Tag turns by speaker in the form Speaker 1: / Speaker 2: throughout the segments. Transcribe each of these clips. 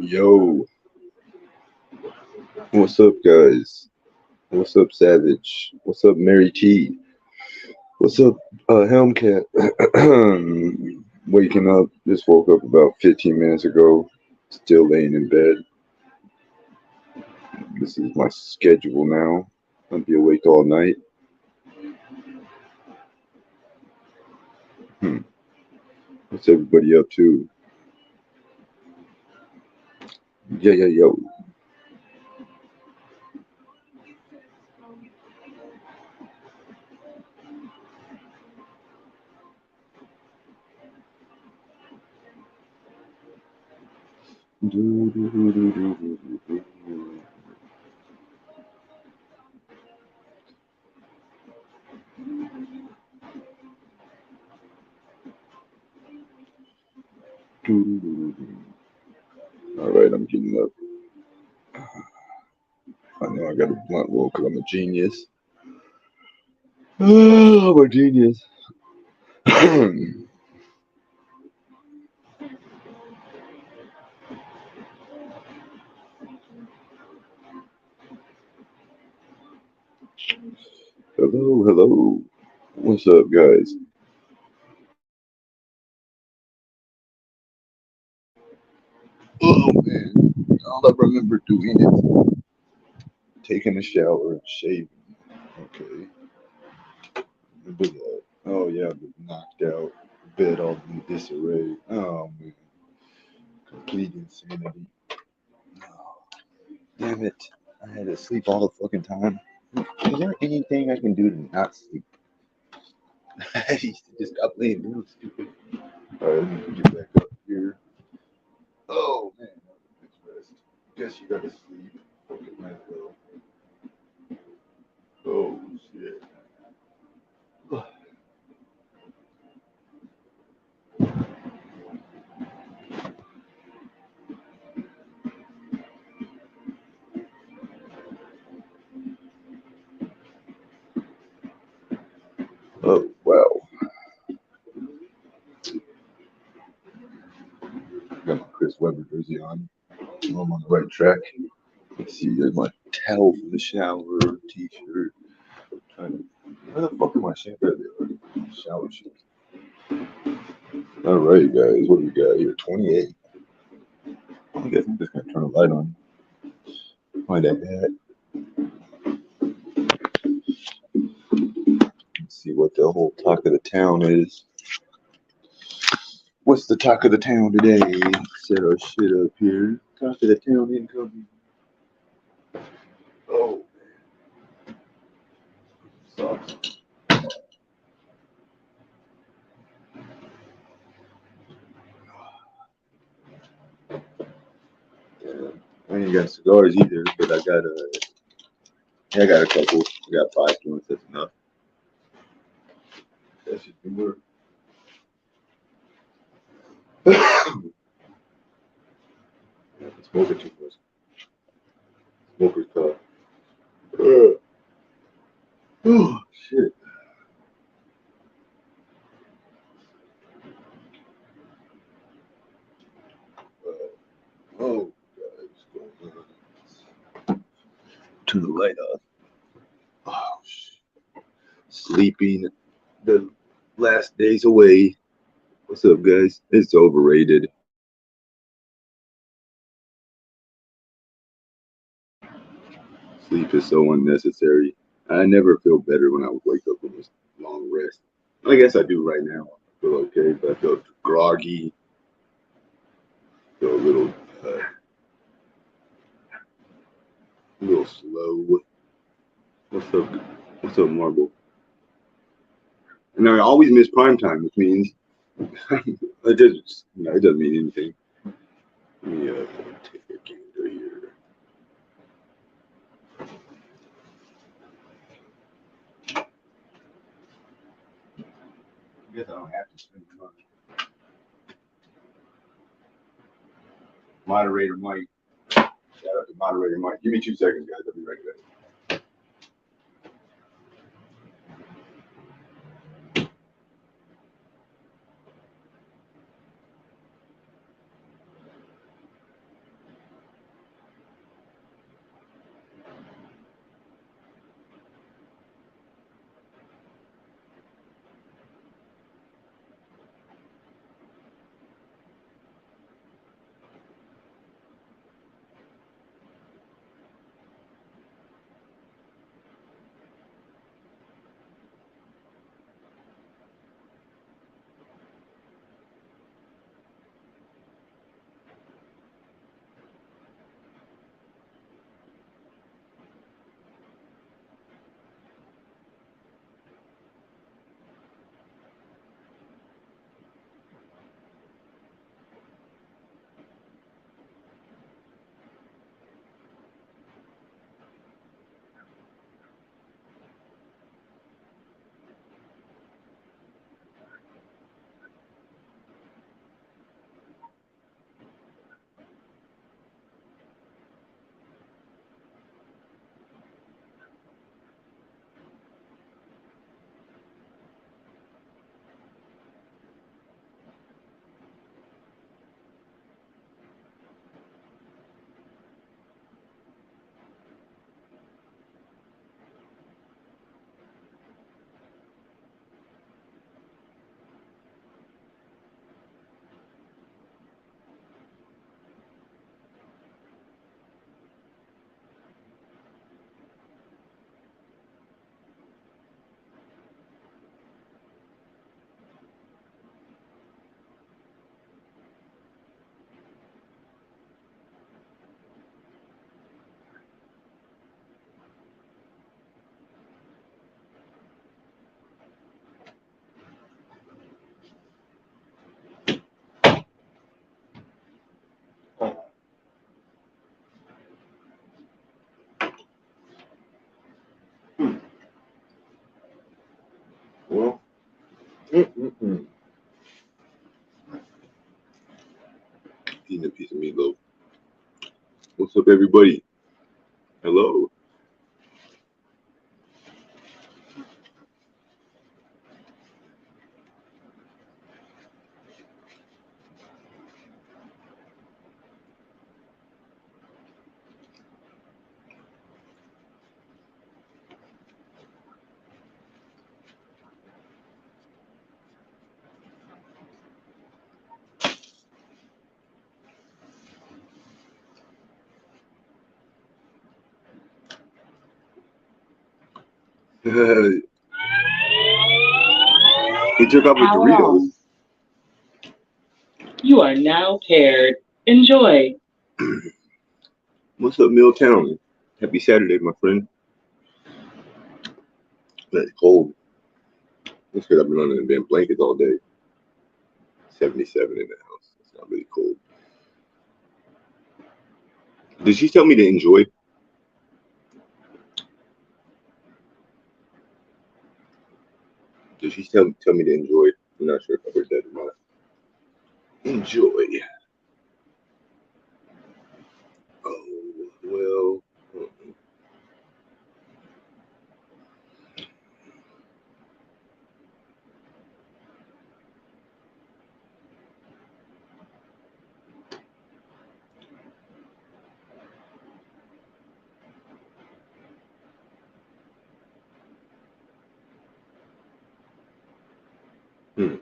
Speaker 1: Yo, what's up, guys? What's up, Savage? What's up, Mary T? What's up, Helmcat? Waking up, just woke up about 15 minutes ago, still laying in bed. This is my schedule now. I'll be awake all night. What's everybody up to? Yo. Alright, I'm getting up. I know I got a blunt roll because I'm a genius. Oh, I'm a genius. Hello. What's up, guys? Oh man, all I remember doing is taking a shower, shaving. Okay, remember that. Oh yeah, I was knocked out, bed all in disarray. Oh man, complete insanity. Oh, damn it, I had to sleep all the fucking time. Is there anything I can do to not sleep? I used to just stop laying down stupid. Alright, let me get back up here. Oh man, that's rest. Guess you gotta sleep. Fucking might as well. Oh shit. Oh wow. Got my Chris Webber jersey on. I'm on the right track. Let's see, there's my towel from the shower, t-shirt. Where the fuck am I shampoo? There they are. Shower shoes. All right, guys, what do we got here? 28. I guess I'm just gonna turn the light on. Find that hat. Let's see what the whole talk of the town is. What's the talk of the town today? Set our shit up here. Talk of the town incoming. Oh, sucks. Yeah, I ain't got cigars either, but I got a couple. I got 5 joints. That's enough. That should be work. Smoking too much. Smoker's cough. Oh shit. Oh, what's going on? Turn the light off. Oh shit. Sleeping the last days away. What's up, guys? It's overrated. Sleep is so unnecessary. I never feel better when I wake up from this long rest. I guess I do right now. I feel okay, but I feel groggy. Feel uh, a little slow. What's up? What's up, Marble? And I always miss prime time, which means it doesn't mean anything. Let me take a gander here. I guess I don't have to spend money. Moderator Mike. Shout out to Moderator Mike. Give me 2 seconds, guys. I'll be right back. Eating a piece of meatloaf. What's up, everybody? Hello. He took off with Doritos.
Speaker 2: You are now paired. Enjoy.
Speaker 1: What's up, Milltown? Happy Saturday, my friend. It's cold. That's because I've been under the damn blankets all day. 77 in the house. It's not really cold. Did she tell me to enjoy? Did she tell me to enjoy? I'm not sure if I heard that or not. Enjoy. Oh, well. Hmm.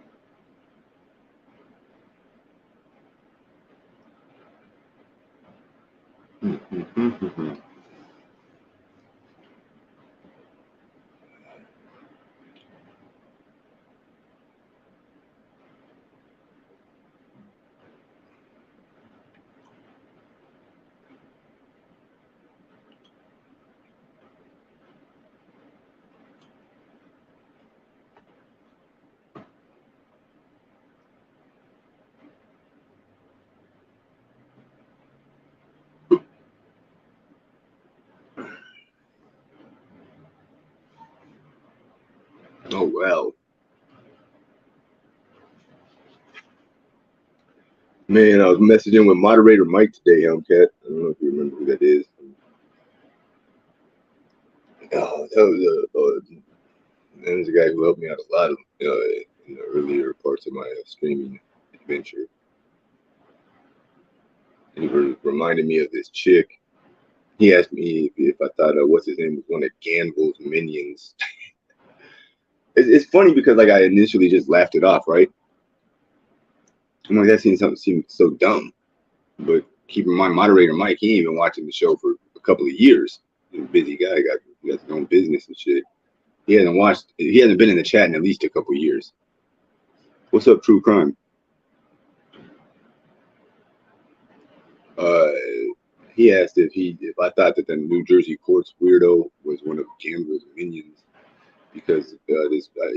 Speaker 1: Oh, wow. Man, I was messaging with moderator Mike today, Cat. I don't know if you remember who that is. Oh, that was there's a guy who helped me out a lot in the earlier parts of my streaming adventure. He reminded me of this chick. He asked me if I thought what's his name was one of Gamble's minions. It's funny because like I initially just laughed it off, right? I'm like, that seems so dumb. But keep in mind, moderator Mike, he ain't been watching the show for a couple of years. He's a busy guy, got his own business and shit. He hasn't been in the chat in at least a couple of years. What's up, True Crime? He asked if I thought that the New Jersey courts weirdo was one of Gamble's minions because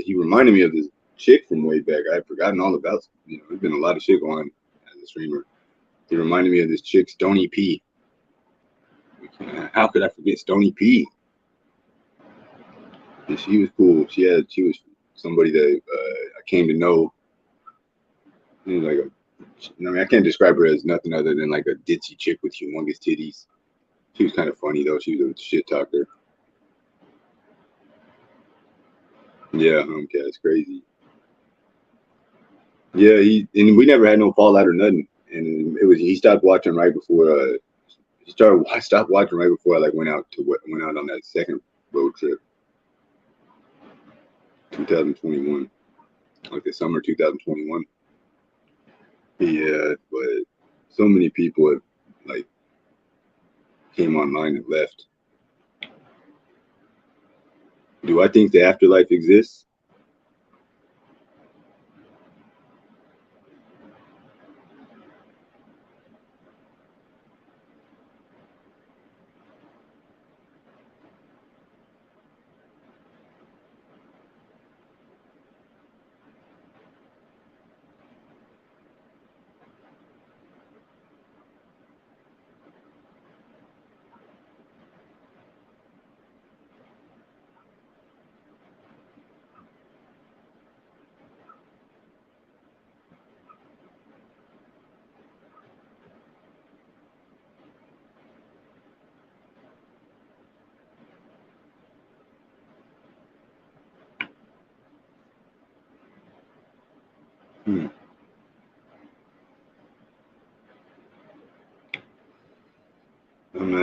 Speaker 1: he reminded me of this chick from way back. I had forgotten all about. There's been a lot of shit going on as a streamer. He reminded me of this chick, Stony P. How could I forget Stony P? And she was cool. She was somebody that I came to know. I can't describe her as nothing other than like a ditzy chick with humongous titties. She was kind of funny though. She was a shit talker. Yeah, Homecat's crazy. Yeah, and we never had no fallout or nothing. And he stopped watching right before stopped watching right before I went out on that second road trip. 2021. Like the summer 2021. Yeah, but so many people have came online and left. Do I think the afterlife exists?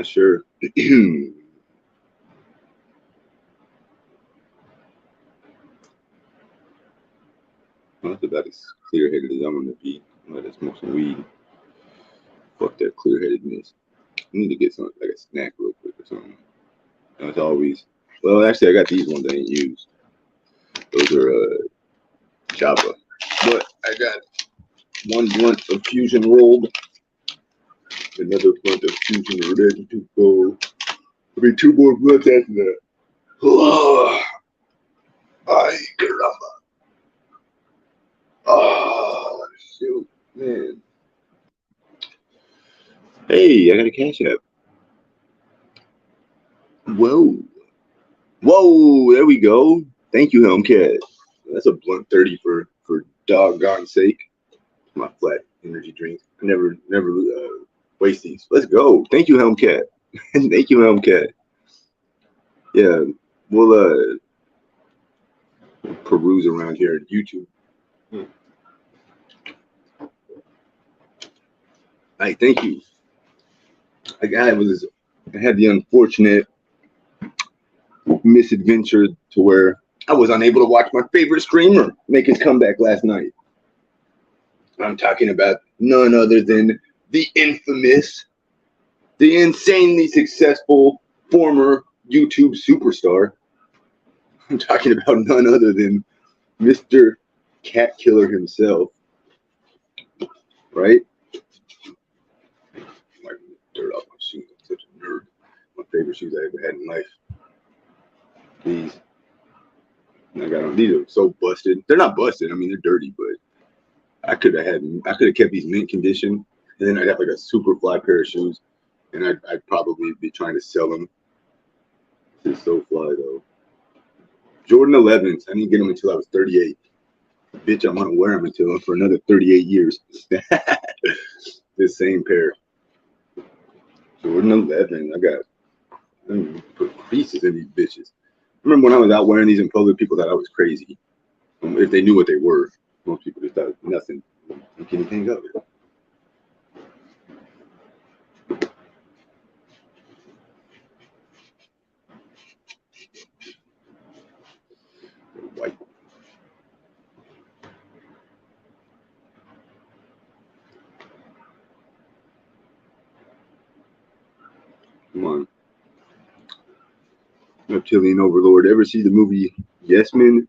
Speaker 1: not sure. Well, that's about as clear-headed as I'm gonna be. I'm gonna smoke some weed. Fuck that clear-headedness. I need to get something like a snack real quick or something. As always. Well, actually, I got these ones I ain't used. Those are Java. But I got one blunt of Fusion rolled. Another blunt of Fusion ready to go. There'll be 2 more blunts after that. Oh, ay, caramba. Oh, shoot, man. Hey, I got a Cash App. Whoa. Whoa, there we go. Thank you, Hellcat. That's a blunt 30 for doggone sake. My flat energy drink. I never waste these. Let's go. Thank you, Hellcat. Thank you, Hellcat. Yeah, we'll peruse around here on YouTube. Hey, thank you. I had the unfortunate misadventure to where I was unable to watch my favorite streamer make his comeback last night. I'm talking about none other than the infamous, the insanely successful former YouTube superstar. I'm talking about none other than Mr. Cat Killer himself, right? Like dirt off my shoes. I'm such a nerd. My favorite shoes I ever had in life. These. I got them. These are so busted. They're not busted. I mean, they're dirty, but I could have kept these mint condition, and then I'd have like a super fly pair of shoes, and I'd probably be trying to sell them. This is so fly though. Jordan 11s. I didn't get them until I was 38. Bitch, I'm gonna wear them until for another 38 years. This same pair. Jordan 11. I put creases in these bitches. I remember when I was out wearing these in public, people thought I was crazy. If they knew what they were, most people just thought nothing. Think anything of it. White. Come on. Reptilian Overlord. Ever see the movie Yes Men,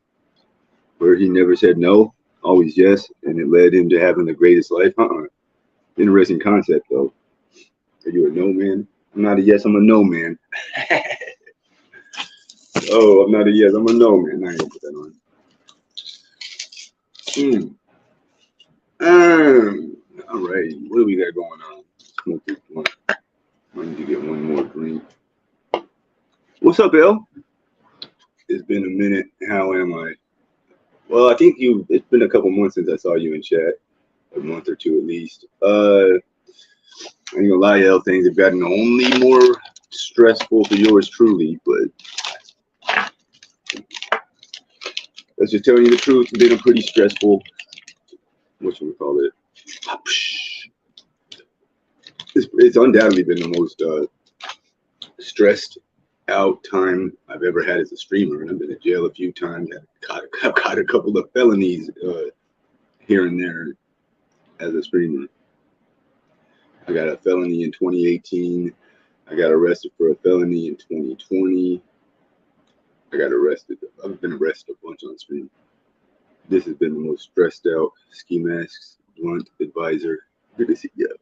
Speaker 1: where he never said no, always yes, and it led him to having the greatest life? Interesting concept though. Are you a no man? I'm not a yes, I'm a no man. Oh, I'm not a yes, I'm a no man. I ain't gonna put that on. All right, what do we got going on? Smoke this blunt. I need to get one more drink. What's up, Bill? It's been a minute. How am I? Well, I think it's been a couple months since I saw you in chat. A month or two at least. I ain't gonna lie, y'all, things have gotten only more stressful for yours truly, but let's just tell you the truth. It's been a pretty stressful, what should we call it? It's undoubtedly been the most stressed out time I've ever had as a streamer, and I've been in jail a few times. I've caught a couple of felonies here and there as a streamer. I got a felony in 2018. I got arrested for a felony in 2020. I got arrested. I've been arrested a bunch on stream. This has been the most stressed out SKIMASK blunt advisor. Good to see you.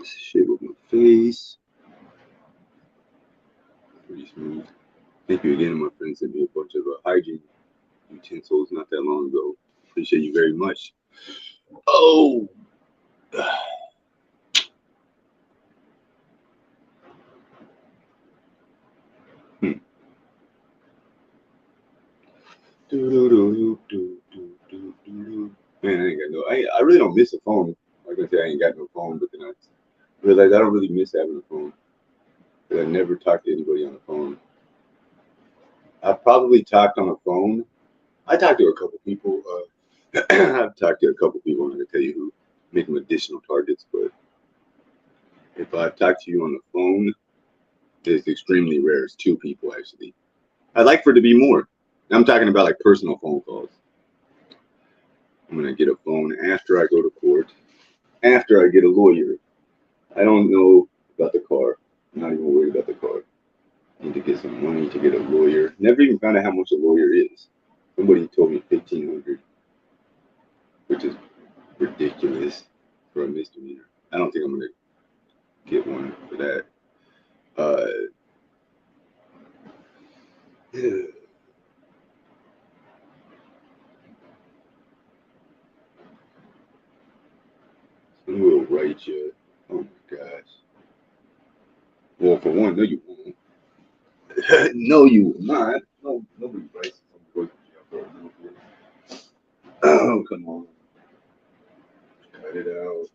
Speaker 1: Shit with my face. Pretty smooth. Thank you again, my friend. Sent me a bunch of hygiene utensils not that long ago. Appreciate you very much. Oh. Man, I ain't got no. I really don't miss a phone. Like I said, I ain't got no phone, but then I realized I don't really miss having a phone. But I never talked to anybody on the phone. I've probably talked on the phone. I talked to a couple people. I've talked to a couple people. I'm not gonna tell you who, make them additional targets, but If I talk to you on the phone, it's extremely rare. It's 2 people, actually. I'd like for it to be more. I'm talking about like personal phone calls. I'm going to get a phone after I go to court, after I get a lawyer. I don't know about the car. I'm not even worried about the car. I need to get some money to get a lawyer. Never even found out how much a lawyer is. Somebody told me $1,500, which is ridiculous for a misdemeanor. I don't think I'm going to get one for that. Yeah. Who will write you? Oh my gosh. Well, for one, no, you won't. No, you will not. No, nobody writes something for a little bit. Oh, come on. Cut it out.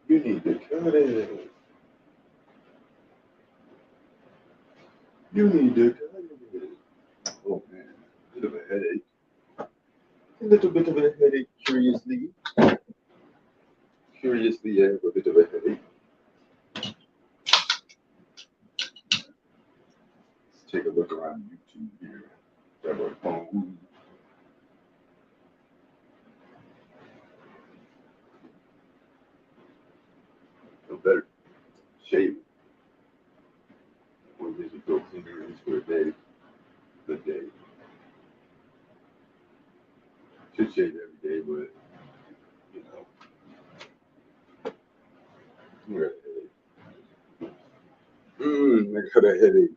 Speaker 1: You need to cut it. You need to cut it. Oh man, a bit of a headache. A little bit of a headache, curiously. Curiously, I have a bit of a headache. Let's take a look around YouTube here. Grab our phone. No better. Shave. One visit doxxing for a day. Good day. Should shave every day, but you know, we're at a headache. I got a headache.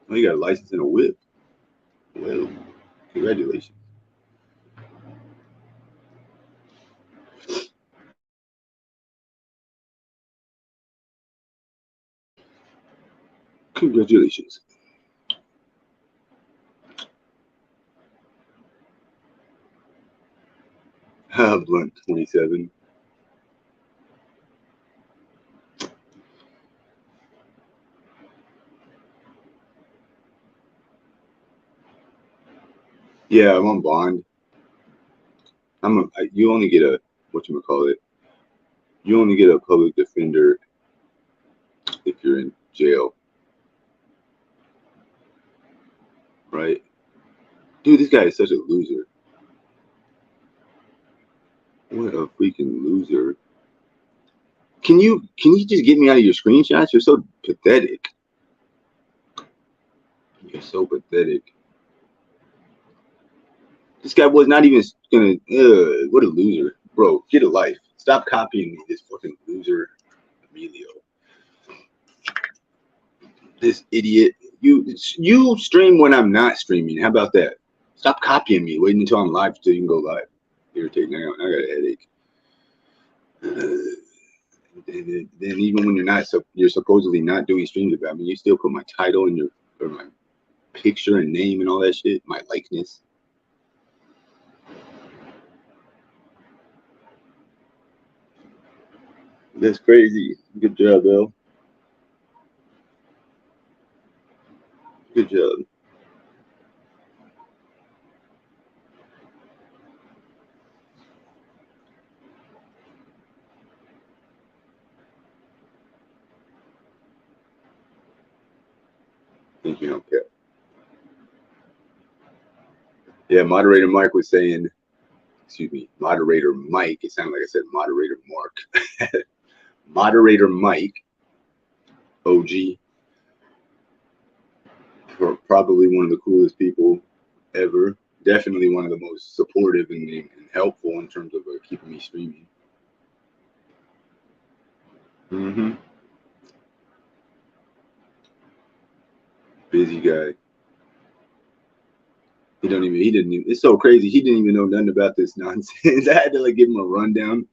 Speaker 1: Oh, you got a license and a whip. Well, congratulations. Congratulations. Blunt 27. Yeah, I'm on bond. You only get a, whatchamacallit, you only get a public defender if you're in jail. Right? Dude, this guy is such a loser. What a freaking loser. Can you just get me out of your screenshots? You're so pathetic. You're so pathetic. This guy was not even gonna, what a loser. Bro, get a life. Stop copying me, this fucking loser, Emilio. This idiot. You stream when I'm not streaming. How about that? Stop copying me. Waiting until I'm live so you can go live. Irritating. I got a headache. And then even when you're supposedly not doing streams about me, you still put my title and or my picture and name and all that shit, my likeness. That's crazy. Good job, Bill. Good job. Thank you, don't care. Yeah, moderator Mike was saying, excuse me, moderator Mike. It sounded like I said moderator Mark. Moderator Mike, OG, probably one of the coolest people ever. Definitely one of the most supportive and helpful in terms of keeping me streaming. Busy guy. He didn't even, it's so crazy. He didn't even know nothing about this nonsense. I had to like give him a rundown.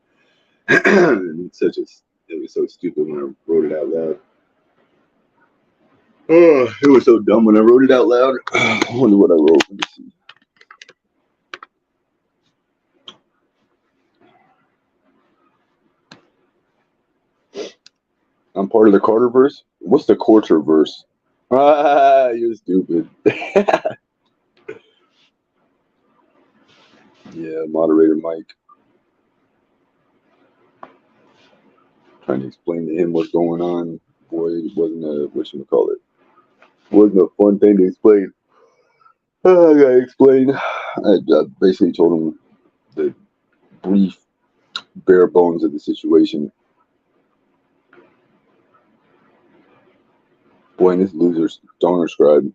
Speaker 1: It was so stupid when I wrote it out loud. Oh, it was so dumb when I wrote it out loud. I wonder what I wrote. Let me see. I'm part of the Carterverse. What's the Quarterverse? Ah, you're stupid. Yeah, moderator Mike. Trying to explain to him what's going on. Boy, it wasn't a, whatchamacallit. Wasn't a fun thing to explain. I gotta explain. I basically told him the brief, bare bones of the situation. Boy, and this loser's donor scribe.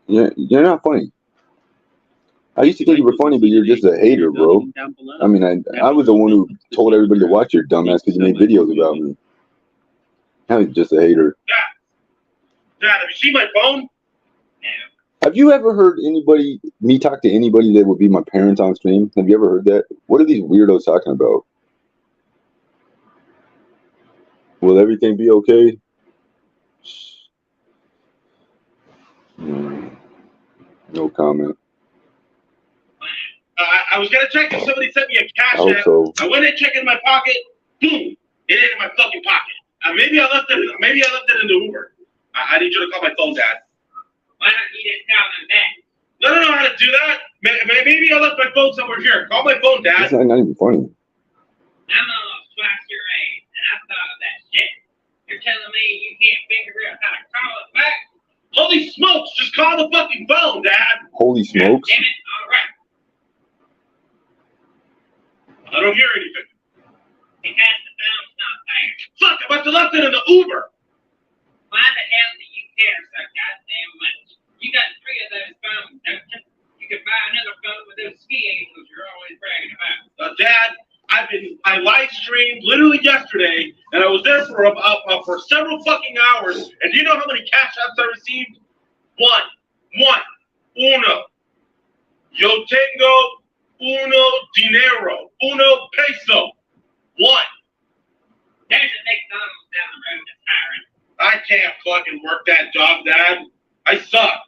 Speaker 1: Yeah, you're not funny. I used to think you were funny, but you're just a hater, bro. I mean, I was the one who told everybody to watch your dumbass because you made videos about me. Now you're just a hater.
Speaker 3: Dad, have you seen my phone?
Speaker 1: Have you ever heard me talk to anybody that would be my parents on stream? Have you ever heard that? What are these weirdos talking about? Will everything be okay? No comment.
Speaker 3: I was gonna check if somebody sent me a cash app.
Speaker 1: So.
Speaker 3: I went and checked in my pocket. Boom! It ain't in my fucking pocket. Maybe I left it. Maybe I left it in the Uber. I need you to call my phone, Dad. Why don't you just tell them that? I don't know how to do that. Maybe I left my phone somewhere here. Call my phone, Dad.
Speaker 1: It's not even funny.
Speaker 4: I'm almost twice your age, and I thought of that shit. You're telling me you can't figure out how to call it back?
Speaker 3: Holy smokes! Just call the fucking phone, Dad.
Speaker 1: Holy smokes!
Speaker 4: Damn it! All right.
Speaker 3: I don't hear anything.
Speaker 4: Because the phone's not there.
Speaker 3: Fuck! I must have left it in the Uber.
Speaker 4: Why the hell do you care so goddamn much? You got 3 of those phones, don't you? You could buy another phone with those ski angels you're always bragging about.
Speaker 3: Dad, I live streamed literally yesterday, and I was there for several fucking hours. And do you know how many cash apps I received? Uno. Yo tengo uno dinero. Uno peso. 1.
Speaker 4: There's a McDonald's down the road that's hiring.
Speaker 3: I can't fucking work that job, Dad. I suck.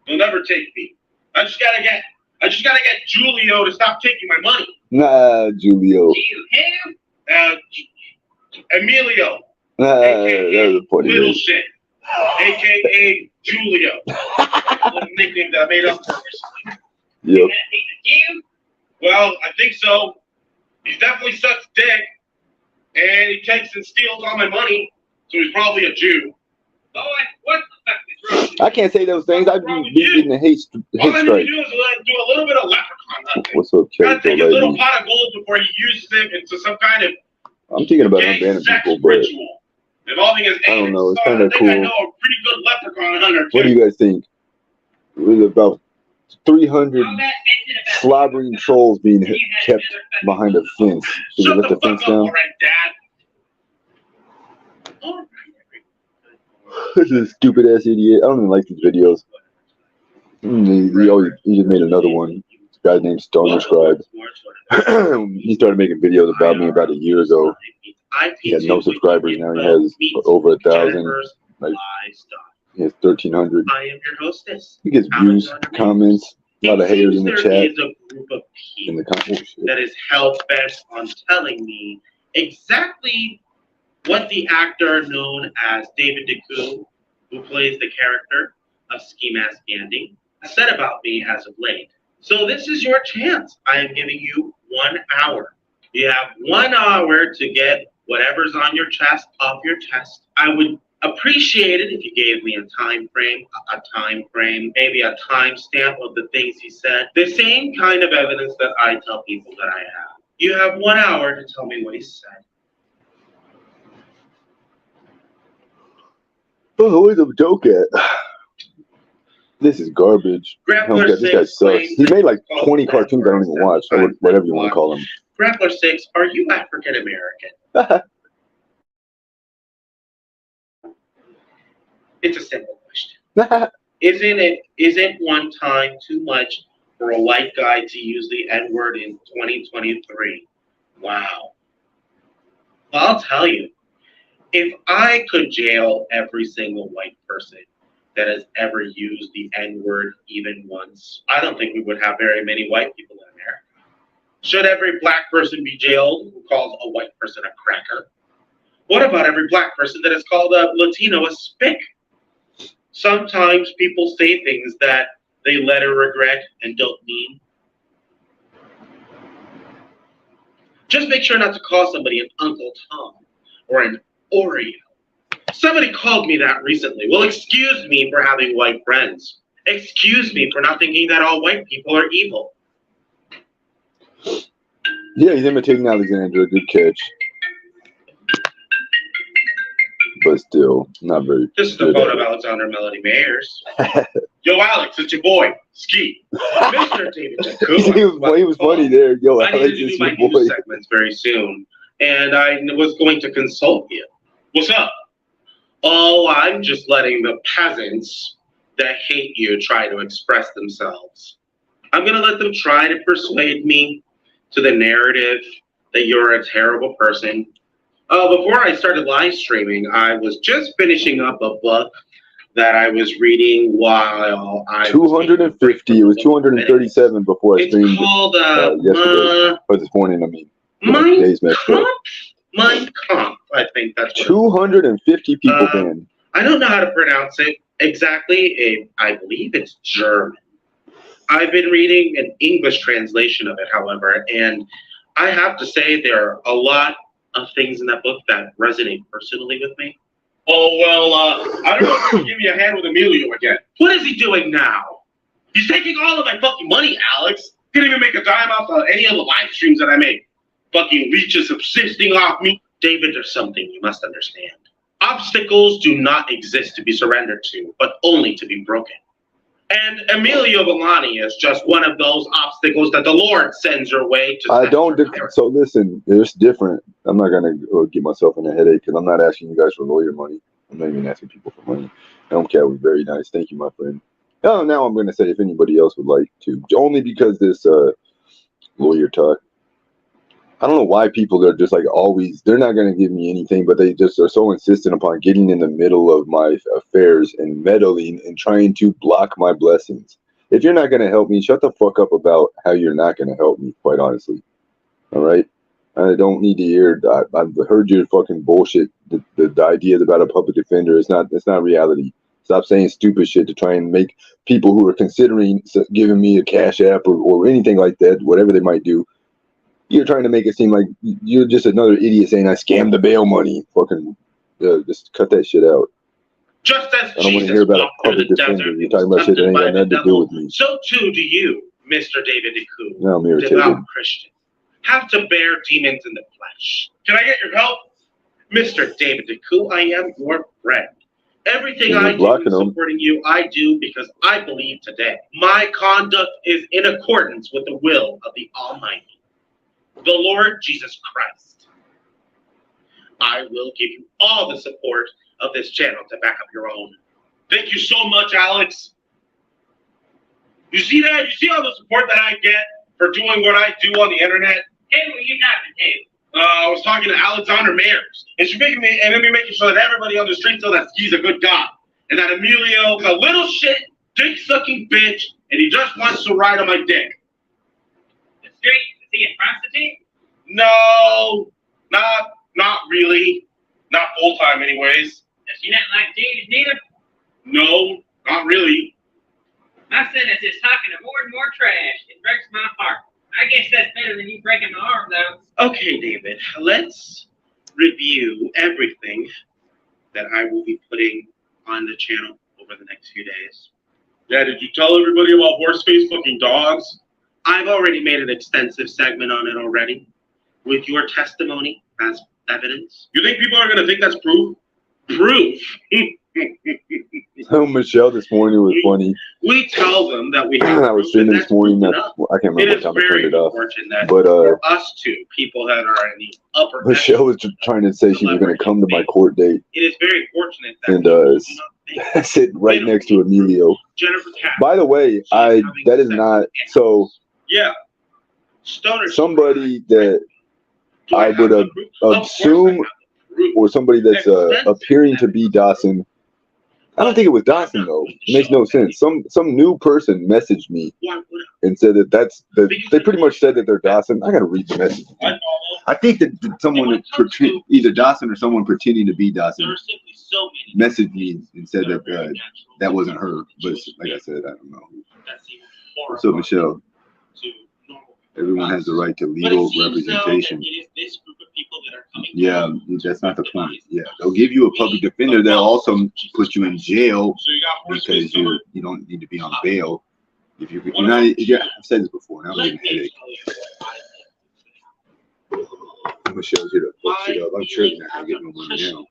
Speaker 3: They'll never take me. I just gotta get Julio to stop taking my money.
Speaker 1: Nah, Julio.
Speaker 4: You
Speaker 3: Emilio.
Speaker 1: AKA
Speaker 3: Little shit. AKA Julio. That's a nickname that I made up for recently.
Speaker 1: Yep.
Speaker 4: You?
Speaker 3: Well, I think so. He definitely sucks dick. And he takes and steals all my money. So he's probably a Jew.
Speaker 4: Boy, what the fuck is wrong?
Speaker 1: I can't say those things. I'd be getting a hate
Speaker 3: All I need to
Speaker 1: strike.
Speaker 3: do is do a little bit of leprechaun hunting.
Speaker 1: What's up,
Speaker 3: Gotta
Speaker 1: Kelly?
Speaker 3: take a little pot of gold before he uses it into some kind of
Speaker 1: I'm thinking about
Speaker 3: gay
Speaker 1: unbanning
Speaker 3: sex
Speaker 1: people, but
Speaker 3: ritual involving his
Speaker 1: I don't know. It's
Speaker 3: son.
Speaker 1: kind of
Speaker 3: I think I
Speaker 1: cool.
Speaker 3: know a pretty good leprechaun hunter too.
Speaker 1: What do you guys think? With about 300
Speaker 4: All that mention about
Speaker 1: slobbering trolls being kept behind a fence. Should we
Speaker 3: Shut
Speaker 1: let the
Speaker 3: the
Speaker 1: fence
Speaker 3: fuck up,
Speaker 1: down?
Speaker 3: alright, Dad. All right.
Speaker 1: This is a stupid ass idiot. I don't even like these videos. He just made another one. This guy named Stoner Scribe. He started making videos about me about a year ago. He had no subscribers. Now he has over 1,000. Like, he has 1,300.
Speaker 3: I am your hostess.
Speaker 1: He gets views, comments, a lot of haters in the chat.
Speaker 3: There is a group of
Speaker 1: In
Speaker 3: people
Speaker 1: the comments.
Speaker 3: that is hell bent on telling me exactly what the actor known as David DeCoux, who plays the character of SKIMASK ANDY, said about me as of late. So this is your chance. I am giving you 1 hour. You have 1 hour to get whatever's on your chest off your chest. I would appreciate it if you gave me a time frame, maybe a timestamp of the things he said. The same kind of evidence that I tell people that I have. You have 1 hour to tell me what he said.
Speaker 1: Oh, where's the joke at? This is garbage.
Speaker 3: Grappler
Speaker 1: This guy
Speaker 3: 6
Speaker 1: sucks. He made like 20 cartoons I don't even watch, or whatever you want to call them.
Speaker 3: Grappler 6, are you African American? It's a simple question. Isn't one time too much for a white guy to use the N-word in 2023? Wow. Well, I'll tell you, if I could jail every single white person that has ever used the N-word even once. I don't think we would have very many white people in America. Should every black person be jailed who calls a white person a cracker? What about every black person that has called a Latino a spick? Sometimes people say things that they later regret and don't mean. Just make sure not to call somebody an Uncle Tom or an Oreo. Somebody called me that recently. Well, excuse me for having white friends. Excuse me for not thinking that all white people are evil.
Speaker 1: Yeah, he's imitating Alexandra. Good catch. But still, not very
Speaker 3: This is the
Speaker 1: good
Speaker 3: phone
Speaker 1: at
Speaker 3: of
Speaker 1: it.
Speaker 3: Alexander Melody Mayers. Yo, Alex, it's your boy, Ski. Mr. David Jacob.
Speaker 1: he was funny there. Yo,
Speaker 3: I
Speaker 1: Alex
Speaker 3: needed to
Speaker 1: is
Speaker 3: do my
Speaker 1: your boy.
Speaker 3: news segments very soon, and I was going to consult you. What's up? Oh, I'm just letting the peasants that hate you try to express themselves. I'm going to let them try to persuade me to the narrative that you're a terrible person. Before I started live streaming, I was just finishing up a book that I was reading while I
Speaker 1: 250. It was 237 before I streamed
Speaker 3: It's called
Speaker 1: yesterday. Or this morning, I mean. Days messed up.
Speaker 3: Mein Kampf, I think that's what
Speaker 1: 250 people banned.
Speaker 3: I don't know how to pronounce it exactly. I believe it's German. I've been reading an English translation of it, however, and I have to say there are a lot of things in that book that resonate personally with me. Oh, well, I don't know if you can give me a hand with Emilio again. What is he doing now? He's taking all of my fucking money, Alex. He didn't even make a dime off of any of the live streams that I make. Fucking leeches subsisting off me. David, there's something you must understand. Obstacles do not exist to be surrendered to, but only to be broken. And Emilio Villani is just one of those obstacles that the Lord sends your way to.
Speaker 1: I don't. So listen, it's different. I'm not gonna get myself in a headache because I'm not asking you guys for lawyer money. I'm not even asking people for money. I don't care. It was very nice. Thank you, my friend. Oh, now I'm gonna say if anybody else would like to, only because this lawyer talk. I don't know why people are just like always, they're not going to give me anything, but they just are so insistent upon getting in the middle of my affairs and meddling and trying to block my blessings. If you're not going to help me, shut the fuck up about how you're not going to help me, quite honestly. All right? I don't need to hear, I've heard your fucking bullshit. The ideas about a public defender, it's not reality. Stop saying stupid shit to try and make people who are considering giving me a cash app or anything like that, whatever they might do. You're trying to make it seem like you're just another idiot saying I scammed the bail money. Fucking, just cut that shit out.
Speaker 3: Just as
Speaker 1: I don't want to hear about a public defender. You're talking about shit that ain't got nothing to do with me.
Speaker 3: So too do you, Mr. David Deku,
Speaker 1: Now I'm irritated.
Speaker 3: devout Christian, have to bear demons in the flesh. Can I get your help? Mr. David Deku, I am your friend. Everything I do in supporting you, I do because I believe today. My conduct is in accordance with the will of the Almighty, the Lord Jesus Christ. I will give you all the support of this channel to back up your own. Thank you so much, Alex. You see that? You see all the support that I get for doing what I do on the internet?
Speaker 4: Hey, what you talking to?
Speaker 3: I was talking to Alexander Mayers, and she's making sure that everybody on the street knows that Ski's a good guy, and that Emilio's a little shit, dick-sucking bitch, and he just wants to ride on my dick.
Speaker 4: The street? Is he a prostitute?
Speaker 3: No, not really. Not full-time anyways.
Speaker 4: Does she not like David neither?
Speaker 3: No, not really.
Speaker 4: My son is just talking to more and more trash. It breaks my heart. I guess that's better than you breaking my arm, though.
Speaker 3: Okay, David, let's review everything that I will be putting on the channel over the next few days. Yeah, did you tell everybody about horse-faced fucking dogs? I've already made an extensive segment on it already, with your testimony as evidence. You think people are going to think that's proof? Proof?
Speaker 1: So Michelle this morning was funny.
Speaker 3: We tell them that we have
Speaker 1: I was streaming this morning. I can't remember what time I turned it off. But
Speaker 3: for us two, people that are in the upper
Speaker 1: Michelle was trying to say she was going to come to my court date.
Speaker 3: It is very fortunate that
Speaker 1: and I sit right next to Emilio.
Speaker 3: Jennifer Cat.
Speaker 1: By the way, that is not so.
Speaker 3: Yeah. Stoner.
Speaker 1: Somebody that I would assume, or somebody that's appearing to be Dawson. I don't think it was doxing though. It makes no sense. Some new person messaged me and said that they pretty much said that they're doxing. I gotta read the message. I think that someone either doxing or someone pretending to be doxing messaged me and said that that wasn't her. But like I said, I don't know. What's up, Michelle? Everyone has the right to legal representation. Yeah, that's not the point. Yeah, they'll give you a public defender. They'll also put you in jail because you don't need to be on bail. If you're not, yeah, I've said this before. Now I'm getting a headache. Michelle's here to fuck shit up. I'm sure they're not gonna get no money now.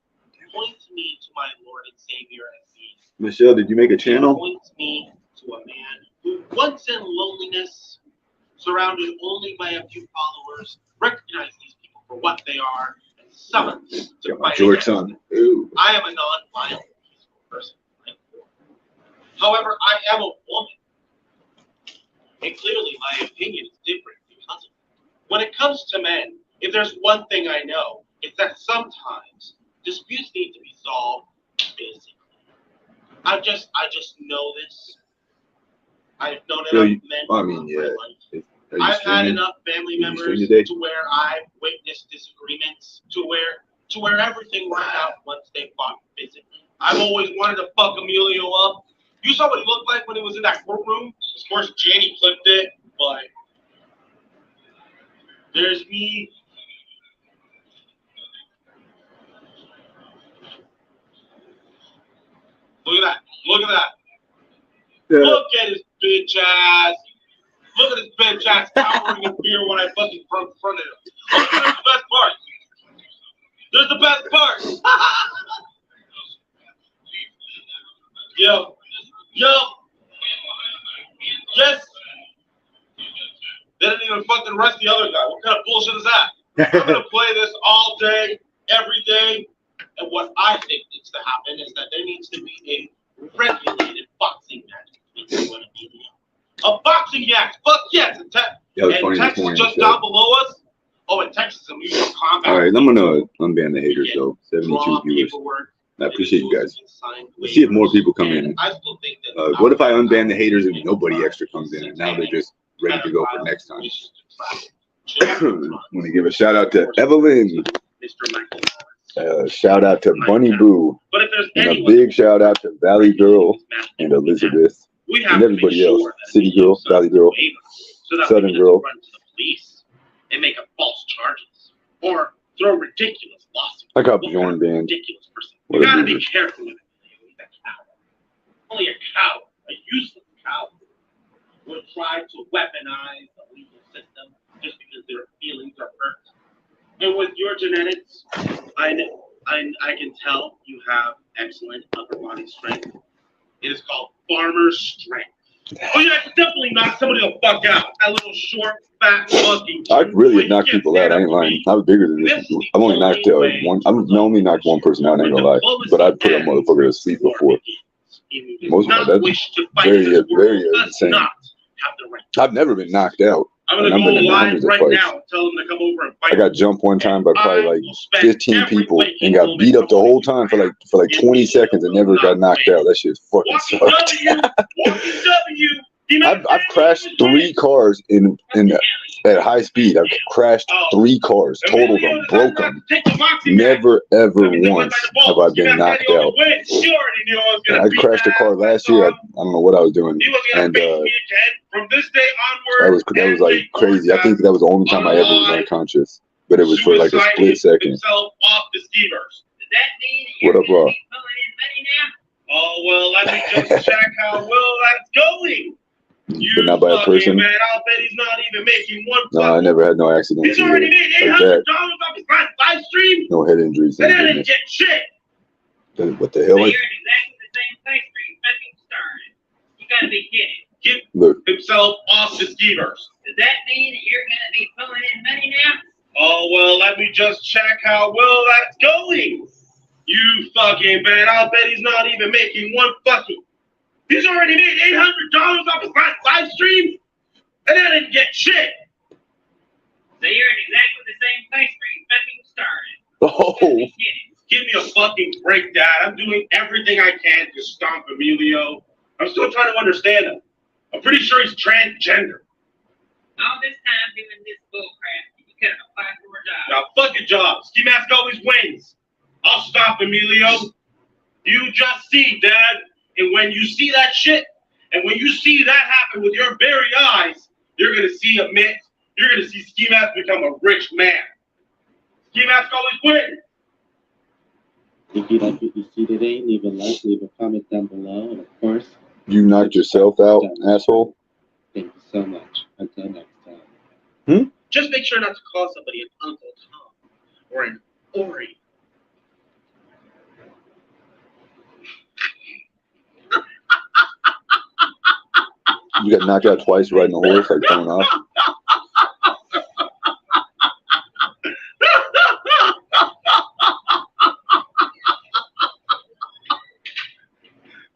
Speaker 3: Points me to my Lord and Savior as Jesus.
Speaker 1: Michelle, did you make a channel?
Speaker 3: Points me to a man who once in loneliness, surrounded only by a few followers, recognize these people for what they are and summons to fight against them. I am a non-violent, peaceful person. However, I am a woman. And clearly my opinion is different because of it. When it comes to men, if there's one thing I know, it's that sometimes disputes need to be solved physically. I just know this. I've known enough men
Speaker 1: I mean, yeah.
Speaker 3: I've had enough family members to where I've witnessed disagreements to where everything worked out once they fought physically. I've always wanted to fuck Emilio up. You saw what he looked like when he was in that courtroom? Of course, Janie flipped it, but there's me. Look at that. Look at that. Yeah. Look at his bitch ass. Look at his bitch ass cowering in fear when I fucking front of him. Look at the best part. There's the best part. Yo. Yes. They didn't even fucking arrest the other guy. What kind of bullshit is that? I'm gonna play this all day, every day. And what I think needs to happen is that there needs to be a regulated boxing match between you and Emilio. A boxing match, fuck yes! And Texas just down below us. Oh, in Texas, Emilio combat.
Speaker 1: All right, I'm gonna unban the haters though. 72 viewers. I appreciate you guys. Let's see if more people come in. What if I unban the haters and nobody extra comes in, and now they're just ready to go for next time? I'm gonna give a shout out to Evelyn. Shout out to Bunny Boo, and a big shout out to Valley Girl and Elizabeth and everybody else. City Girl, Valley Girl, Southern Girl.
Speaker 3: And make up false charges or throw ridiculous lawsuits.
Speaker 1: I got Bjorn banned.
Speaker 3: Ridiculous person. You gotta be careful with it. He's a coward. Only a coward, a useless coward, will try to weaponize the legal system just because their feelings are hurt. And with your genetics, I can tell you have excellent upper body strength. It is called farmer strength. Oh yeah, I can definitely knock somebody the fuck out. That little short, fat, monkey.
Speaker 1: I really knock people out. I ain't lying. I was bigger than this. I've only knocked one. I've only knocked one person out. I ain't gonna lie. But I've put a motherfucker to sleep before. Most of that's very insane. I've never been knocked out.
Speaker 3: I'm gonna go live right now and tell them to come over and fight.
Speaker 1: I got jumped one time by probably like 15 people and got beat up the whole time for like 20 seconds and never got knocked out. That shit fucking sucked. I've crashed 3 cars at high speed. I've crashed 3 cars, totaled them, broke them. Never ever once have I been knocked out. I crashed a car last year. I don't know what I was doing, and that was like crazy. I think that was the only time I ever was unconscious, but it was for like a split second. What up, Rob?
Speaker 3: Oh well, let me just check how well that's going.
Speaker 1: But not by a person.
Speaker 3: Man, I'll bet he's not even making one.
Speaker 1: No, I never had no accidents.
Speaker 3: He's already made $800 off his live stream.
Speaker 1: No head injuries.
Speaker 3: And I didn't get shit.
Speaker 1: What the hell?
Speaker 4: So you're in exactly the same place where you fucking started. You gotta be kidding.
Speaker 3: Get himself off the skeevers.
Speaker 4: Does that mean that you're gonna be pulling in money now?
Speaker 3: Oh well, let me just check how well that's going. You fucking bet. I'll bet he's not even making one fucking. He's already made $800 off his live stream, and I didn't get shit.
Speaker 4: So you're in exactly the same place where you fucking started.
Speaker 1: Oh.
Speaker 3: Give me a fucking break, Dad. I'm doing everything I can to stomp Emilio. I'm still trying to understand him. I'm pretty sure he's transgender.
Speaker 4: All this time doing this bullcrap, you could have applied for a job.
Speaker 3: Now, fuck your job. Ski Mask always wins. I'll stop Emilio. You just see, Dad. And when you see that shit, and when you see that happen with your very eyes, you're going to see a myth. You're going to see Ski Mask become a rich man. Ski Mask always wins.
Speaker 5: If you like what you see today, leave a like, leave a comment down below, and of course,
Speaker 1: You knocked yourself out, asshole.
Speaker 5: thank you so much. Until next time.
Speaker 3: Just make sure not to call somebody an Uncle Tom or an Ori.
Speaker 1: You got knocked out twice riding a horse, like coming off.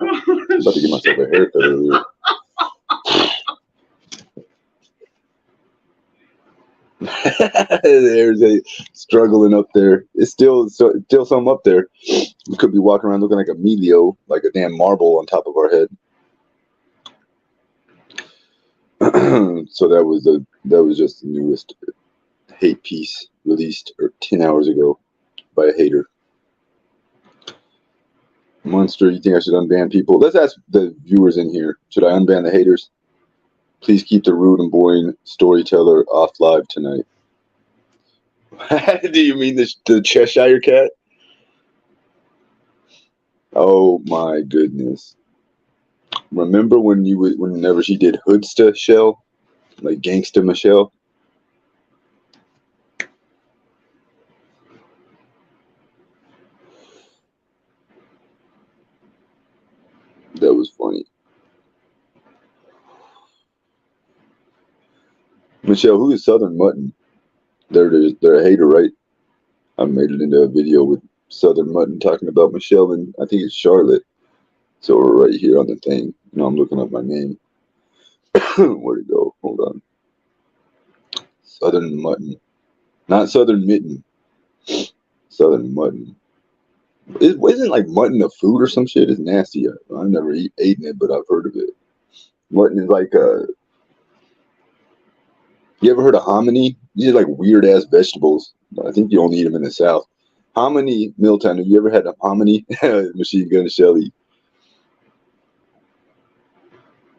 Speaker 1: I was about to get myself a haircut earlier. There's a struggling up there. It's still some up there. We could be walking around looking like Emilio, like a damn marble on top of our head. So that was just the newest hate piece released 10 hours ago by a hater. Monster, you think I should unban people? Let's ask the viewers in here. Should I unban the haters? Please keep the rude and boring storyteller off live tonight. Do you mean the Cheshire cat? Oh my goodness. Remember when whenever she did Hoodsta Shell? Like Gangsta Michelle? That was funny. Michelle, who is Southern Mutton? They're a hater, right? I made it into a video with Southern Mutton talking about Michelle, and I think it's Charlotte. So we're right here on the thing. You know, I'm looking up my name. Where'd it go? Hold on. Southern Mutton. Not Southern Mitten. Southern Mutton. Isn't like mutton a food or some shit? It's nasty. I've never eaten it, but I've heard of it. Mutton is like you ever heard of hominy? These are like weird ass vegetables. I think you only eat them in the South. Hominy, Milltown. Have you ever had a hominy? Machine Gun Shelly.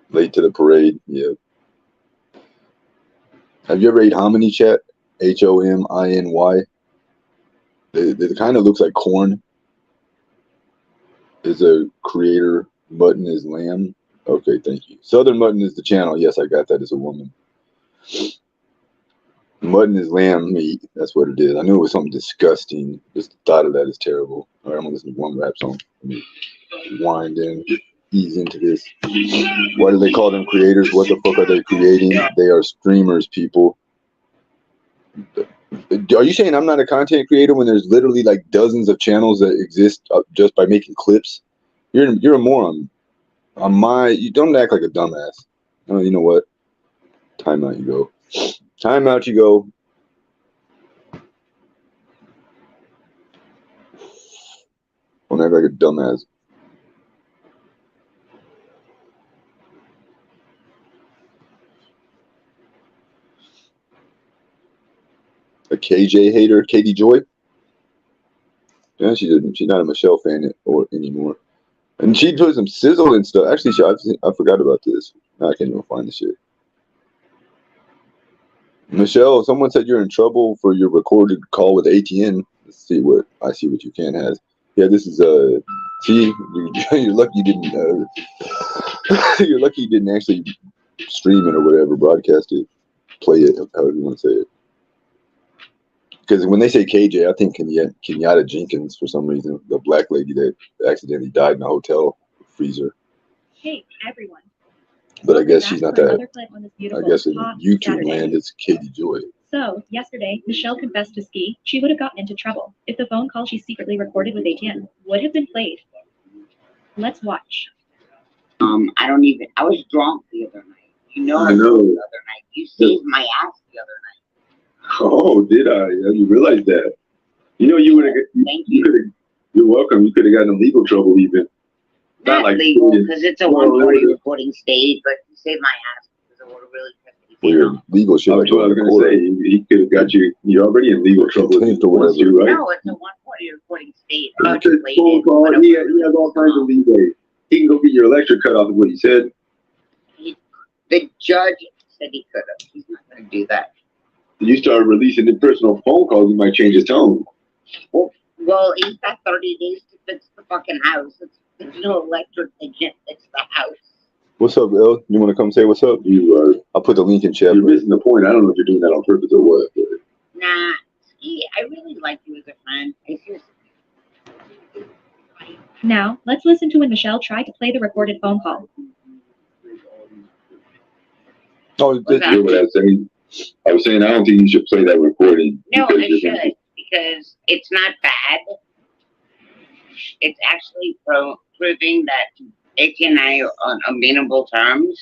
Speaker 1: Late to the parade. Yeah. Have you ever ate hominy, chat? HOMINY. It kind of looks like corn. Is a creator. Mutton is lamb. Okay, thank you. Southern Mutton is the channel. Yes, I got that as a woman. Mutton is lamb meat. That's what it is. I knew it was something disgusting. Just the thought of that is terrible. All right, I'm gonna listen to one rap song. Let me wind in, ease into this. Why do they call them creators? What the fuck are they creating? They are streamers, people. Are you saying I'm not a content creator when there's literally like dozens of channels that exist just by making clips? You're a moron. You don't act like a dumbass. Oh, you know what? Timeout you go. Timeout you go. Don't act like a dumbass. A KJ hater, Katie Joy. Yeah, she's not a Michelle fan anymore. And she put some sizzle and stuff. Actually, I forgot about this. I can't even find the shit. Michelle, someone said you're in trouble for your recorded call with ATN. Let's see what you can has. Yeah, this is see, you're lucky you didn't. You're lucky you didn't actually stream it or whatever, broadcast it, play it, however you want to say it. Because when they say KJ, I think Kenyatta Jenkins for some reason, the black lady that accidentally died in a hotel freezer.
Speaker 6: Hey everyone.
Speaker 1: But I guess she's not that. I guess in YouTube
Speaker 6: Saturday.
Speaker 1: land, it's Katie Joy.
Speaker 6: So, yesterday, Michelle confessed to Ski she would have gotten into trouble if the phone call she secretly recorded with ATN would have been played. Let's watch.
Speaker 7: I was drunk the other night. You know,
Speaker 1: I know.
Speaker 7: the other night. You saved my ass the other night.
Speaker 1: Oh, did I? You realize that? You know, you would have.
Speaker 7: Thank you.
Speaker 8: You're welcome. You could have gotten in legal trouble even.
Speaker 7: Not
Speaker 8: like
Speaker 7: legal,
Speaker 8: cheating.
Speaker 7: because it's a
Speaker 8: Well,
Speaker 7: 140 recording state, but you saved my ass because I would have really pissed me.
Speaker 1: For your legal shit.
Speaker 8: I was going to say, he could have got you. You're already in legal trouble.
Speaker 1: Contempt or whatever.
Speaker 8: Too, right?
Speaker 7: No, it's a 140 recording state. I
Speaker 8: It's a
Speaker 7: played
Speaker 8: phone
Speaker 7: it,
Speaker 8: call.
Speaker 7: whatever.
Speaker 8: He has all kinds of leeway. He can go get your electric cut off, is what he said.
Speaker 7: The judge said he could have. He's not going to do that.
Speaker 8: If you start releasing impersonal phone calls, you might change his tone.
Speaker 7: Well, he's got 30 days to fix the fucking house. There's no electric. They can't fix the house.
Speaker 1: What's up, El? You want to come say what's up? I'll put the link in chat.
Speaker 8: You're missing the point. I don't know if you're doing that on purpose or what. But.
Speaker 7: Nah, Ski, I really like you as a friend. I seriously.
Speaker 6: Now, let's listen to when Michelle tried to play the recorded phone call.
Speaker 1: Oh,
Speaker 7: What's that?
Speaker 8: What I was saying, I don't think you should play that recording.
Speaker 7: No,
Speaker 8: because
Speaker 7: I
Speaker 8: you're
Speaker 7: should,
Speaker 8: gonna-
Speaker 7: because it's not bad. It's actually proving that Etienne and I are on amenable terms.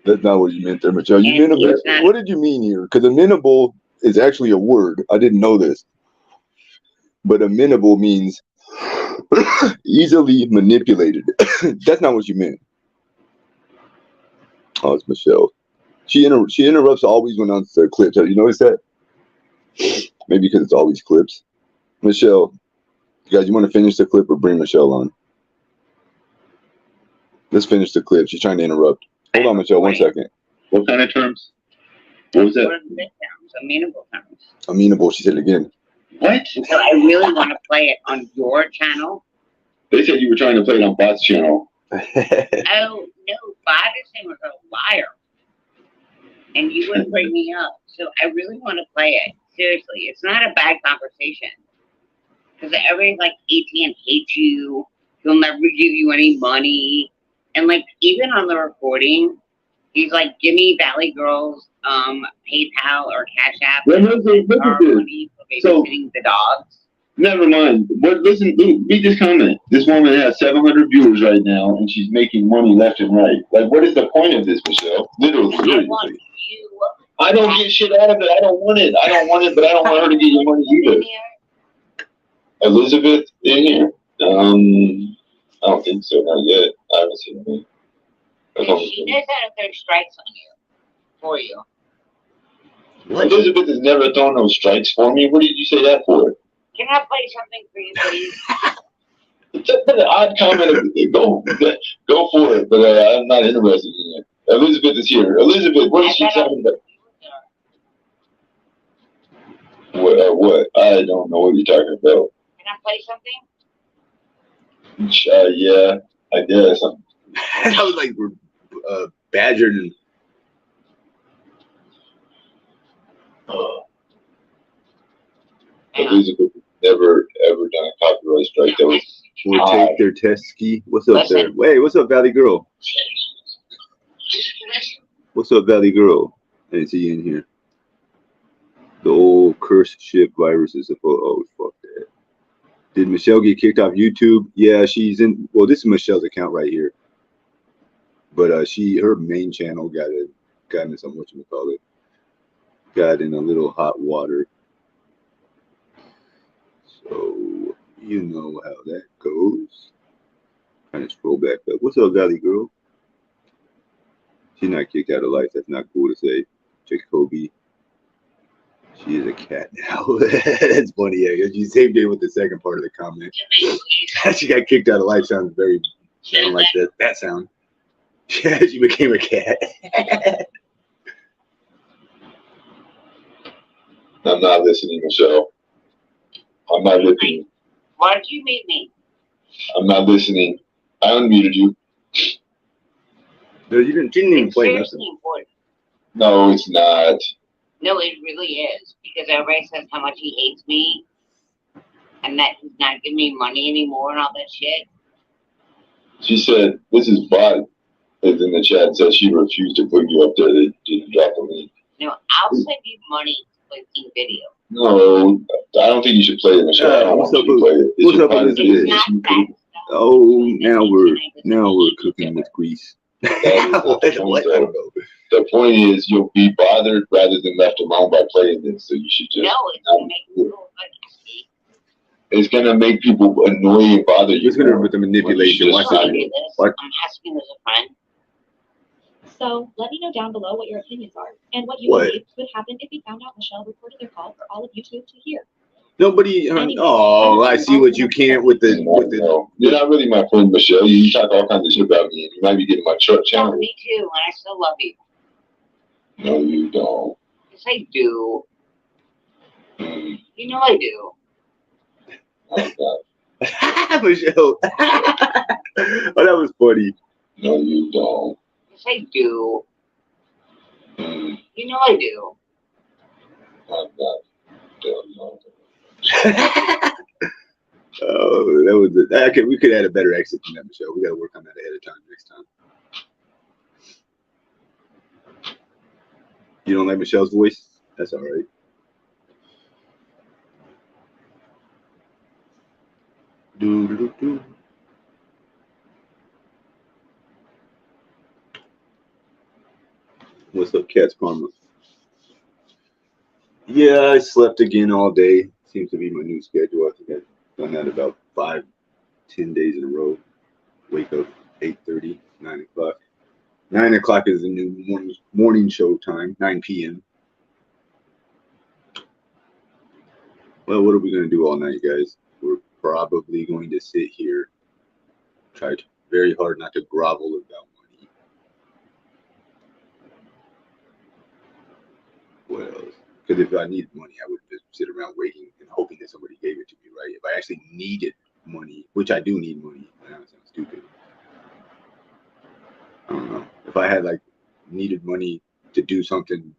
Speaker 1: that's not what you meant there, Michelle. You
Speaker 7: And
Speaker 1: meant
Speaker 7: it's not-
Speaker 1: what did you mean here? Because amenable is actually a word. I didn't know this. But amenable means easily manipulated. That's not what you meant. Oh, it's Michelle. She interrupts always when on the clips. Have you noticed that? Maybe because it's always clips. Michelle, you guys, you want to finish the clip or bring Michelle on? Let's finish the clip. She's trying to interrupt. Hold on, Michelle, 1 second.
Speaker 8: What kind of terms? What was that?
Speaker 7: What are the terms? Amenable terms.
Speaker 1: Amenable, she said it again.
Speaker 8: What?
Speaker 7: So I really want to play it on your channel.
Speaker 8: They said you were trying to play it on Bot's channel.
Speaker 7: Oh, no, Bodyson was a liar. And you wouldn't bring me up. So I really want to play it. Seriously, it's not a bad conversation. Because everybody's like, ATN hates you. He'll never give you any money. And like, even on the recording, he's like, give me Valley Girls, PayPal or Cash App.
Speaker 8: Well, listen,
Speaker 7: Our money for babysitting the dogs.
Speaker 8: Never mind. But listen, read this comment. This woman has 700 viewers right now, and she's making money left and right. Like, what is the point of this, Michelle? Literally.
Speaker 7: I want you.
Speaker 8: I don't get shit out of it. I don't want it. I don't want it, but I don't want her to get your money either. Elizabeth in here? I don't think so. Not yet. I haven't seen her.
Speaker 7: She knows how to throw strikes on you. For you.
Speaker 8: Elizabeth has never thrown no strikes for me. What did you say that for?
Speaker 7: Can I play something for you, please?
Speaker 8: It's an odd comment. Go for it, but I'm not interested in it. Elizabeth is here. Elizabeth, what is she talking about? What? I don't know what you're talking about.
Speaker 7: Can I play something?
Speaker 8: Yeah, I guess.
Speaker 1: I was like, we're badgered and.
Speaker 8: Elizabeth has never ever done a copyright strike. That was
Speaker 1: Will take their test ski. What's up there? Hey, what's up, Valley Girl? What's up, Valley Girl? I didn't see you in here. The old cursed ship virus is supposed. Oh, fuck that. Did Michelle get kicked off YouTube? Yeah, she's in. Well, this is Michelle's account right here. But her main channel got in some whatchamacallit. Got in a little hot water. So you know how that goes. Kind of scroll back up. What's up, Valley Girl? She's not kicked out of life. That's not cool to say. Jacoby. She is a cat now. That's funny. Yeah, you saved it with the second part of the comment. She got kicked out of life. Sounds like that sound. Yeah, she became a cat.
Speaker 8: I'm not listening, Michelle. I'm not listening.
Speaker 7: Why did you mute me?
Speaker 8: I'm not listening. I unmuted you.
Speaker 1: No, you didn't even play nothing.
Speaker 7: Seriously important.
Speaker 8: No, it's not.
Speaker 7: No, it really is. Because everybody says how much he hates me. And that he's not giving me money anymore and all that shit.
Speaker 8: She said, this is Bot is in the chat, said she refused to put you up there. They didn't drop the link.
Speaker 7: No, I'll send you money to play the video.
Speaker 8: No, I don't think you should play it, Michelle. I don't
Speaker 1: What's
Speaker 8: want
Speaker 1: up,
Speaker 8: you to play it. It's
Speaker 1: what's
Speaker 8: your
Speaker 1: up,
Speaker 8: private
Speaker 1: Elizabeth?
Speaker 8: business.
Speaker 7: It's not that stuff.
Speaker 1: Oh, now we're cooking with grease.
Speaker 8: What? I don't know. The point is, you'll be bothered rather than left alone by playing this. So you should just.
Speaker 7: No, it's gonna make me feel good.
Speaker 8: it's gonna make people annoy and bother you.
Speaker 1: It's gonna with the manipulation. Watch
Speaker 7: I'll
Speaker 1: it.
Speaker 7: do this.
Speaker 1: What?
Speaker 7: I'm asking as a friend.
Speaker 6: So let me know down below what your opinions are and what you
Speaker 1: What?
Speaker 6: believe would happen if we found out Michelle recorded their call for all of YouTube to hear.
Speaker 1: Nobody.
Speaker 6: Anyway,
Speaker 1: Oh, I see what you can't with the.
Speaker 8: No, you're not really my friend, Michelle. You talk all kinds of shit about me, and you might be getting my short
Speaker 7: Yeah,
Speaker 8: channel.
Speaker 7: me too, and I still love you.
Speaker 8: No, you don't.
Speaker 7: Yes, I do.
Speaker 8: Mm,
Speaker 7: You know I do.
Speaker 8: oh, God.
Speaker 1: Michelle. Oh, that was funny.
Speaker 8: No, you don't.
Speaker 7: Yes, I do.
Speaker 8: Mm,
Speaker 7: You know I do.
Speaker 8: oh, God. No.
Speaker 1: Oh, that was it. Okay, we could add a better exit from that, Michelle. We got to work on that ahead of time next time. You don't like Michelle's voice? That's all right. Do. What's up, Cat's Karma? Yeah, I slept again all day. Seems to be my new schedule. I think I've done that about 5-10 days in a row. Wake up 8:30, 9 o'clock. 9 o'clock is the new morning show time, 9 p.m. Well, what are we going to do all night, guys? We're probably going to sit here, try very hard not to grovel about money. What else? Because if I needed money, I would just sit around waiting and hoping that somebody gave it to me, right? If I actually needed money, which I do need money, that sounds stupid. I don't know. If I had like needed money to do something,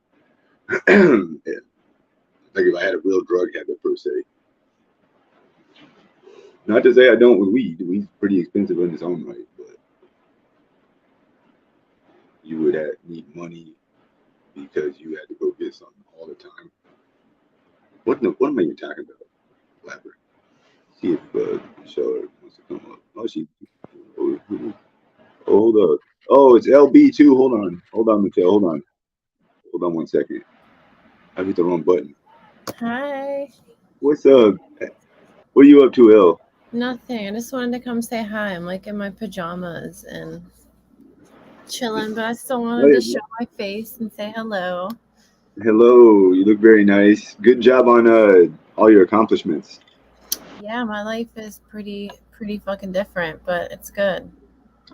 Speaker 1: like if I had a real drug habit per se. Not to say I don't with weed. Weed's pretty expensive in its own right, but you would need money because you had to go get something all the time. What am I even talking about? Elaborate. See if Michelle wants to come up. Oh, she. Hold up. Oh, it's LB too. Hold on, Michelle. Hold on 1 second. I hit the wrong button.
Speaker 9: Hi.
Speaker 1: What's up? What are you up to, L?
Speaker 9: Nothing. I just wanted to come say hi. I'm like in my pajamas and chilling, but I still wanted to show my face and say hello.
Speaker 1: Hello. You look very nice. Good job on all your accomplishments.
Speaker 9: Yeah, my life is pretty fucking different, but it's good.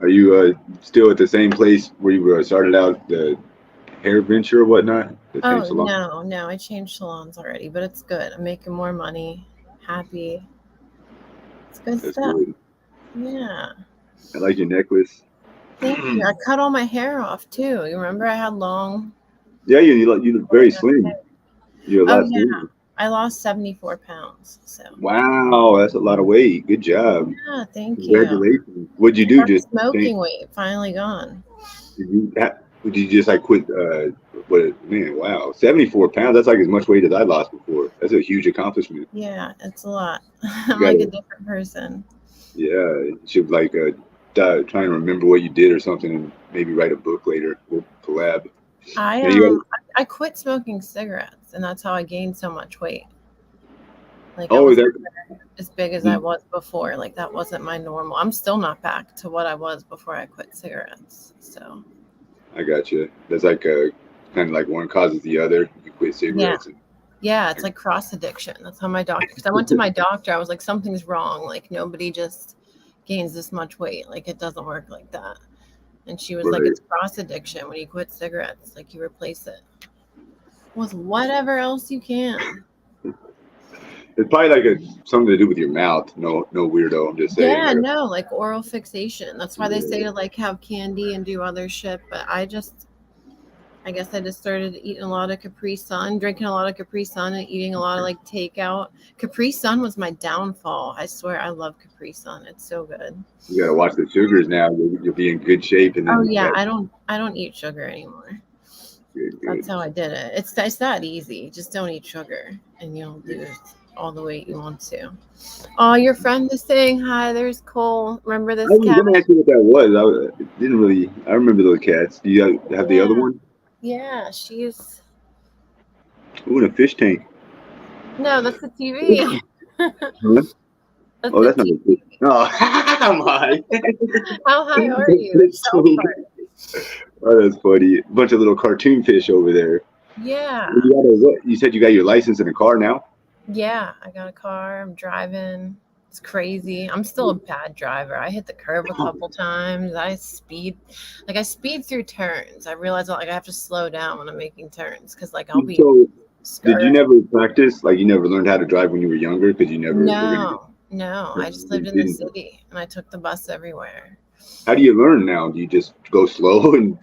Speaker 1: Are you still at the same place where you started out, the hair venture or whatnot? The same
Speaker 9: Oh,
Speaker 1: salon?
Speaker 9: no, I changed salons already, but it's good. I'm making more money, happy. It's good
Speaker 1: That's
Speaker 9: stuff.
Speaker 1: good.
Speaker 9: Yeah.
Speaker 1: I like your necklace.
Speaker 9: Thank you. I cut all my hair off too. You remember I had long.
Speaker 1: Yeah, you look very slim. You're a lot slimmer.
Speaker 9: I lost 74 pounds. So.
Speaker 1: Wow, that's a lot of weight. Good job.
Speaker 9: Yeah, thank you.
Speaker 1: Congratulations. What'd you do? Just
Speaker 9: smoking weight finally gone.
Speaker 1: Did you just like quit? Man, wow, 74 pounds. That's like as much weight as I lost before. That's a huge accomplishment.
Speaker 9: Yeah, it's a lot. I'm like a different person.
Speaker 1: Yeah, you should like try and remember what you did or something, and maybe write a book later. We'll collab.
Speaker 9: I quit smoking cigarettes, and that's how I gained so much weight. Like I was as big as I was before. Like that wasn't my normal. I'm still not back to what I was before I quit cigarettes. So.
Speaker 1: I got you. That's like kind of like one causes the other. You quit cigarettes.
Speaker 9: Yeah, it's like cross addiction. That's how my doctor. Because I went to my doctor. I was like, something's wrong. Like nobody just gains this much weight. Like it doesn't work like that. And she was like, it's cross addiction. When you quit cigarettes, like you replace it with whatever else you can.
Speaker 1: It's probably like something to do with your mouth. No weirdo. I'm just saying.
Speaker 9: Yeah, like oral fixation. That's why they say to like have candy and do other shit. But I guess I just started eating a lot of Capri Sun, drinking a lot of Capri Sun, and eating a lot of like takeout. Capri Sun was my downfall. I swear, I love Capri Sun. It's so good.
Speaker 1: You gotta watch the sugars now. You'll be in good shape. And then
Speaker 9: I don't eat sugar anymore. Good. That's how I did it. It's that easy. Just don't eat sugar, and you'll lose all the weight you want to. Oh, your friend is saying hi. There's Cole. Remember this cat? I was
Speaker 1: gonna ask you what that was. I remember those cats. Do you have the other one?
Speaker 9: Yeah, she's.
Speaker 1: Ooh, in a fish tank.
Speaker 9: No, that's the TV.
Speaker 1: Huh? Oh, that's not a good. Oh, my.
Speaker 9: How high are you? South Park.
Speaker 1: Oh, that's funny. A bunch of little cartoon fish over there.
Speaker 9: Yeah.
Speaker 1: You got what? You said you got your license in a car now?
Speaker 9: Yeah, I got a car. I'm driving. It's crazy. I'm still a bad driver. I hit the curb a couple times. I speed through turns. I realize like I have to slow down when I'm making turns because like I'll be.
Speaker 1: So,
Speaker 9: scared.
Speaker 1: did you never practice? Like you never learned how to drive when you were younger because you never.
Speaker 9: No. I just lived in the city and I took the bus everywhere.
Speaker 1: How do you learn now? Do you just go slow and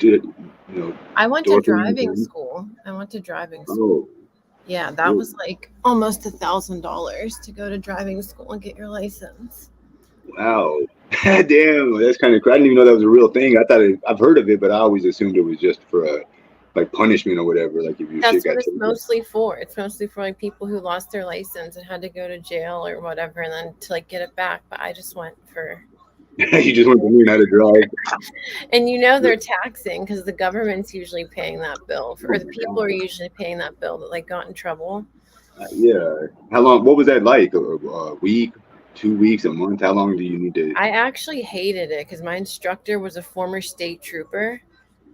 Speaker 9: I went to driving school.
Speaker 1: Oh.
Speaker 9: Yeah, that was like almost $1,000 to go to driving school and get your license.
Speaker 1: Wow. Damn, that's kind of. I didn't even know that was a real thing. I thought I've heard of it, but I always assumed it was just for like punishment or whatever. Like if you
Speaker 9: that's what it's mostly for. It's mostly for like people who lost their license and had to go to jail or whatever, and then to like get it back. But I just went for.
Speaker 1: You just went to learn how to drive.
Speaker 9: And they're taxing because the government's usually paying that bill, or the people are usually paying that bill that like got in trouble.
Speaker 1: Yeah. How long? What was that like? A week, 2 weeks, a month? How long do you need to?
Speaker 9: I actually hated it because my instructor was a former state trooper,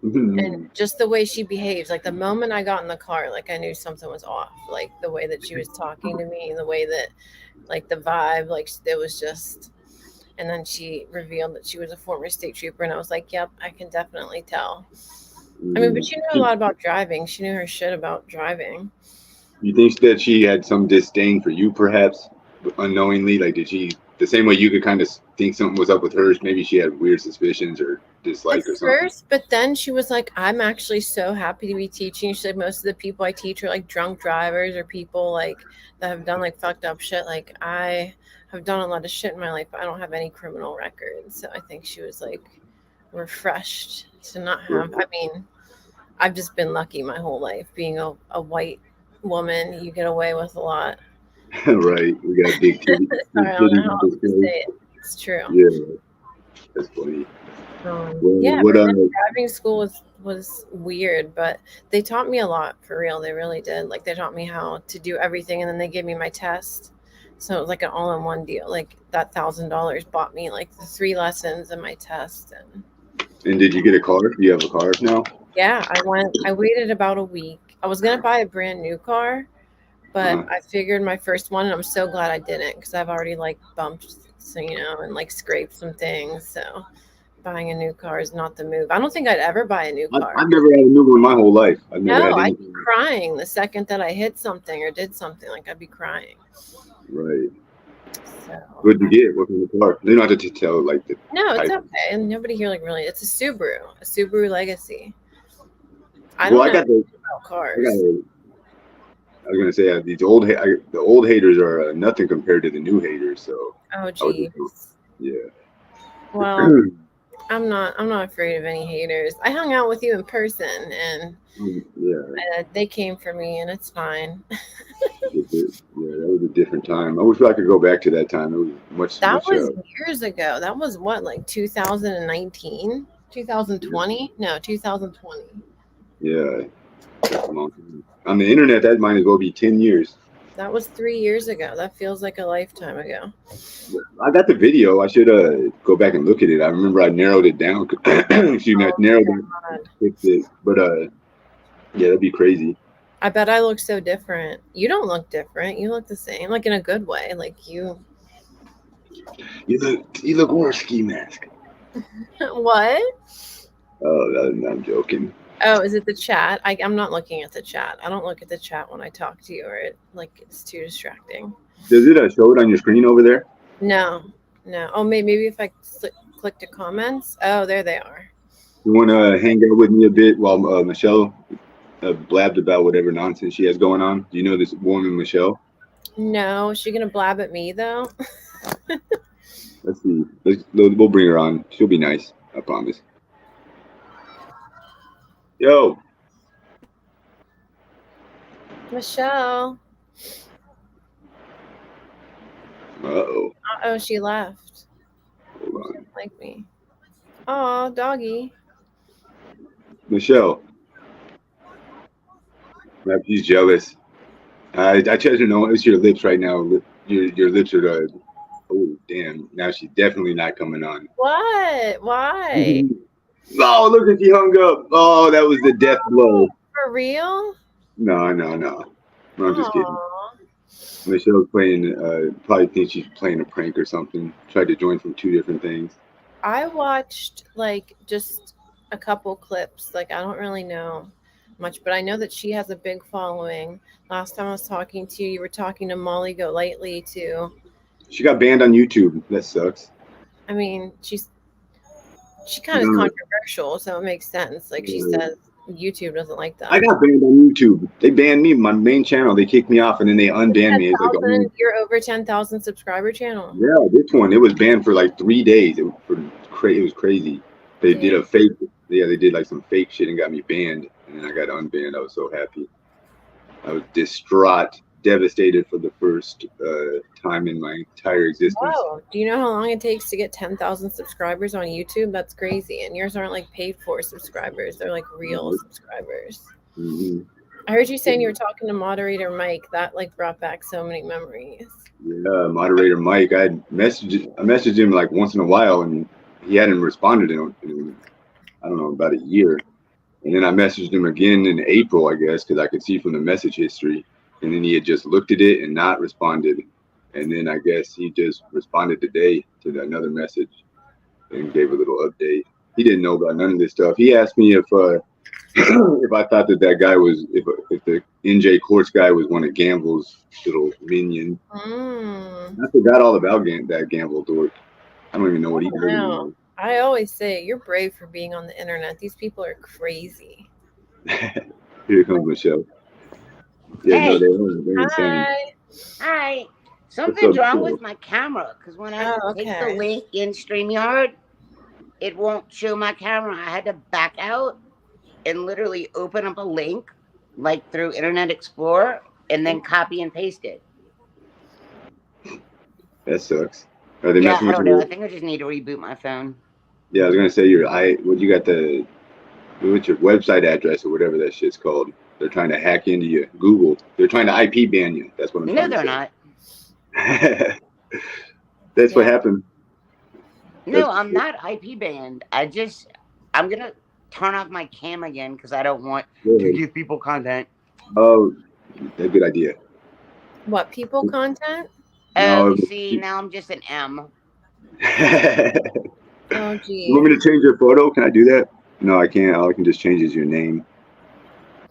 Speaker 9: and just the way she behaves. Like the moment I got in the car, like I knew something was off. Like the way that she was talking to me, and the way that, like the vibe, like it was just. And then she revealed that she was a former state trooper. And I was like, yep, I can definitely tell. I mean, but she knew a lot about driving. She knew her shit about driving.
Speaker 1: You think that she had some disdain for you, perhaps, unknowingly? Like, did she, the same way you could kind of think something was up with hers, maybe she had weird suspicions or dislike or something?
Speaker 9: First, but then she was like, I'm actually so happy to be teaching. She said most of the people I teach are like drunk drivers or people like that have done like fucked up shit. Like I have done a lot of shit in my life, but I don't have any criminal records. So I think she was like refreshed to not have. I mean, I've just been lucky my whole life. Being a white woman, you get away with a lot.
Speaker 1: Right. We got big titties.
Speaker 9: Sorry, I don't know how to say it. It's true.
Speaker 1: Yeah. That's funny.
Speaker 9: Yeah, driving school was weird, but they taught me a lot for real. They really did. Like they taught me how to do everything, and then they gave me my test. So it was like an all-in-one deal. Like that $1,000 bought me like the 3 lessons and my test.
Speaker 1: And did you get a car? Do you have a car now?
Speaker 9: Yeah, I waited about a week. I was gonna buy a brand new car, but I figured my first one, and I'm so glad I didn't because I've already like bumped, and like scraped some things. So buying a new car is not the move. I don't think I'd ever buy a new car.
Speaker 1: I've never had a new one my whole life. I'd
Speaker 9: be crying the second that I hit something or did something. Like I'd be crying.
Speaker 1: Right.
Speaker 9: So,
Speaker 1: what'd you get? What kind of car? They don't have to tell like the.
Speaker 9: No, it's okay. And nobody here like really. It's a Subaru Legacy. I got cars.
Speaker 1: I was gonna say these the old haters are nothing compared to the new haters. So.
Speaker 9: Oh geez.
Speaker 1: Yeah.
Speaker 9: Well, I'm not afraid of any haters. I hung out with you in person, and they came for me, and it's fine.
Speaker 1: Yeah, that was a different time. I wish I could go back to that time. It was much.
Speaker 9: That was years ago. That was what, like 2019, 2020? No, 2020.
Speaker 1: Yeah. On the internet, that might as well be 10 years.
Speaker 9: That was 3 years ago. That feels like a lifetime ago.
Speaker 1: I got the video. I should go back and look at it. I remember I narrowed it down. Excuse me, I narrowed it. But yeah, that'd be crazy.
Speaker 9: I bet I look so different. You don't look different. You look the same, like in a good way. Like you.
Speaker 1: You look worse, Ski Mask.
Speaker 9: What?
Speaker 1: Oh, I'm joking.
Speaker 9: Oh, is it the chat? I'm not looking at the chat. I don't look at the chat when I talk to you, or it's too distracting.
Speaker 1: Does it show it on your screen over there?
Speaker 9: No. Oh, maybe if I click to comments. Oh, there they are.
Speaker 1: You want to hang out with me a bit while Michelle blabbed about whatever nonsense she has going on? Do you know this woman, Michelle?
Speaker 9: No. Is she gonna blab at me though?
Speaker 1: Let's see. We'll bring her on. She'll be nice. I promise. Yo.
Speaker 9: Michelle. Uh-oh, she left.
Speaker 1: Hold on.
Speaker 9: She didn't like me. Aw, doggy.
Speaker 1: Michelle. She's jealous. I tried to know. It's your lips right now. Your lips are Oh, damn. Now she's definitely not coming on.
Speaker 9: What? Why?
Speaker 1: Oh, look at she hung up. Oh, that was the death blow.
Speaker 9: For real?
Speaker 1: No. I'm just kidding.
Speaker 9: Aw.
Speaker 1: Michelle's playing, probably thinks she's playing a prank or something. Tried to join from 2 different things.
Speaker 9: I watched like just a couple clips. Like I don't really know much, but I know that she has a big following. Last time I was talking to you, you were talking to Molly Golightly too.
Speaker 1: She got banned on YouTube. That sucks.
Speaker 9: I mean, she kind of is controversial, so it makes sense. Like she says, YouTube doesn't like that.
Speaker 1: I got banned on YouTube. They banned me, my main channel. They kicked me off, and then they unbanned me. It's like,
Speaker 9: you're over 10,000 subscriber channel.
Speaker 1: Yeah, this one, it was banned for like 3 days. It was crazy. They did a fake. Yeah, they did like some fake shit and got me banned, and then I got unbanned. I was so happy. I was distraught, devastated for the first time in my entire existence.
Speaker 9: Wow. Do you know how long it takes to get 10,000 subscribers on YouTube? That's crazy. And yours aren't like paid for subscribers. They're like real subscribers.
Speaker 1: Mm-hmm.
Speaker 9: I heard you saying you were talking to moderator Mike. That like brought back so many memories.
Speaker 1: Yeah, moderator Mike. I messaged him like once in a while, and he hadn't responded in I don't know, about a year. And then I messaged him again in April, I guess, because I could see from the message history. And then he had just looked at it and not responded. And then I guess he just responded today to another message and gave a little update. He didn't know about none of this stuff. He asked me if I thought that guy was, if the NJ Courts guy was one of Gamble's little minions. I forgot all about that Gamble dork. I don't even know what he did anymore.
Speaker 9: I always say you're brave for being on the internet. These people are crazy.
Speaker 1: Here comes Michelle. Yeah,
Speaker 7: Hey.
Speaker 1: no, they're insane.
Speaker 7: Hi. Something's wrong with my camera because when I take the link in StreamYard, it won't show my camera. I had to back out and literally open up a link like through Internet Explorer and then copy and paste it.
Speaker 1: That sucks. Are they
Speaker 7: Yeah,
Speaker 1: messing
Speaker 7: I
Speaker 1: with
Speaker 7: don't
Speaker 1: you?
Speaker 7: know. I think I just need to reboot my phone.
Speaker 1: Yeah, I was gonna say what you got what's your website address or whatever that shit's called? They're trying to hack into you. Google. They're trying to IP ban you. That's what I'm
Speaker 7: No,
Speaker 1: trying
Speaker 7: they're
Speaker 1: to
Speaker 7: not.
Speaker 1: say. That's what happened.
Speaker 7: No, I'm not IP banned. I'm gonna turn off my cam again because I don't want to give people content.
Speaker 1: Oh, a good idea.
Speaker 9: What, people content?
Speaker 7: Oh, see, now I'm just an M.
Speaker 9: Oh, geez.
Speaker 1: You want me to change your photo? Can I do that? No, I can't. All I can just change is your name.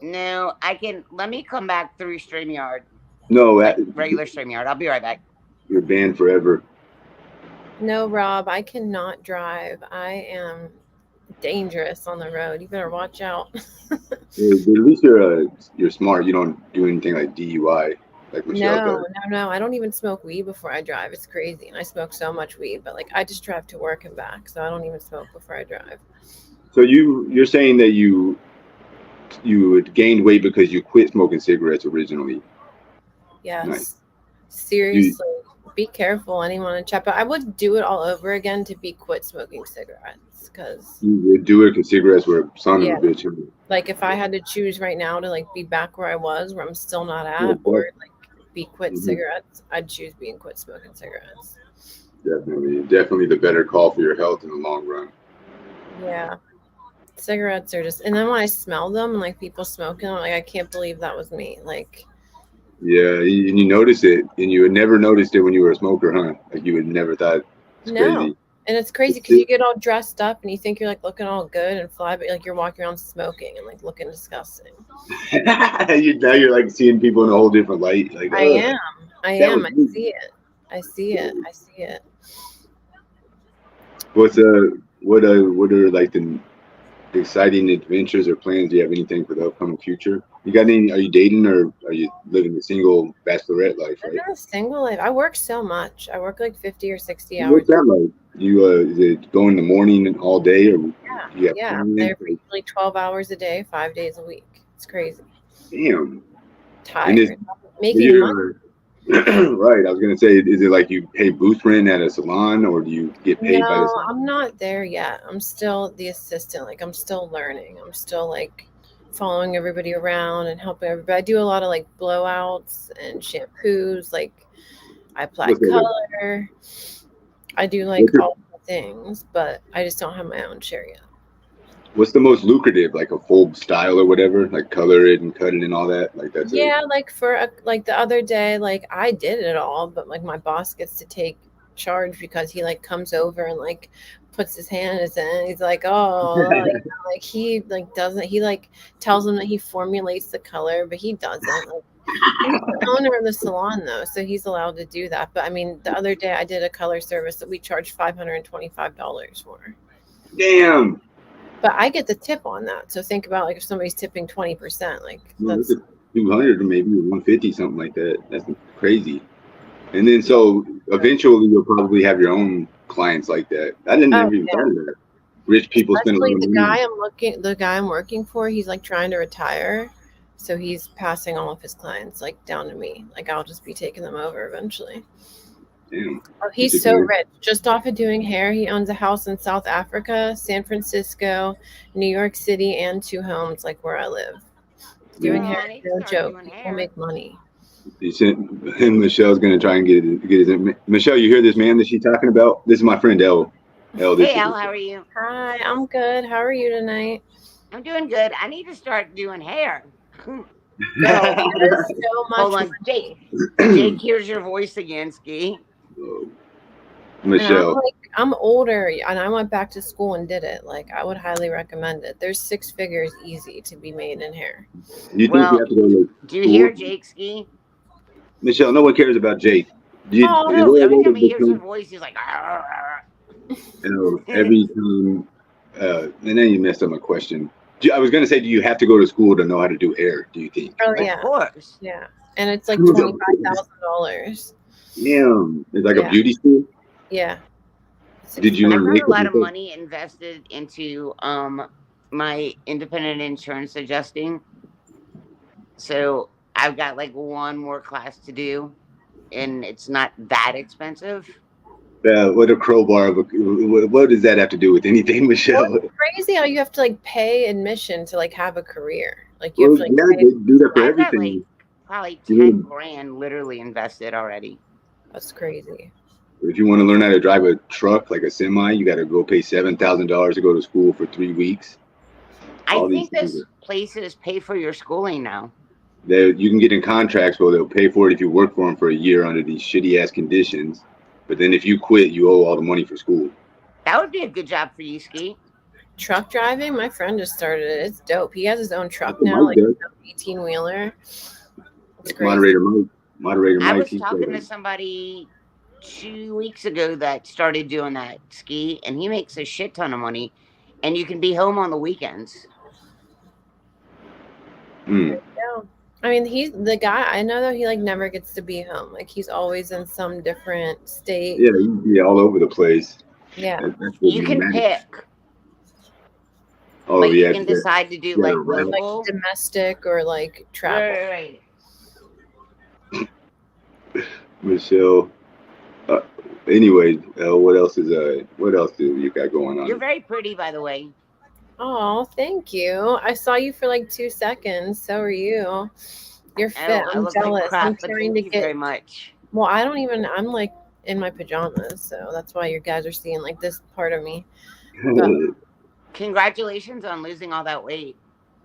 Speaker 7: No, I can. Let me come back through StreamYard.
Speaker 1: No,
Speaker 7: Regular StreamYard. I'll be right back.
Speaker 1: You're banned forever.
Speaker 9: No, Rob, I cannot drive. I am dangerous on the road. You better watch out.
Speaker 1: At least you're smart. You don't do anything like DUI, like Michelle does.
Speaker 9: No. I don't even smoke weed before I drive. It's crazy. And I smoke so much weed, but like I just drive to work and back. So I don't even smoke before I drive.
Speaker 1: So you're saying that you had gained weight because you quit smoking cigarettes originally?
Speaker 9: Yes.
Speaker 1: Nice.
Speaker 9: Seriously. Be careful, anyone in chat. But I would do it all over again to be quit smoking cigarettes, because
Speaker 1: you would do it because cigarettes were a son of a bitch.
Speaker 9: Like if I had to choose right now to like be back where I was, where I'm still not at, or like be quit cigarettes, I'd choose being quit smoking cigarettes.
Speaker 1: Definitely the better call for your health in the long run.
Speaker 9: Yeah. Cigarettes are just, and then when I smell them and like people smoking, I'm like, I can't believe that was me. Like,
Speaker 1: yeah, and you notice it, and you had never noticed it when you were a smoker, huh? Like you would never thought.
Speaker 9: No. And it's crazy because you get all dressed up and you think you're like looking all good and fly, but like you're walking around smoking and like looking disgusting.
Speaker 1: Now you're like seeing people in a whole different light. Like
Speaker 9: I am. I see it.
Speaker 1: What are like the exciting adventures or plans? Do you have anything for the upcoming future? You got any? Are you dating or are you living a single bachelorette life? Right?
Speaker 9: I'm a single life. I work so much. I work like 50 or 60 hours.
Speaker 1: What's that like? You is it go in the morning all day or?
Speaker 9: Yeah. They're usually 12 hours a day, 5 days a week. It's crazy.
Speaker 1: Damn.
Speaker 9: Tired. Making money.
Speaker 1: Right. I was gonna say, is it like you pay booth rent at a salon, or do you get paid by the salon?
Speaker 9: I'm not there yet. I'm still the assistant. Like I'm still learning. I'm still like following everybody around and helping everybody. I do a lot of like blowouts and shampoos. Like I apply
Speaker 1: What's that?
Speaker 9: color. I do like
Speaker 1: What's your-
Speaker 9: all the things, but I just don't have my own chair yet.
Speaker 1: What's the most lucrative? Like a full style or whatever? Like color it and cut it and all that? Like that's
Speaker 9: Yeah, like like the other day, like I did it all, but like my boss gets to take charge because he like comes over and like puts his hand in it. He's like, oh, like he like doesn't. He like tells him that he formulates the color, but he doesn't. Like, he's the owner of the salon though, so he's allowed to do that. But I mean, the other day I did a color service that we charged $525 for.
Speaker 1: Damn.
Speaker 9: But I get the tip on that. So think about like if somebody's tipping 20%, like that's
Speaker 1: 200 or maybe 150, something like that. That's crazy. And then so eventually you'll probably have your own clients like that. I didn't ever even thought of that. Rich people spend a lot of money.
Speaker 9: The guy I'm working for, he's like trying to retire. So he's passing all of his clients like down to me. Like I'll just be taking them over eventually.
Speaker 1: Damn.
Speaker 9: Oh, he's so rich. Just off of doing hair, he owns a house in South Africa, San Francisco, New York City, and 2 homes like where I live. Doing hair is no joke. People make money.
Speaker 1: And Michelle's gonna try and get his. Michelle, you hear this man that she's talking about? This is my friend Elle.
Speaker 7: Hey Elle, how are you?
Speaker 9: Hi, I'm good. How are you tonight?
Speaker 7: I'm doing good. I need to start doing hair.
Speaker 9: Hold
Speaker 7: on, Jake. Jake, here's your voice again, Ski.
Speaker 1: Michelle.
Speaker 9: I'm older and I went back to school and did it. Like I would highly recommend it. There's 6 figures easy to be made in hair.
Speaker 7: Do you hear Jake, Ski?
Speaker 1: Michelle, no one cares about Jake.
Speaker 7: Every time he hears your voice, he's like,
Speaker 1: every time, and then you messed up my question. I was going to say, do you have to go to school to know how to do hair, do you think?
Speaker 9: Oh, yeah.
Speaker 7: Of course.
Speaker 9: Yeah. And it's like $25,000.
Speaker 1: Damn. It's like a beauty school?
Speaker 9: Yeah.
Speaker 1: Did you learn
Speaker 7: makeup? I have a lot of money invested into my independent insurance adjusting. So I've got like one more class to do, and it's not that expensive.
Speaker 1: What a crowbar. What does that have to do with anything, Michelle?
Speaker 9: Well, it's crazy how you have to like pay admission to like have a career. Like you have to like
Speaker 1: they do that for everything.
Speaker 7: Like, probably 10 grand literally invested already.
Speaker 9: That's crazy.
Speaker 1: If you want to learn how to drive a truck like a semi, you got to go pay $7,000 to go to school for 3 weeks.
Speaker 7: I think this places pay for your schooling now.
Speaker 1: You can get in contracts where they'll pay for it if you work for them for a year under these shitty ass conditions. But then if you quit, you owe all the money for school.
Speaker 7: That would be a good job for you, Ski.
Speaker 9: Truck driving? My friend just started it. It's dope. He has his own truck now, like an 18-wheeler. It's crazy.
Speaker 1: Moderator Mike.
Speaker 7: I was talking to somebody 2 weeks ago that started doing that, Ski, and he makes a shit ton of money, and you can be home on the weekends.
Speaker 1: Mm.
Speaker 9: Yeah. I mean, he's the guy. I know that he like never gets to be home. Like he's always in some different state.
Speaker 1: Yeah, he'd be all over the place.
Speaker 9: Yeah,
Speaker 7: you can pick.
Speaker 1: Oh
Speaker 7: like,
Speaker 1: yeah,
Speaker 7: you can decide to do like
Speaker 9: local, like domestic or like travel.
Speaker 7: Right.
Speaker 1: Michelle. Anyway, what else do you got going on?
Speaker 7: You're very pretty, by the way.
Speaker 9: Oh, thank you. I saw you for like 2 seconds. So are you. You're fit. I'm jealous.
Speaker 7: Like crap,
Speaker 9: I'm trying to get
Speaker 7: very much.
Speaker 9: Well, I'm like in my pajamas, so that's why you guys are seeing like this part of me. But,
Speaker 7: congratulations on losing all that weight.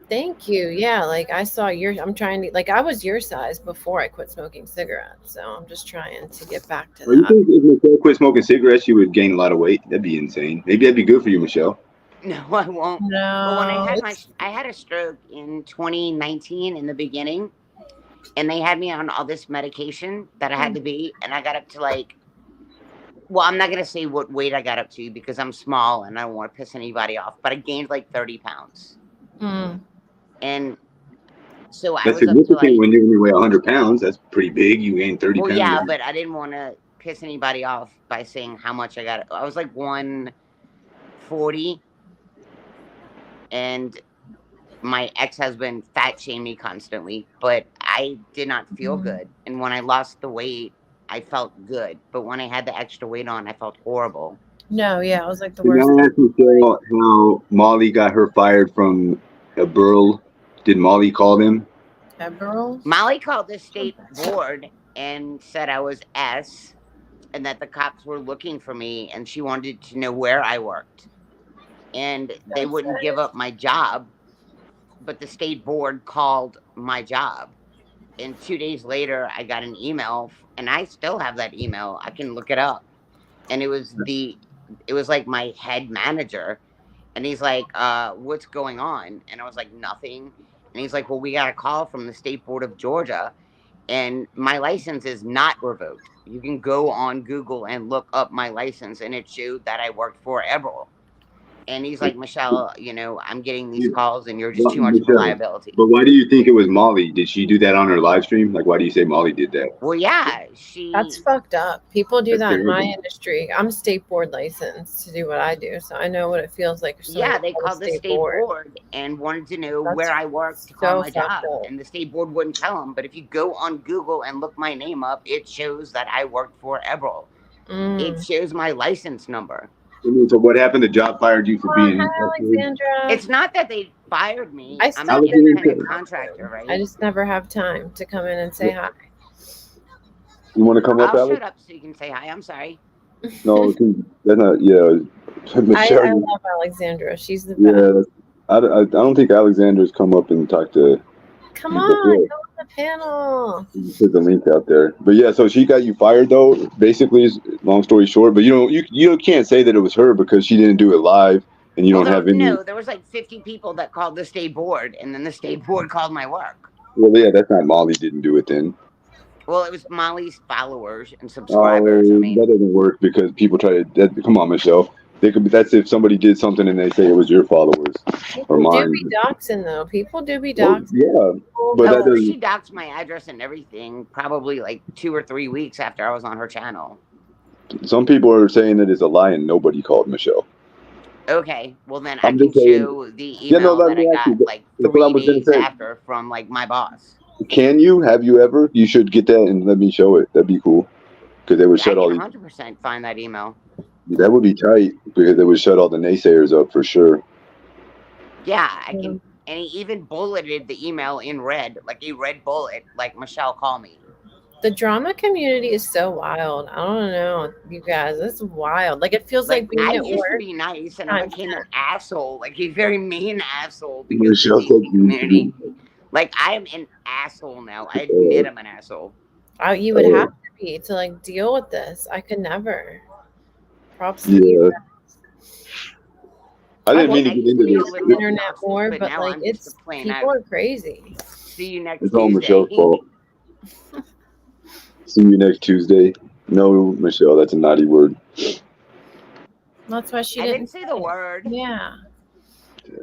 Speaker 9: Thank you. Yeah, like I saw I'm trying to I was your size before I quit smoking cigarettes, so I'm just trying to get back to that.
Speaker 1: You think if Michelle quit smoking cigarettes, you would gain a lot of weight? That'd be insane. Maybe that'd be good for you, Michelle.
Speaker 7: No, I won't.
Speaker 9: No.
Speaker 7: But when I had a stroke in 2019 in the beginning, and they had me on all this medication that I had to be, and I got up to like, well, I'm not going to say what weight I got up to because I'm small and I don't want to piss anybody off, but I gained like 30 pounds.
Speaker 9: Mm.
Speaker 7: And so
Speaker 1: that's significant when you only weigh 100 pounds. That's pretty big. You gained 30 pounds.
Speaker 7: Yeah, but I didn't want to piss anybody off by saying how much I got. I was like 140. And my ex-husband fat shamed me constantly, but I did not feel good. And when I lost the weight, I felt good. But when I had the extra weight on, I felt horrible.
Speaker 9: No, yeah, I was like the worst.
Speaker 1: Can I ask you how Molly got her fired from a Burl? Did Molly call them?
Speaker 9: A Burl?
Speaker 7: Molly called the state board and said I was S and that the cops were looking for me and she wanted to know where I worked. And they wouldn't give up my job, but the state board called my job. And 2 days later, I got an email, and I still have that email. I can look it up. And it was like my head manager. And he's like, what's going on? And I was like, nothing. And he's like, well, we got a call from the state board of Georgia, and my license is not revoked. You can go on Google and look up my license, and it showed that I worked for Eberl. And he's like, Michelle, I'm getting these calls, and you're just too much of a liability.
Speaker 1: But why do you think it was Molly? Did she do that on her live stream? Like, why do you say Molly did that?
Speaker 7: Well, yeah,
Speaker 9: That's fucked up. People do
Speaker 1: That's
Speaker 9: that in my
Speaker 1: terrible.
Speaker 9: industry. I'm state board licensed to do what I do, so I know what it feels like.
Speaker 7: Yeah, they called the state board and wanted to know
Speaker 9: That's
Speaker 7: where I worked to call my
Speaker 9: fucked
Speaker 7: job.
Speaker 9: up.
Speaker 7: And the state board wouldn't tell them. But if you go on Google and look my name up, it shows that I worked for Eberl. It shows my license number.
Speaker 1: So what happened? The job fired you for being.
Speaker 9: Hi, Alexandra.
Speaker 7: It's not that they fired me.
Speaker 9: I
Speaker 7: I'm
Speaker 9: still
Speaker 7: an independent contractor, right?
Speaker 9: I just never have time to come in and say hi.
Speaker 1: You want to come up,
Speaker 7: I'll
Speaker 1: Alex?
Speaker 7: shut up so you can say hi. I'm sorry.
Speaker 1: No, that's not. Yeah, Michelle.
Speaker 9: I love Alexandra. She's the best.
Speaker 1: Yeah, I don't think Alexandra's come up and talked to.
Speaker 9: Come on, go on the panel.
Speaker 1: Put the link out there. But yeah, so she got you fired though. Basically, long story short. But you can't say that it was her because she didn't do it live, and you don't have any.
Speaker 7: No, there was like 50 people that called the state board, and then the state board called my work.
Speaker 1: Well, yeah, that's not Molly didn't do it then.
Speaker 7: Well, it was Molly's followers and subscribers. I mean,
Speaker 1: that doesn't work because people try to. Come on, Michelle. They could be. That's if somebody did something and they say it was your followers or mine.
Speaker 9: People do be doxing though. People do be doxing.
Speaker 1: Yeah, but that doesn't.
Speaker 7: She doxed my address and everything. Probably like 2 or 3 weeks after I was on her channel.
Speaker 1: Some people are saying that it's a lie and nobody called Michelle.
Speaker 7: Okay, well then
Speaker 1: I'm
Speaker 7: I can
Speaker 1: just saying-
Speaker 7: show the email that I got like
Speaker 1: that's what I
Speaker 7: 3
Speaker 1: was gonna
Speaker 7: days
Speaker 1: say.
Speaker 7: after from like my boss.
Speaker 1: Can you? Have you ever? You should get that and let me show it. That'd be cool. Because they would
Speaker 7: I
Speaker 1: shut all
Speaker 7: can
Speaker 1: these.
Speaker 7: 100% find that email.
Speaker 1: That would be tight because they would shut all the naysayers up for sure.
Speaker 7: Yeah, I can. And he even bulleted the email in red, like a red bullet, like Michelle, call me.
Speaker 9: The drama community is so wild. I don't know, you guys. It's wild. Like it feels like being
Speaker 7: I
Speaker 9: at
Speaker 7: used
Speaker 9: work.
Speaker 7: to be nice, and I became an asshole, like a very mean asshole because
Speaker 1: Michelle
Speaker 7: of the
Speaker 1: said
Speaker 7: dating community. Like I am an asshole now. I admit I'm an asshole.
Speaker 9: You would have to be to like deal with this. I could never. Props to you.
Speaker 1: I didn't mean to get into
Speaker 9: use
Speaker 1: this.
Speaker 9: the internet more,
Speaker 7: but
Speaker 9: but
Speaker 7: now
Speaker 9: like
Speaker 7: I'm
Speaker 9: it's
Speaker 7: just plain
Speaker 9: people are crazy.
Speaker 7: See you next
Speaker 1: It's all
Speaker 7: Tuesday.
Speaker 1: Michelle's fault. See you next Tuesday. No, Michelle, that's a naughty word.
Speaker 9: That's why she
Speaker 7: I
Speaker 9: didn't
Speaker 7: didn't say the word.
Speaker 9: Yeah.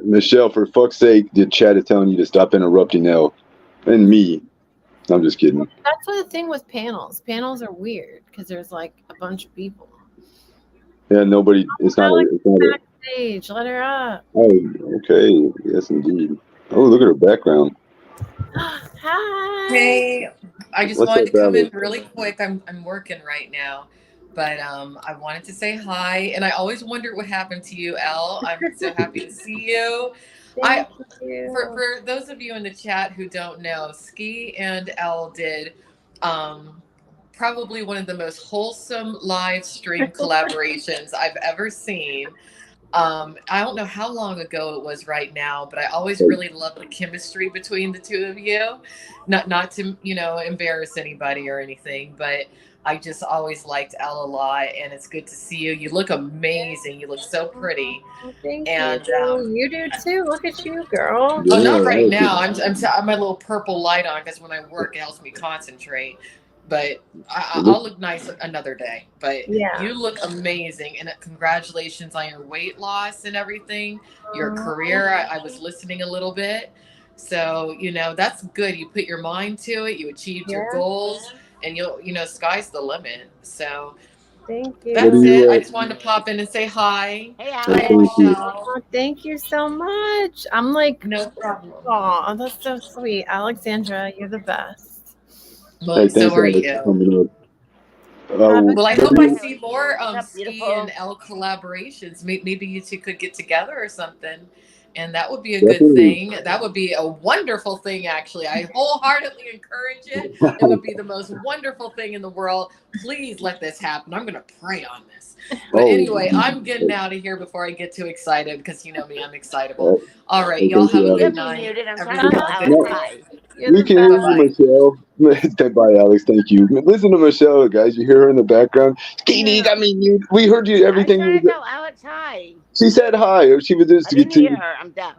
Speaker 1: Michelle, for fuck's sake, the chat is telling you to stop interrupting Elle and me. I'm just kidding.
Speaker 9: That's what the thing with panels. Panels are weird because there's like a bunch of people.
Speaker 1: Yeah, nobody. It's not. It's not a,
Speaker 9: Backstage, let her up.
Speaker 1: oh, okay. Yes, indeed. Oh, look at her background.
Speaker 9: Hi.
Speaker 10: Hey, I just
Speaker 1: What's
Speaker 10: wanted
Speaker 1: up,
Speaker 10: to come in
Speaker 1: Alex?
Speaker 10: really quick. I'm working right now, but I wanted to say hi. And I always wonder what happened to you, Elle. I'm so happy to see you.
Speaker 9: Thank you.
Speaker 10: For those of you in the chat who don't know, Ski and Elle did probably one of the most wholesome live stream collaborations I've ever seen. I don't know how long ago it was right now, but I always really loved the chemistry between the two of you. Not to, embarrass anybody or anything, but I just always liked Elle a lot, and it's good to see you. You look amazing. You look so pretty.
Speaker 9: Oh, thank
Speaker 10: and,
Speaker 9: you. You do too. Look at you, girl.
Speaker 10: Oh, not right now. I'm my little purple light on because when I work, it helps me concentrate. But I'll look nice another day. But
Speaker 9: yeah,
Speaker 10: you look amazing, and congratulations on your weight loss and everything. Your career. I was listening a little bit, so that's good. You put your mind to it. You achieved your goals, and sky's the limit. So
Speaker 9: thank you.
Speaker 10: that's it. I just wanted to pop in and say hi.
Speaker 7: Hey,
Speaker 10: Hi,
Speaker 7: Alex.
Speaker 10: Michelle.
Speaker 9: Oh, thank you so much. I'm like,
Speaker 10: no problem.
Speaker 9: Oh, that's so sweet, Alexandra. You're the best.
Speaker 10: Well, so are you. Well, I hope I
Speaker 7: Hello,
Speaker 10: see more
Speaker 7: what's up,
Speaker 10: Ski
Speaker 7: beautiful?
Speaker 10: and L collaborations. Maybe you two could get together or something, and that would be a
Speaker 1: Definitely.
Speaker 10: good thing. That would be a wonderful thing, actually. I wholeheartedly encourage it. It would be the most wonderful thing in the world. Please let this happen. I'm going to pray on this. But anyway, I'm getting out of here before I get too excited because you know me, I'm excitable. All right, y'all have a
Speaker 7: You
Speaker 10: good
Speaker 7: have me
Speaker 10: night.
Speaker 7: muted. I'm trying
Speaker 10: Everyone
Speaker 7: to tell
Speaker 10: have a
Speaker 7: Alex
Speaker 10: good day.
Speaker 7: hi.
Speaker 1: We can hear you, Michelle. Bye, Alex. Thank you. Listen to Michelle, guys. You hear her in the background. Katie, I mean, we heard you.
Speaker 7: I was
Speaker 1: Everything.
Speaker 7: trying to tell Alex hi.
Speaker 1: She said hi. She was just
Speaker 7: I didn't hear her. I'm deaf.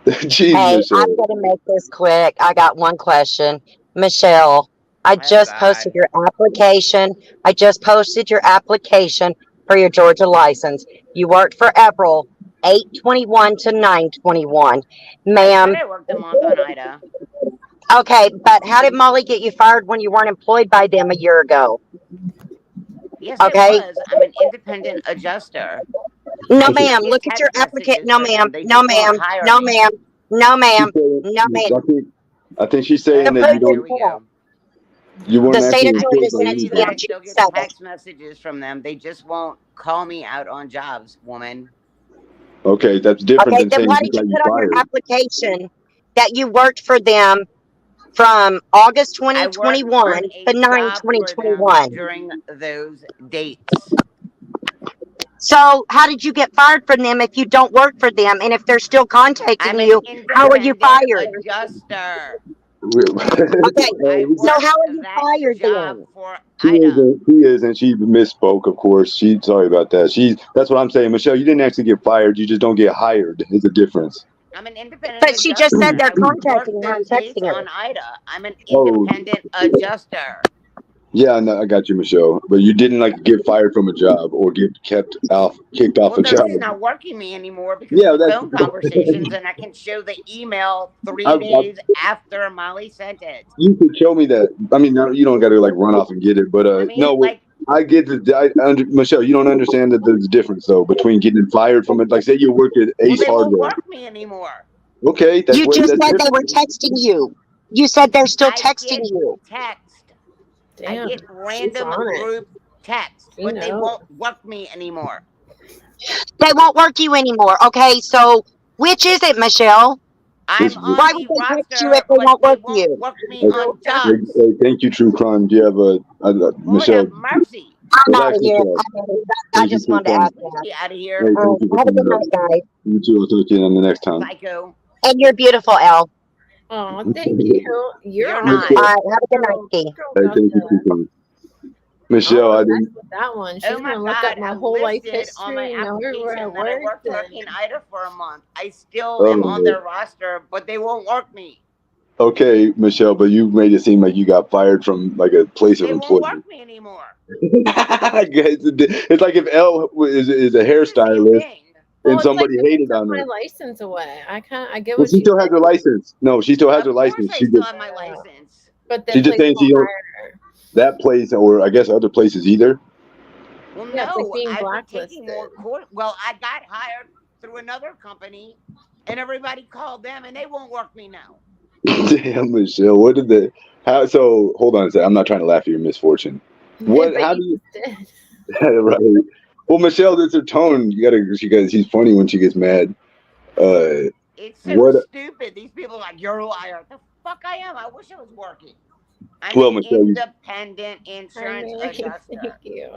Speaker 1: Jeez,
Speaker 11: Hey,
Speaker 1: Michelle.
Speaker 11: I'm going to make this quick. I got one question. Michelle, I just posted your application. I just posted your application for your Georgia license. You worked for April 8/21 to 9/21.
Speaker 7: I
Speaker 11: Ma'am.
Speaker 7: said I worked a month on Ida.
Speaker 11: Okay, but how did Molly get you fired when you weren't employed by them a year ago?
Speaker 7: Yes,
Speaker 11: Okay.
Speaker 7: I was. I'm an independent adjuster.
Speaker 11: No,
Speaker 7: I still
Speaker 11: ma'am.
Speaker 7: get
Speaker 11: Look at your
Speaker 7: text
Speaker 11: application.
Speaker 7: messages
Speaker 11: No,
Speaker 7: from
Speaker 11: ma'am.
Speaker 7: them. They
Speaker 11: No,
Speaker 7: just won't
Speaker 11: ma'am.
Speaker 7: hire
Speaker 11: No,
Speaker 7: me.
Speaker 11: ma'am. No, ma'am. No, ma'am.
Speaker 1: I think she's saying that you
Speaker 7: There we
Speaker 1: don't.
Speaker 7: go.
Speaker 1: You weren't
Speaker 11: The state
Speaker 1: actually
Speaker 11: of Georgia
Speaker 1: employed by
Speaker 11: sent
Speaker 7: See
Speaker 11: you
Speaker 7: that
Speaker 11: on
Speaker 7: I
Speaker 1: anybody.
Speaker 7: still get
Speaker 11: June 7th.
Speaker 7: text messages from them. They just won't call me out on jobs, woman.
Speaker 1: Okay, that's different
Speaker 11: Okay,
Speaker 1: than
Speaker 11: then
Speaker 1: saying
Speaker 11: why
Speaker 1: she
Speaker 11: did you
Speaker 1: got you
Speaker 11: put on your
Speaker 1: fired.
Speaker 11: application that you worked for them from August
Speaker 7: I worked
Speaker 11: 2021
Speaker 7: on
Speaker 11: to
Speaker 7: a
Speaker 11: 9
Speaker 7: job for them
Speaker 11: 2021?
Speaker 7: during those dates.
Speaker 11: So how did you get fired from them if you don't work for them? And if they're still contacting
Speaker 7: I'm an
Speaker 11: you, how are you
Speaker 7: independent
Speaker 11: fired?
Speaker 7: adjuster.
Speaker 11: Okay,
Speaker 7: I
Speaker 11: so
Speaker 7: worked
Speaker 11: how are you
Speaker 7: that
Speaker 11: fired
Speaker 7: job
Speaker 11: then?
Speaker 7: for
Speaker 1: She
Speaker 7: Ida.
Speaker 1: isn't. She isn't. She misspoke. Of course. Sorry about that. That's what I'm saying, Michelle. You didn't actually get fired. You just don't get hired. There's a difference.
Speaker 7: I'm an independent
Speaker 11: But she just said
Speaker 7: adjuster.
Speaker 11: they're
Speaker 7: I worked
Speaker 11: contacting her and
Speaker 7: those dates
Speaker 11: texting her.
Speaker 7: on Ida. I'm an
Speaker 1: Oh,
Speaker 7: independent adjuster.
Speaker 1: yeah. No, I got you, Michelle. But you didn't like get fired from a job or get kicked off
Speaker 7: Well,
Speaker 1: a
Speaker 7: they're
Speaker 1: job.
Speaker 7: just not working me anymore because
Speaker 1: Yeah,
Speaker 7: of the
Speaker 1: that's.
Speaker 7: phone conversations, and I can show the email 3
Speaker 1: I,
Speaker 7: days after Molly sent it.
Speaker 1: you could show me that. I mean, no, you don't got to like run off and get it. But
Speaker 7: I mean,
Speaker 1: no,
Speaker 7: like,
Speaker 1: I get Michelle. You don't understand that there's a difference though between getting fired from it. Like, say you work at
Speaker 7: well,
Speaker 1: Ace
Speaker 7: they won't
Speaker 1: Hardware.
Speaker 7: work me anymore.
Speaker 1: Okay,
Speaker 11: You just
Speaker 1: that's
Speaker 11: said they were
Speaker 1: different.
Speaker 11: texting you. You said they're still
Speaker 7: I
Speaker 11: texting
Speaker 7: get
Speaker 11: you.
Speaker 7: text. I
Speaker 9: Damn,
Speaker 7: get
Speaker 9: she's
Speaker 7: random
Speaker 9: on it.
Speaker 7: group text,
Speaker 9: She
Speaker 7: but they
Speaker 9: knows.
Speaker 7: won't work me anymore.
Speaker 11: They won't work you anymore. Okay, so which is it, Michelle?
Speaker 7: I'm on
Speaker 11: Why
Speaker 7: the
Speaker 11: would they text you
Speaker 7: roster,
Speaker 11: if they
Speaker 7: but
Speaker 11: won't
Speaker 7: they
Speaker 11: work
Speaker 7: won't
Speaker 11: you?
Speaker 7: work me on jobs.
Speaker 1: Thank you, True Crime. Do you have
Speaker 7: Lord
Speaker 1: Michelle?
Speaker 7: have mercy.
Speaker 11: I'm out
Speaker 1: Relax,
Speaker 11: of here.
Speaker 1: Michelle.
Speaker 11: I
Speaker 1: Thank you,
Speaker 11: just
Speaker 1: True
Speaker 11: wanted to
Speaker 1: Crime.
Speaker 11: ask that.
Speaker 7: Get out of
Speaker 1: Hey,
Speaker 7: here,
Speaker 1: thank you for
Speaker 11: Have a good
Speaker 1: coming up.
Speaker 11: night, guys.
Speaker 1: You too. I'll talk to you on the next time.
Speaker 7: psycho.
Speaker 11: And you're beautiful, Elle.
Speaker 9: Oh, thank you. You're
Speaker 7: You're
Speaker 9: on
Speaker 7: not.
Speaker 9: it.
Speaker 11: All right, have a good night,
Speaker 9: Girl,
Speaker 11: Ski.
Speaker 9: girl
Speaker 1: Hey,
Speaker 9: got
Speaker 1: thank you,
Speaker 9: that.
Speaker 1: True Crime.
Speaker 9: I
Speaker 1: Michelle,
Speaker 9: want
Speaker 1: I
Speaker 9: to mess
Speaker 1: didn't.
Speaker 9: with that one. She's
Speaker 7: Oh my
Speaker 9: gonna look
Speaker 7: God,
Speaker 9: up my
Speaker 7: I
Speaker 9: whole life
Speaker 7: listed on my
Speaker 9: history and know everywhere I
Speaker 7: application that I
Speaker 9: worked.
Speaker 7: worked
Speaker 9: And
Speaker 7: fucking Ida for a month. I still am on their roster, but they won't work me.
Speaker 1: Okay, Michelle, but you made it seem like you got fired from like a place of
Speaker 7: They won't
Speaker 1: employment.
Speaker 7: work me anymore.
Speaker 1: It's like if Elle is a
Speaker 7: It's the same
Speaker 1: hairstylist
Speaker 7: thing.
Speaker 9: well,
Speaker 1: and
Speaker 9: it's like
Speaker 1: somebody
Speaker 9: when they
Speaker 1: hated
Speaker 9: took
Speaker 1: on
Speaker 9: my
Speaker 1: her.
Speaker 9: license away. I get
Speaker 1: Well,
Speaker 9: what
Speaker 1: she
Speaker 9: you
Speaker 1: still has
Speaker 9: said,
Speaker 1: her license. No, she still has her
Speaker 7: Of course,
Speaker 1: license.
Speaker 7: I
Speaker 1: She
Speaker 7: still
Speaker 1: just
Speaker 7: have my license.
Speaker 9: but that
Speaker 1: she's just
Speaker 9: place
Speaker 1: saying
Speaker 9: won't
Speaker 1: she don't
Speaker 9: hire her.
Speaker 1: that place or I guess other places either.
Speaker 7: Well,
Speaker 9: Yeah, it's like
Speaker 7: no,
Speaker 9: being
Speaker 7: I've been
Speaker 9: blacklisted.
Speaker 7: taking more court. Well, I got hired through another company, and everybody called them, and they won't work me now.
Speaker 1: Damn, Michelle, what did the how? So hold on a second. I'm not trying to laugh at your misfortune. What?
Speaker 9: But
Speaker 1: How
Speaker 9: you
Speaker 1: do you?
Speaker 9: just did.
Speaker 1: Right. Well, Michelle, that's her tone. She's funny when she gets mad.
Speaker 7: It's so
Speaker 1: What?
Speaker 7: stupid. These people are like, you're a liar. The fuck I am. I wish I was working. I'm
Speaker 1: Well,
Speaker 7: an
Speaker 1: Michelle,
Speaker 7: independent insurance
Speaker 9: Thank
Speaker 7: adjuster.
Speaker 9: you.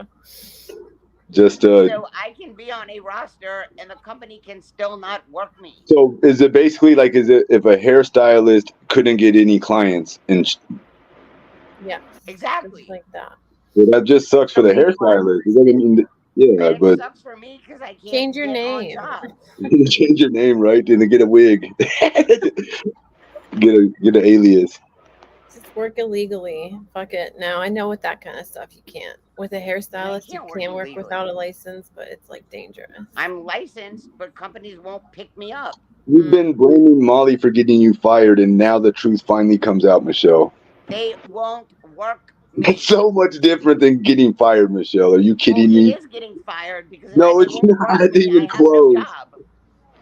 Speaker 1: just
Speaker 7: So I can be on a roster and the company can still not work me.
Speaker 1: So is it basically like is it if a hairstylist couldn't get any clients and
Speaker 9: Yeah,
Speaker 7: Exactly.
Speaker 9: just like that.
Speaker 1: well, that just sucks for the hairstylist. It doesn't mean that, yeah,
Speaker 7: And it
Speaker 1: but
Speaker 7: sucks for me because I can't
Speaker 9: Change your
Speaker 7: get on
Speaker 9: name.
Speaker 7: jobs.
Speaker 1: change your name, right? And get a wig. get an alias.
Speaker 9: Just work illegally. Fuck it. Now I know with that kind of stuff you can't. With a hairstylist, you
Speaker 7: can't work
Speaker 9: can work
Speaker 7: illegally.
Speaker 9: without a license, but it's like dangerous.
Speaker 7: I'm licensed, but companies won't pick me up.
Speaker 1: You've been blaming Molly for getting you fired, and now the truth finally comes out, Michelle.
Speaker 7: They won't work me.
Speaker 1: It's so much different than getting fired, Michelle. Are you kidding
Speaker 7: Well,
Speaker 1: me?
Speaker 7: it is getting fired because
Speaker 1: No,
Speaker 7: they
Speaker 1: it's
Speaker 7: won't work
Speaker 1: not
Speaker 7: me.
Speaker 1: even
Speaker 7: I have no
Speaker 1: close.
Speaker 7: job.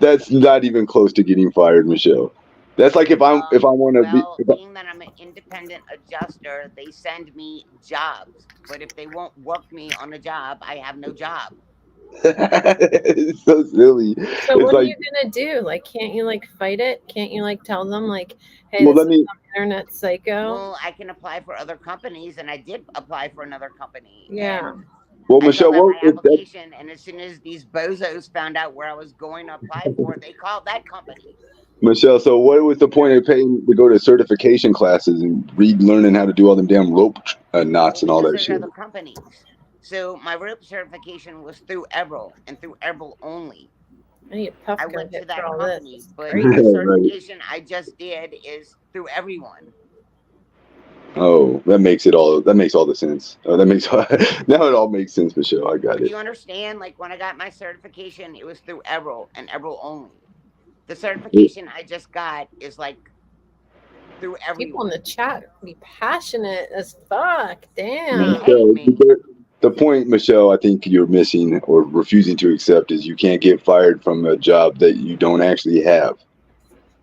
Speaker 1: That's not even close to getting fired, Michelle. That's like if I want to
Speaker 7: Well,
Speaker 1: be.
Speaker 7: being that I'm an independent adjuster, they send me jobs. But if they won't work me on a job, I have no job.
Speaker 1: It's so silly.
Speaker 9: So
Speaker 1: It's
Speaker 9: what are
Speaker 1: like,
Speaker 9: you gonna do? Like, can't you like fight it? Can't you like tell them like, hey,
Speaker 1: well,
Speaker 9: this
Speaker 1: let
Speaker 9: is
Speaker 1: me.
Speaker 9: some internet psycho?
Speaker 7: Well, I can apply for other companies, and I did apply for another company.
Speaker 9: Yeah.
Speaker 7: And
Speaker 1: Well,
Speaker 7: I
Speaker 1: Michelle,
Speaker 7: filled out
Speaker 1: what
Speaker 7: my
Speaker 1: if that?
Speaker 7: application, and as soon as these bozos found out where I was going to apply for, they called that company.
Speaker 1: Michelle, so what was the point of paying to go to certification classes and learning how to do all them damn rope knots and all
Speaker 7: Because
Speaker 1: that
Speaker 7: there's
Speaker 1: shit?
Speaker 7: other companies. So my rope certification was through Eberl and through Eberl only.
Speaker 9: I need a puff
Speaker 7: I
Speaker 9: gun
Speaker 7: went to
Speaker 9: hit
Speaker 7: that
Speaker 9: for all this.
Speaker 7: company,
Speaker 9: It's
Speaker 7: but
Speaker 9: crazy.
Speaker 7: the
Speaker 1: Right.
Speaker 7: certification I just did is through everyone.
Speaker 1: Oh, that makes all the sense. Oh, that makes now it all makes sense, Michelle. I got
Speaker 7: Do
Speaker 1: it.
Speaker 7: you understand? Like when I got my certification, it was through Eberl and Eberl only. The certification I just got is like through
Speaker 9: People in
Speaker 7: everyone.
Speaker 9: the chat be passionate as fuck.
Speaker 7: They
Speaker 9: Damn.
Speaker 7: hate me.
Speaker 1: The point, Michelle, I think you're missing or refusing to accept is you can't get fired from a job that you don't actually have.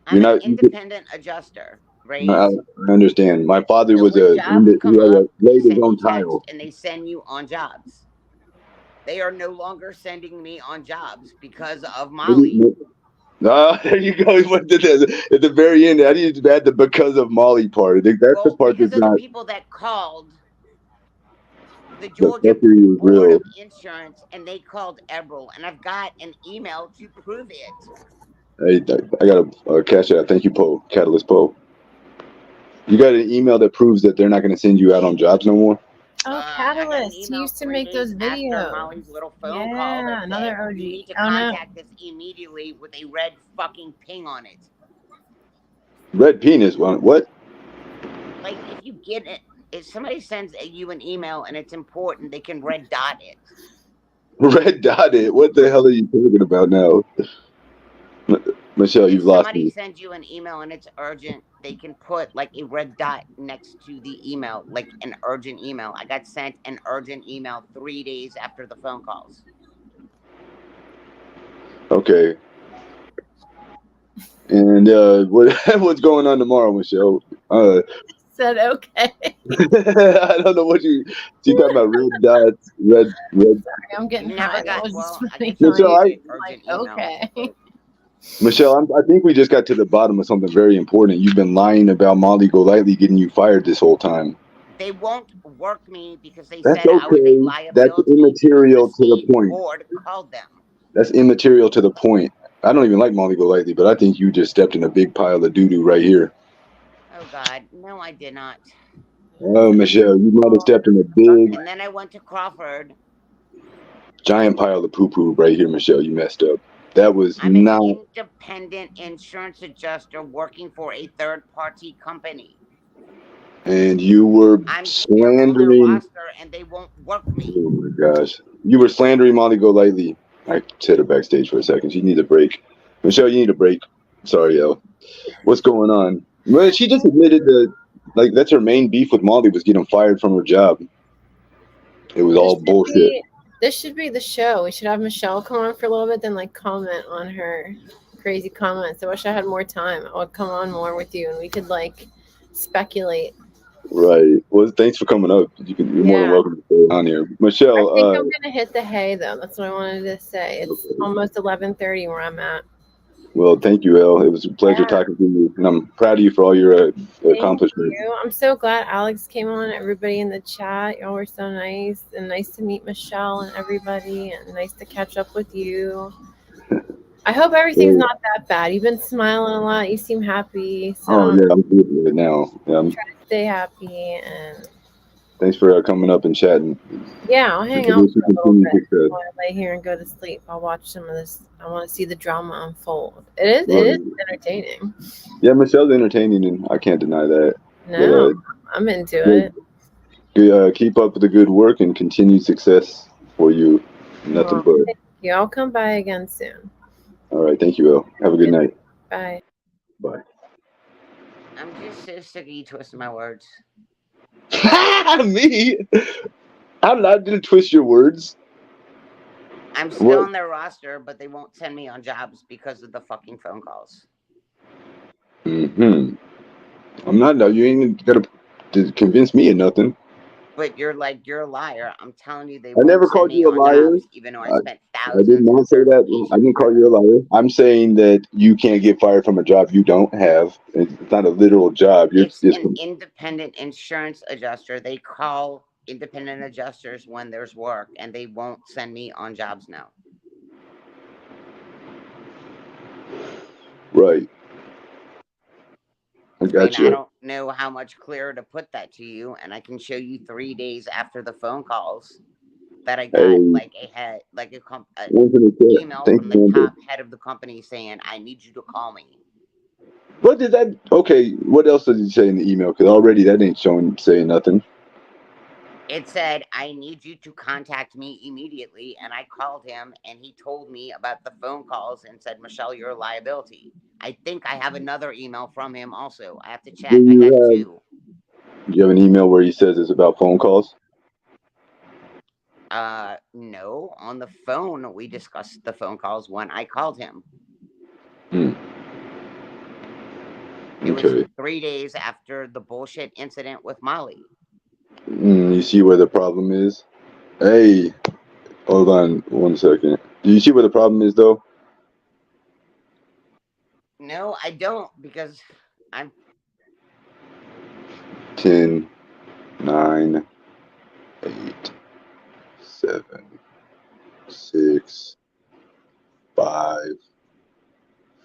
Speaker 7: I'm an independent adjuster, right?
Speaker 1: I understand. My father
Speaker 7: So
Speaker 1: was
Speaker 7: when jobs come up, they
Speaker 1: laid his
Speaker 7: send
Speaker 1: own
Speaker 7: you text
Speaker 1: tile.
Speaker 7: and they send you on jobs. They are no longer sending me on jobs because of Molly.
Speaker 1: There you go. He went to this. At the very end, I didn't add the because of Molly part. I think that's the part
Speaker 7: Because
Speaker 1: that's
Speaker 7: of the
Speaker 1: not.
Speaker 7: people that called the
Speaker 1: The
Speaker 7: Georgia
Speaker 1: fuckery was
Speaker 7: Board
Speaker 1: real.
Speaker 7: of Insurance and they called Eberl, and I've got an email to prove it.
Speaker 1: Hey, I got a cash out. Thank you, Poe. Catalyst Poe. You got an email that proves that they're not going to send you out on jobs no more?
Speaker 9: Oh,
Speaker 7: I got an
Speaker 9: Catalyst. He
Speaker 7: email
Speaker 9: used to
Speaker 7: 3
Speaker 9: make those
Speaker 7: days after
Speaker 9: videos.
Speaker 7: Molly's little phone call that
Speaker 9: Another
Speaker 7: said,
Speaker 9: OG.
Speaker 7: you need to
Speaker 9: Oh, no.
Speaker 7: contact us immediately with a red fucking ping on it.
Speaker 1: Red penis one. What?
Speaker 7: Like, if you get it, if somebody sends you an email and it's important, they can red dot it.
Speaker 1: Red dotted. What the hell are you talking about now? Michelle,
Speaker 7: If
Speaker 1: you've lost
Speaker 7: somebody
Speaker 1: me.
Speaker 7: sends you an email and it's urgent, they can put like a red dot next to the email, like an urgent email. I got sent an urgent email 3 days after the phone calls.
Speaker 1: Okay. And what's going on tomorrow, Michelle?
Speaker 9: Said okay.
Speaker 1: I don't know what you talking about. Red dots, red.
Speaker 9: Sorry, I'm getting high. That was
Speaker 7: Well,
Speaker 9: just
Speaker 7: I
Speaker 9: funny.
Speaker 7: get you
Speaker 1: Michelle,
Speaker 7: an urgent email.
Speaker 9: Okay.
Speaker 1: Michelle, I think we just got to the bottom of something very important. You've been lying about Molly Golightly getting you fired this whole time.
Speaker 7: They won't work me because they
Speaker 1: That's
Speaker 7: said I was a
Speaker 1: okay.
Speaker 7: liability.
Speaker 1: That's immaterial to the point.
Speaker 7: Board called them.
Speaker 1: That's immaterial to the point. I don't even like Molly Golightly, but I think you just stepped in a big pile of doo-doo right here.
Speaker 7: Oh, God. No, I did not.
Speaker 1: Oh, Michelle, you might have stepped in a big,
Speaker 7: And then I went to Crawford.
Speaker 1: giant pile of poo-poo right here, Michelle. You messed up. That was
Speaker 7: I'm
Speaker 1: not...
Speaker 7: an independent insurance adjuster working for a third-party company.
Speaker 1: And you were
Speaker 7: I'm still on their
Speaker 1: slandering...
Speaker 7: roster, and they won't work me.
Speaker 1: Oh, my gosh. You were slandering Molly Golightly. I said her backstage for a second. She needs a break. Michelle, you need a break. Sorry, Elle. What's going on? Well, she just admitted that, like, that's her main beef with Molly was getting fired from her job. It was all bullshit.
Speaker 9: This should be the show. We should have Michelle come on for a little bit, then like comment on her crazy comments. I wish I had more time. I would come on more with you, and we could like speculate.
Speaker 1: Right. Well, thanks for coming up. You're more than welcome to stay on here, Michelle.
Speaker 9: I think I'm gonna hit the hay though. That's what I wanted to say. It's almost 11:30 where I'm at.
Speaker 1: Well, thank you, Elle. It was a pleasure talking to you, and I'm proud of you for all your accomplishments.
Speaker 9: Thank you. I'm so glad Alex came on. Everybody in the chat, y'all were so nice, and nice to meet Michelle and everybody, and nice to catch up with you. I hope everything's not that bad. You've been smiling a lot. You seem happy. So
Speaker 1: Oh yeah, I'm good with it now. Yeah,
Speaker 9: try to stay happy, and
Speaker 1: thanks for coming up and chatting.
Speaker 9: yeah, I'll hang out for a little bit while I lay here and go to sleep. I'll watch some of this. I want to see the drama unfold. It is entertaining.
Speaker 1: Yeah, Michelle's entertaining, and I can't deny that.
Speaker 9: No, I'm into it.
Speaker 1: Keep up the good work and continued success for you. Nothing but.
Speaker 9: Thank you. I'll come by again soon.
Speaker 1: All right, thank you, Elle. Have a good night.
Speaker 9: Bye.
Speaker 1: Bye.
Speaker 7: I'm just so sick of you twisting my words.
Speaker 1: Me? I'm not gonna twist your words.
Speaker 7: I'm still on their roster, but they won't send me on jobs because of the fucking phone calls.
Speaker 1: Mm-hmm. I'm not. No, you ain't got to convince me of nothing.
Speaker 7: But you're like, you're a liar. I'm telling you, they
Speaker 1: I
Speaker 7: won't
Speaker 1: never
Speaker 7: send
Speaker 1: called
Speaker 7: me
Speaker 1: you a
Speaker 7: on
Speaker 1: liar.
Speaker 7: jobs, even though I spent
Speaker 1: I did
Speaker 7: thousands in
Speaker 1: not say that. I
Speaker 7: certifications
Speaker 1: didn't
Speaker 7: for
Speaker 1: call you a liar. I'm saying that you can't get fired from a job you don't have. It's not a literal job. You're
Speaker 7: It's
Speaker 1: just
Speaker 7: an independent insurance adjuster. They call independent adjusters when there's work, and they won't send me on jobs now.
Speaker 1: right. I
Speaker 7: I
Speaker 1: got
Speaker 7: mean, I
Speaker 1: you.
Speaker 7: don't know how much clearer to put that to you, and I can show you 3 days after the phone calls that I got
Speaker 1: Hey,
Speaker 7: like a
Speaker 1: once in the chat.
Speaker 7: email
Speaker 1: Thank
Speaker 7: from
Speaker 1: you,
Speaker 7: the
Speaker 1: Amber.
Speaker 7: top head of the company saying, I need you to call me.
Speaker 1: What did that? Okay, what else did he say in the email? Because already that ain't saying nothing.
Speaker 7: It said, I need you to contact me immediately. And I called him, and he told me about the phone calls and said, Michelle, you're a liability. I think I have another email from him also. I have to check. I got 2.
Speaker 1: Do you have an email where he says it's about phone calls?
Speaker 7: No. On the phone, we discussed the phone calls when I called him. It was 3 days after the bullshit incident with Molly.
Speaker 1: You see where the problem is? Hey, hold on 1 second. Do you see where the problem is, though?
Speaker 7: No, I don't, because I'm
Speaker 1: 10, 9, 8, 7, 6, 5,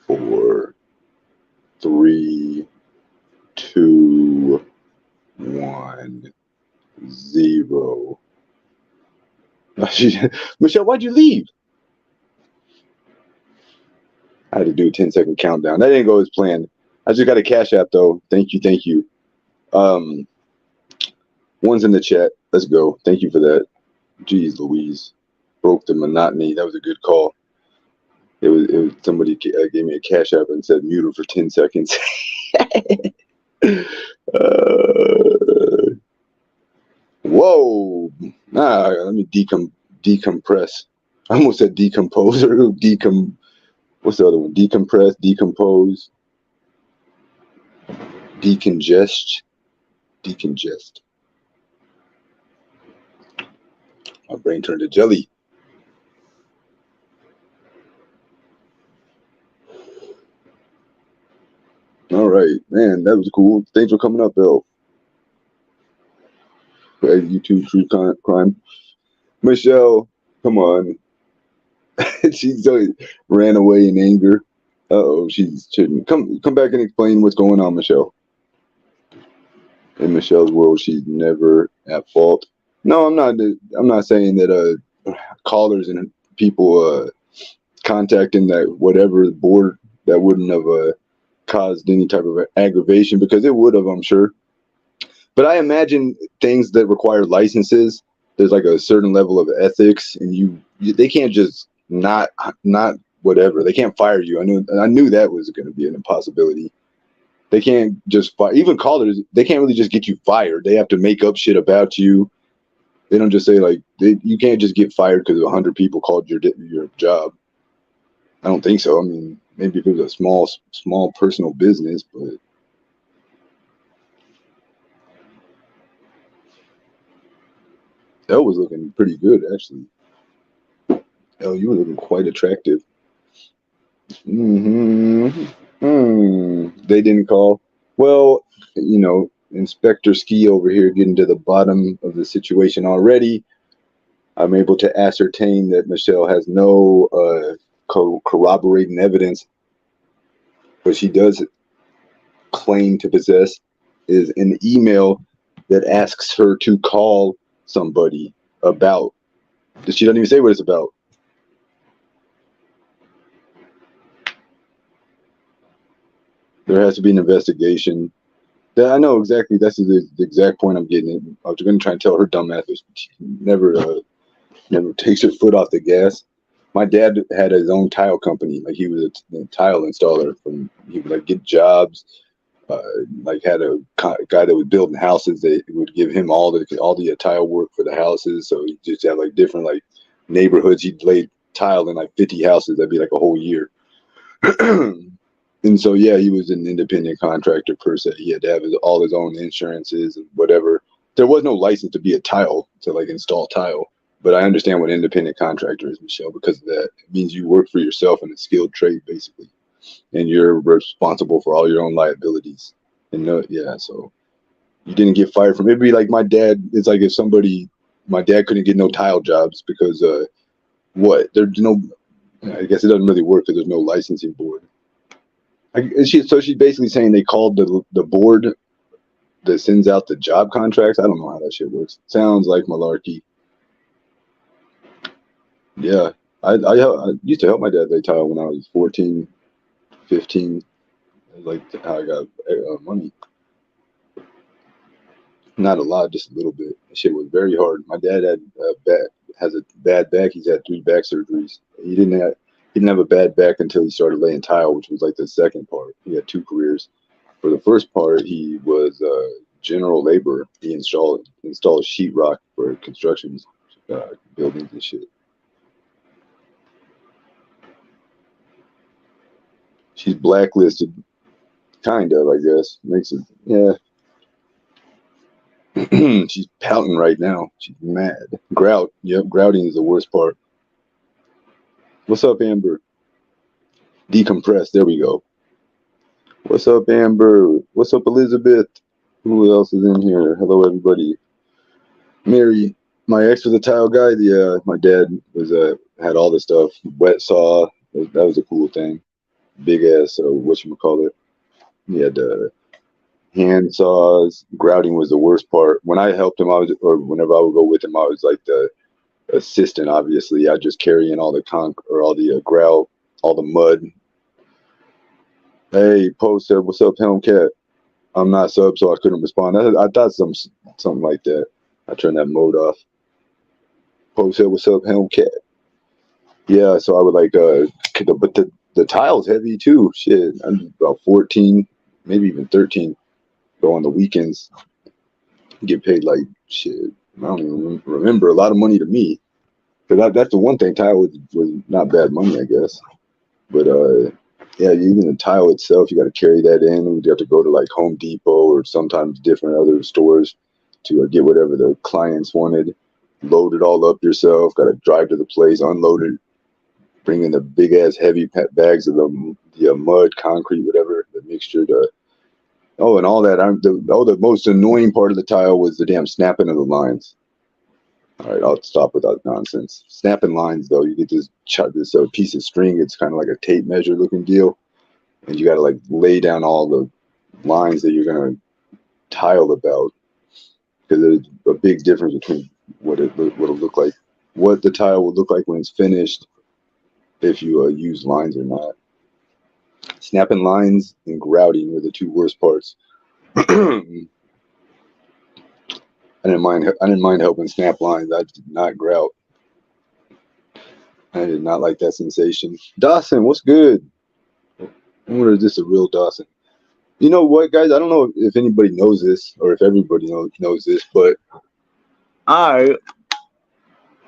Speaker 1: 4, 3, 2, 1, 0. Michelle, why'd you leave? I had to do a 10-second countdown. That didn't go as planned. I just got a Cash App, though. Thank you. One's in the chat. Let's go. Thank you for that. Jeez Louise. Broke the monotony. That was a good call. It was somebody gave me a Cash App and said mute her for 10 seconds. Whoa. Let me decompress. I almost said decompose or what's the other one? Decompress, decompose, decongest. My brain turned to jelly. All right, man, that was cool. Thanks for coming up, Bill. Hey, YouTube True Crime. Michelle, come on. She ran away in anger. Uh-oh, she's chitting. Come back and explain what's going on, Michelle. In Michelle's world, she's never at fault. No, I'm not saying that callers and people contacting that whatever board that wouldn't have caused any type of aggravation, because it would have, I'm sure. But I imagine things that require licenses, there's like a certain level of ethics, and they can't just not whatever. They can't fire you. I knew that was going to be an impossibility. They can't just fire. Even callers, they can't really just get you fired. They have to make up shit about you. They don't just say like you can't just get fired because 100 people called your job. I don't think so. I mean, maybe if it was a small personal business, but Elle was looking pretty good, actually. Elle, you were looking quite attractive. They didn't call. Well, Inspector Ski over here getting to the bottom of the situation already. I'm able to ascertain that Michelle has no corroborating evidence. What she does claim to possess is an email that asks her to call somebody about. She doesn't even say what it's about. There has to be an investigation. I know exactly. That's the exact point I'm getting at. I was going to try and tell her dumbass, but she never takes her foot off the gas. My dad had his own tile company. Like he was a tile installer. He would like get jobs. Like had a guy that was building houses. They would give him all the tile work for the houses. So he just had like different like neighborhoods. He'd lay tile in like 50 houses. That'd be like a whole year. And so, yeah, he was an independent contractor per se. He had to have all his own insurances and whatever. There was no license to be a tile, to like install tile. But I understand what independent contractor is, Michelle, because of that. It means you work for yourself in a skilled trade, basically. And you're responsible for all your own liabilities. And yeah, so you didn't get fired from it. It'd be like my dad. It's like if my dad couldn't get no tile jobs because there's no, I guess it doesn't really work because there's no licensing board. So she's basically saying they called the board that sends out the job contracts. I don't know how that shit works. Sounds like malarkey. Yeah, I used to help my dad lay tile when I was 14, 15. Like how I got money. Not a lot, just a little bit. That shit was very hard. My dad has a bad back. He's had 3 back surgeries. He didn't have a bad back until he started laying tile, which was like the second part. He had 2 careers. For the first part, he was general labor. He installed sheetrock for construction buildings and shit. She's blacklisted, kind of, I guess. Makes it, yeah. She's pouting right now. She's mad. Grout. Yep, grouting is the worst part. What's up, Amber? Decompress. There we go. What's up, Amber? What's up, Elizabeth? Who else is in here? Hello, everybody. Mary. My ex was a tile guy. My dad was had all the stuff. Wet saw. That was a cool thing. Big ass. Whatchamacallit. He had hand saws. Grouting was the worst part. When I helped him, whenever I would go with him, I was like the assistant. Obviously, I just carry in all the all the grout, all the mud. Hey, Post said, "What's up, Helmcat?" I'm not sub, so I couldn't respond. I thought something like that. I turned that mode off. Post said, "What's up, Helmcat?" Yeah, so I would like but the tile's heavy too. Shit, I'm about 14, maybe even 13. Go on the weekends, get paid like shit. I don't even remember. A lot of money to me. But that's the one thing. Tile was not bad money, I guess. But yeah, even the tile itself, you got to carry that in. You have to go to like Home Depot or sometimes different other stores to get whatever the clients wanted. Load it all up yourself. Got to drive to the place, unload it, bring in the big ass heavy bags of the mud, concrete, whatever, the mixture. And all that. The most annoying part of the tile was the damn snapping of the lines. All right, I'll stop with that nonsense. Snapping lines, though, you get this piece of string. It's kind of like a tape measure looking deal, and you got to like lay down all the lines that you're gonna tile about, because there's a big difference between what it'll look like, what the tile will look like when it's finished, if you use lines or not. Snapping lines and grouting were the 2 worst parts. I didn't mind helping snap lines. I did not grout. I did not like that sensation. Dawson, what's good? I wonder if this is a real Dawson. You know what, guys? I don't know if anybody knows this or if everybody knows this, but I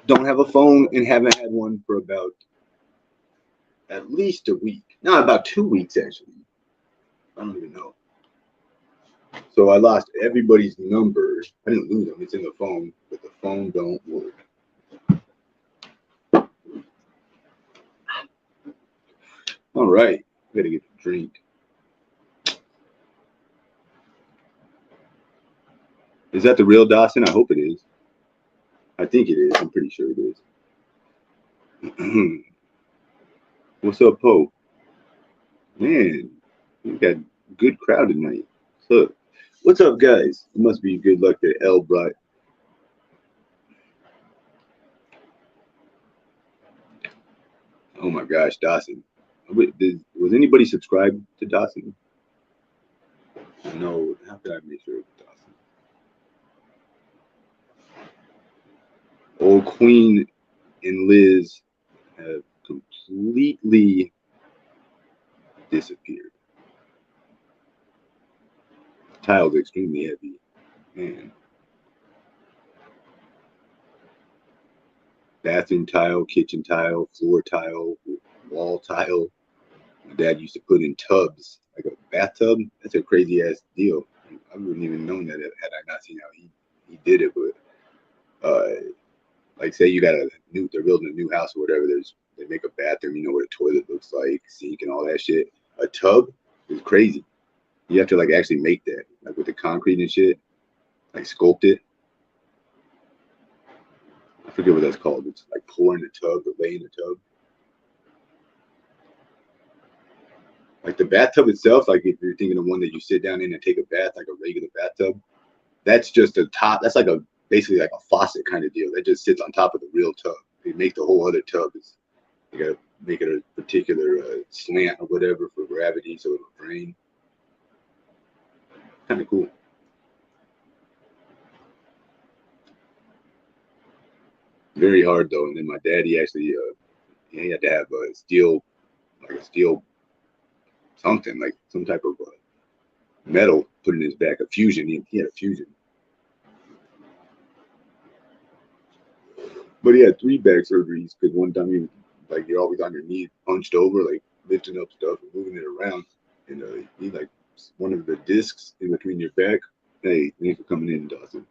Speaker 1: don't have a phone and haven't had one for about at least a week. No, about 2 weeks, actually. I don't even know. So I lost everybody's number. I didn't lose them. It's in the phone, but the phone don't work. All right. I gotta get a drink. Is that the real Dawson? I hope it is. I think it is. I'm pretty sure it is. What's up, Poe? Man, we got a good crowd tonight. So, what's up, guys? It must be good luck that L brought. Oh my gosh, Dawson. Was anybody subscribed to Dawson? No. How could I make sure it was Dawson? Old Queen and Liz have completely disappeared. Tile's extremely heavy, man. Bathroom tile, kitchen tile, floor tile, wall tile. my dad used to put in tubs, like a bathtub. That's a crazy ass deal. I wouldn't even known that had I not seen how he did it. But like say you got they're building a new house or whatever. They make a bathroom, you know what a toilet looks like, sink and all that shit. A tub is crazy. You have to like actually make that, like with the concrete and shit, like sculpt it. I forget what that's called. It's like pour in the tub or lay in the tub. Like the bathtub itself, like if you're thinking of one that you sit down in and take a bath, like a regular bathtub, that's just a top. That's like basically like a faucet kind of deal. That just sits on top of the real tub. They make the whole other tub. You gotta make it a particular slant or whatever for gravity so it'll drain. Kind of cool. Very hard though. And then my dad, he actually he had to have a steel something, like some type of metal put in his back, a fusion. He had a fusion. But he had 3 back surgeries because one time you're always on your knees, hunched over, like lifting up stuff and moving it around. And he like one of the discs in between your back. Hey, thanks for coming in, Dawson.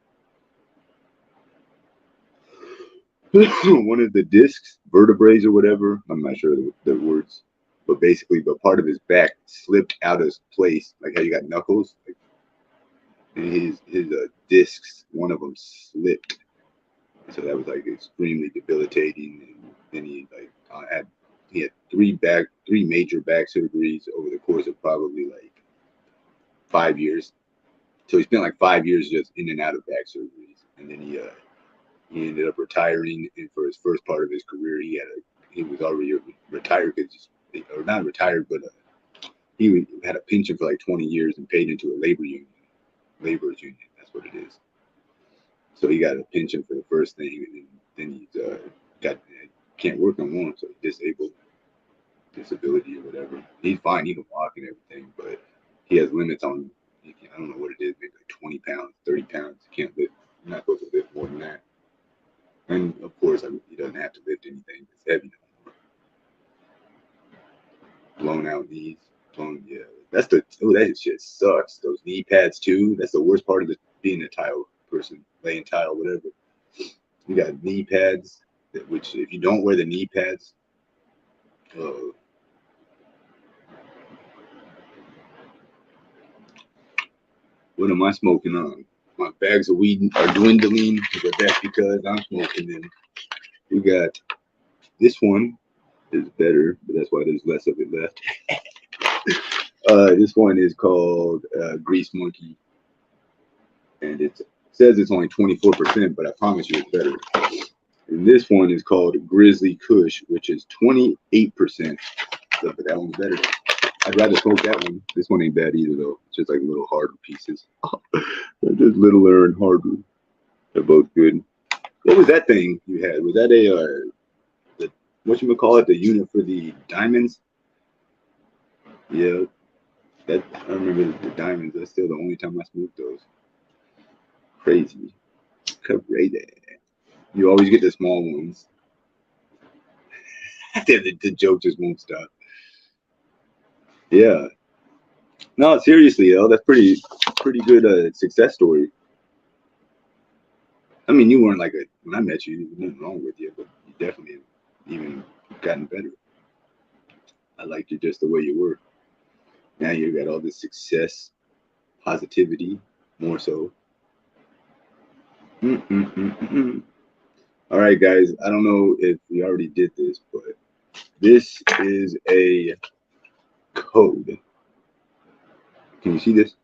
Speaker 1: One of the discs, vertebrae or whatever, I'm not sure the words, but basically, part of his back slipped out of place, like how you got knuckles. Like, and his discs, one of them slipped, so that was like extremely debilitating. And then he had 3 major back surgeries over the course of probably like 5 years. So he spent like 5 years just in and out of back surgeries, and then he ended up retiring. And for his first part of his career, he was already retired, or not retired, but he had a pension for like 20 years and paid into a laborers union. That's what it is. So he got a pension for the first thing, and then he's can't work no more, so he's disabled, disability or whatever. He's fine, he can walk and everything, but he has limits on. I don't know what it is, maybe like 20 pounds, 30 pounds. He can't lift. You're not supposed to lift more than that. And of course, he doesn't have to lift anything. It's heavy no more. Blown out knees. Yeah. That shit sucks. Those knee pads too. That's the worst part of being a tile person, laying tile, whatever. You got knee pads, which if you don't wear the knee pads, what am I smoking on? My bags of weed are dwindling, but that's because I'm smoking them. We got this one is better, but that's why there's less of it left. This one is called Grease Monkey, and it says it's only 24%, but I promise you it's better. And this one is called Grizzly Kush, which is 28%. So, but that one's better. I'd rather smoke that one. This one ain't bad either, though. It's just like little harder pieces. They're just littler and harder. They're both good. What was that thing you had? Was that the unit for the diamonds? Yeah, I remember the diamonds. That's still the only time I smoked those. Crazy. You always get the small ones. the joke just won't stop. Yeah. No, seriously, though, that's pretty good success story. I mean, you weren't when I met you, there was nothing wrong with you, but you definitely even gotten better. I liked you just the way you were. Now you got all this success, positivity, more so. All right, guys. I don't know if we already did this, but this is a code. Can you see this?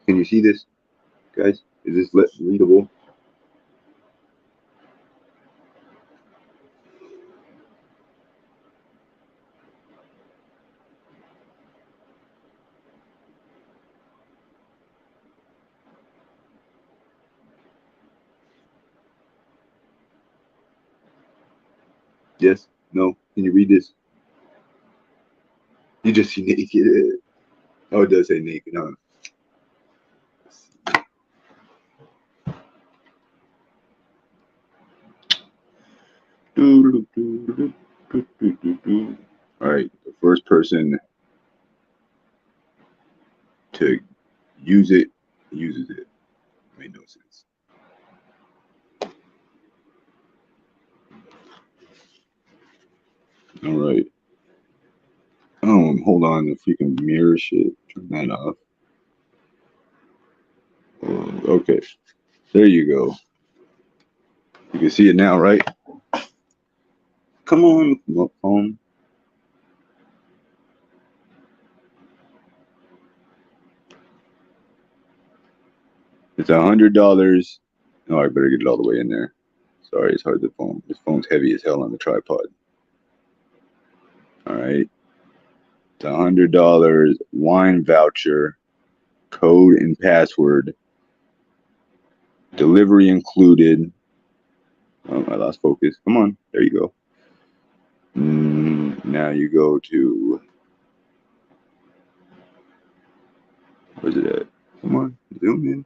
Speaker 1: Can you see this, guys? Is this readable? Yes? No? Can you read this? You just see naked. Oh, it does say naked, huh? All right, the first person to use it uses it. Made no sense. All right. Hold on, the freaking mirror shit. Turn that off. Okay, there you go. You can see it now, right? Come on, phone. It's $100. Oh, I better get it all the way in there. Sorry, it's hard to phone. This phone's heavy as hell on the tripod. All right. It's $100 wine voucher, code and password, delivery included. Oh, I lost focus. Come on, there you go. Now you go to, where's it at? Come on, zoom in.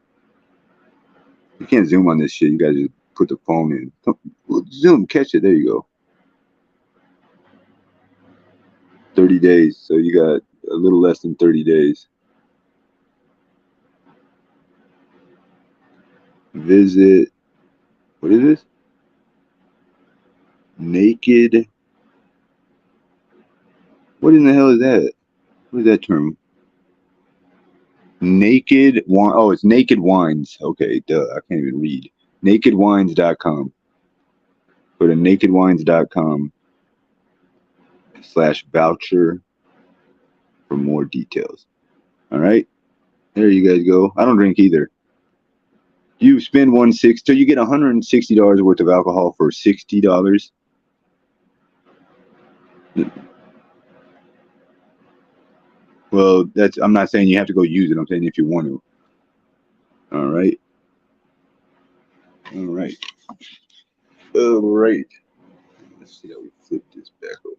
Speaker 1: You can't zoom on this shit. You guys just put the phone in. Zoom, catch it. There you go. 30 days. So you got a little less than 30 days. Visit, what is this? Naked. What in the hell is that? What is that term? Naked wine. Oh, it's Naked Wines. Okay, duh. I can't even read. Nakedwines.com. Go to nakedwines.com/voucher for more details. All right, there you guys go. I don't drink either. You spend $160, so you get $160 worth of alcohol for $60. Well, that's. I'm not saying you have to go use it. I'm saying if you want to. All right. All right. All right. Let's see how we flip this back over.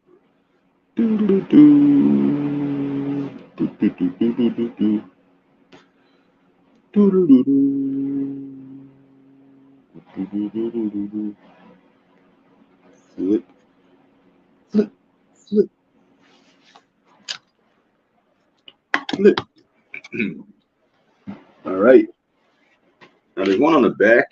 Speaker 1: Flip, flip, flip, flip. All right. Now there's one on the back.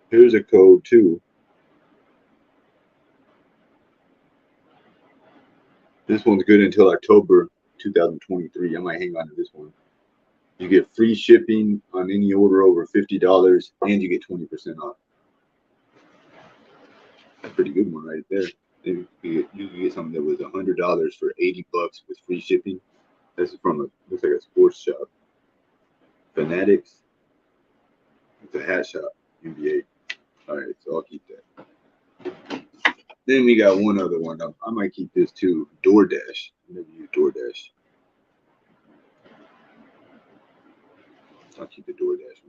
Speaker 1: Here's a code too. This one's good until October 2023. I might hang on to this one. You get free shipping on any order over $50, and you get 20% off. That's a pretty good one right there. You can get something that was $100 for $80 with free shipping. This is from looks like a sports shop. Fanatics. It's a hat shop. NBA. All right, so I'll keep that. Then we got one other one. I might keep this too. DoorDash. I never use DoorDash. I'll keep the DoorDash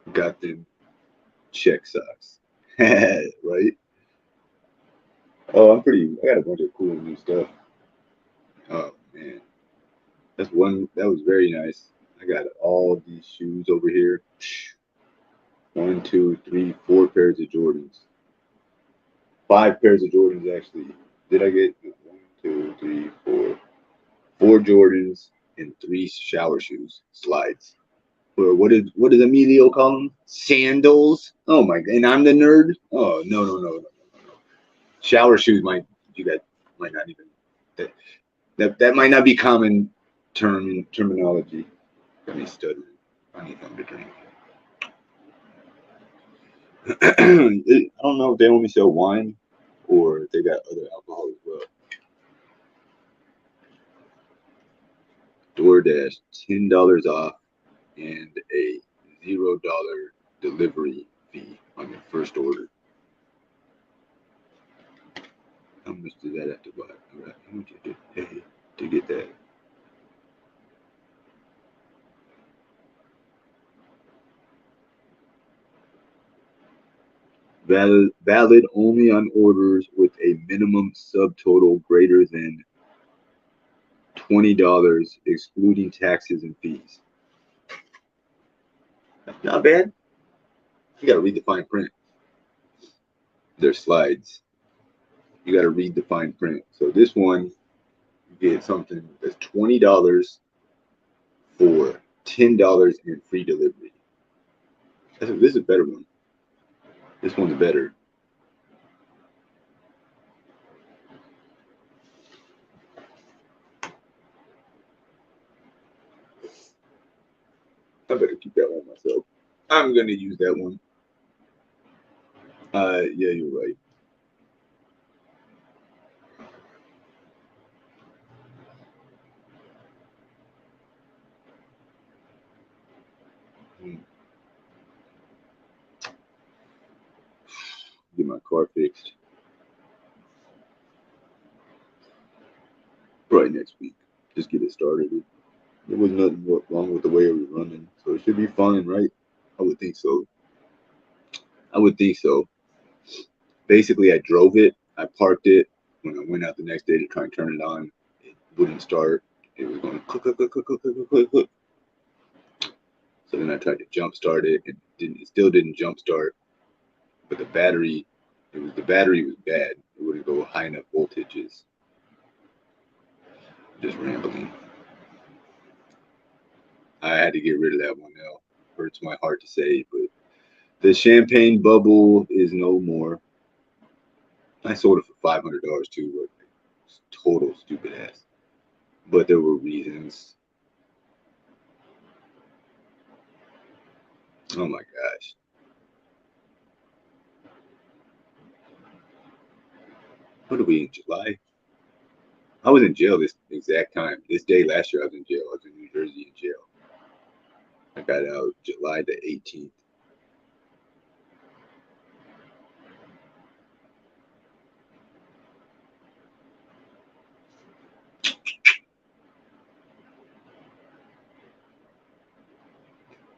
Speaker 1: one. Got them check socks. Right? Oh, I got a bunch of cool new stuff. Oh man. That was very nice. I got all these shoes over here. 1, 2, 3, 4 pairs of Jordans. 5 pairs of Jordans actually. Did I get 1, 2, 3, 4? 4 Jordans and 3 shower shoes, slides. Or what does Emilio call them? Sandals. Oh my god! And I'm the nerd. Oh no. Shower shoes might not even that might not be common terminology. Got me stuttering. I need something to drink. I don't know if they only sell wine or if they got other alcohol as well. DoorDash, $10 off and a $0 delivery fee on your first order. How much does that have to buy? All right, how much you have to pay to get that? Valid only on orders with a minimum subtotal greater than $20, excluding taxes and fees. Not bad. You gotta read the fine print. There's slides. You gotta read the fine print. So this one, you get something that's $20 for $10 in free delivery. This is a better one. This one's better. I better keep that one myself. I'm gonna use that one. Yeah, you're right. Get my car fixed. Probably next week. Just get it started. There was nothing wrong with the way it was running, so it should be fine, right? I would think so. I would think so. Basically, I drove it. I parked it. When I went out the next day to try and turn it on, it wouldn't start. It was going click, click, click, click, click, click, click, click. So then I tried to jump start it. It still didn't jump start. But the battery was bad. It wouldn't go high enough voltages. Just rambling. I had to get rid of that one now. Hurts my heart to say, but the champagne bubble is no more. I sold it for $500 too, but it's total stupid ass. But there were reasons. Oh my gosh. What are we in July? I was in jail this exact time. This day last year I was in jail. I was in New Jersey in jail. I got out July the 18th.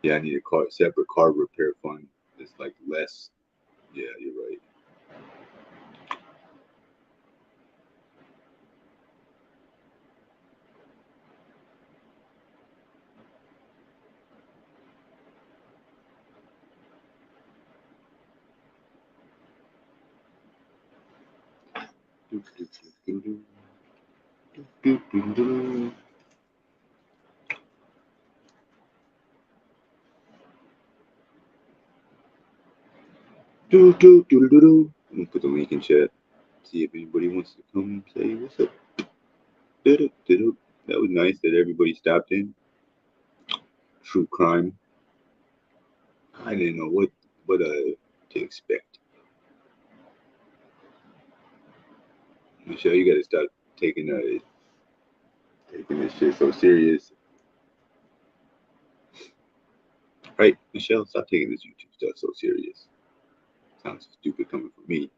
Speaker 1: Yeah, I need a separate car repair fund. It's like less. Yeah, you're right. I'm gonna put the link in chat. See if anybody wants to come say what's up. That was nice that everybody stopped in. True crime. I didn't know what to expect. Michelle, you gotta stop taking this shit so serious. Right, Michelle, stop taking this YouTube stuff so serious. Sounds stupid coming from me.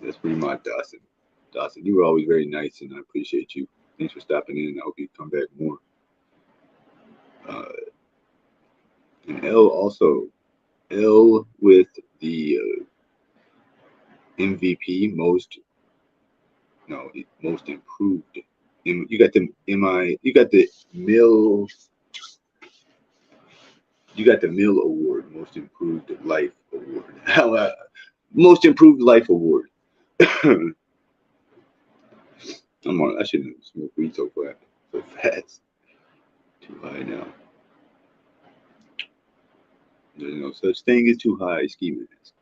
Speaker 1: That's pretty much Dawson. Dawson, you were always very nice, and I appreciate you. Thanks for stopping in. I hope you come back more. And L also. L with the MVP, most improved. You got the you got the Mill. You got the Mill Award, Most Improved Life Award. Most Improved Life Award. I shouldn't smoke weed so fast. Too high now. There's no such thing as too high, ski mask.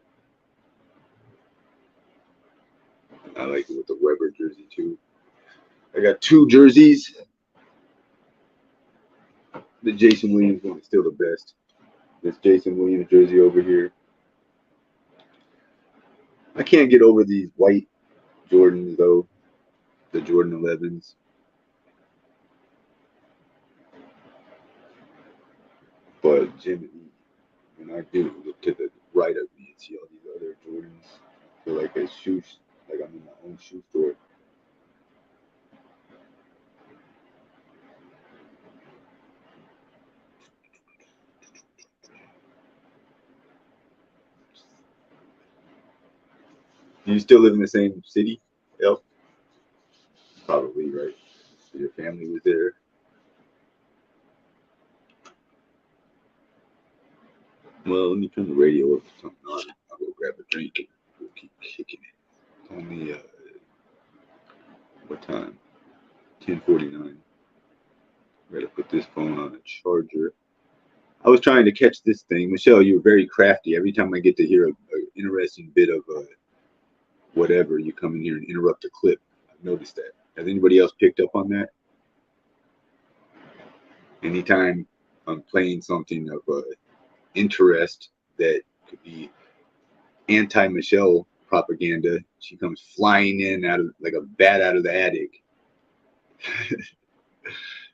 Speaker 1: I like it with the Weber jersey too. I got 2 jerseys. The Jason Williams one is still the best. This Jason Williams jersey over here. I can't get over these white Jordans though. The Jordan 11s. But Jimmy, when I do look to the right of me and see all these other Jordans, I feel like like I'm in my own shoe store. Do you still live in the same city, Elf? Probably, right? So your family was there. Well, let me turn the radio up to something on. I'll go grab a drink and we'll keep kicking it. It's only, what time? 10:49. Gotta put this phone on a charger. I was trying to catch this thing. Michelle, you were very crafty. Every time I get to hear an interesting bit of whatever, you come in here and interrupt a clip. I've noticed that. Has anybody else picked up on that? Anytime I'm playing something of interest that could be anti-Michelle propaganda, she comes flying in out of like a bat out of the attic.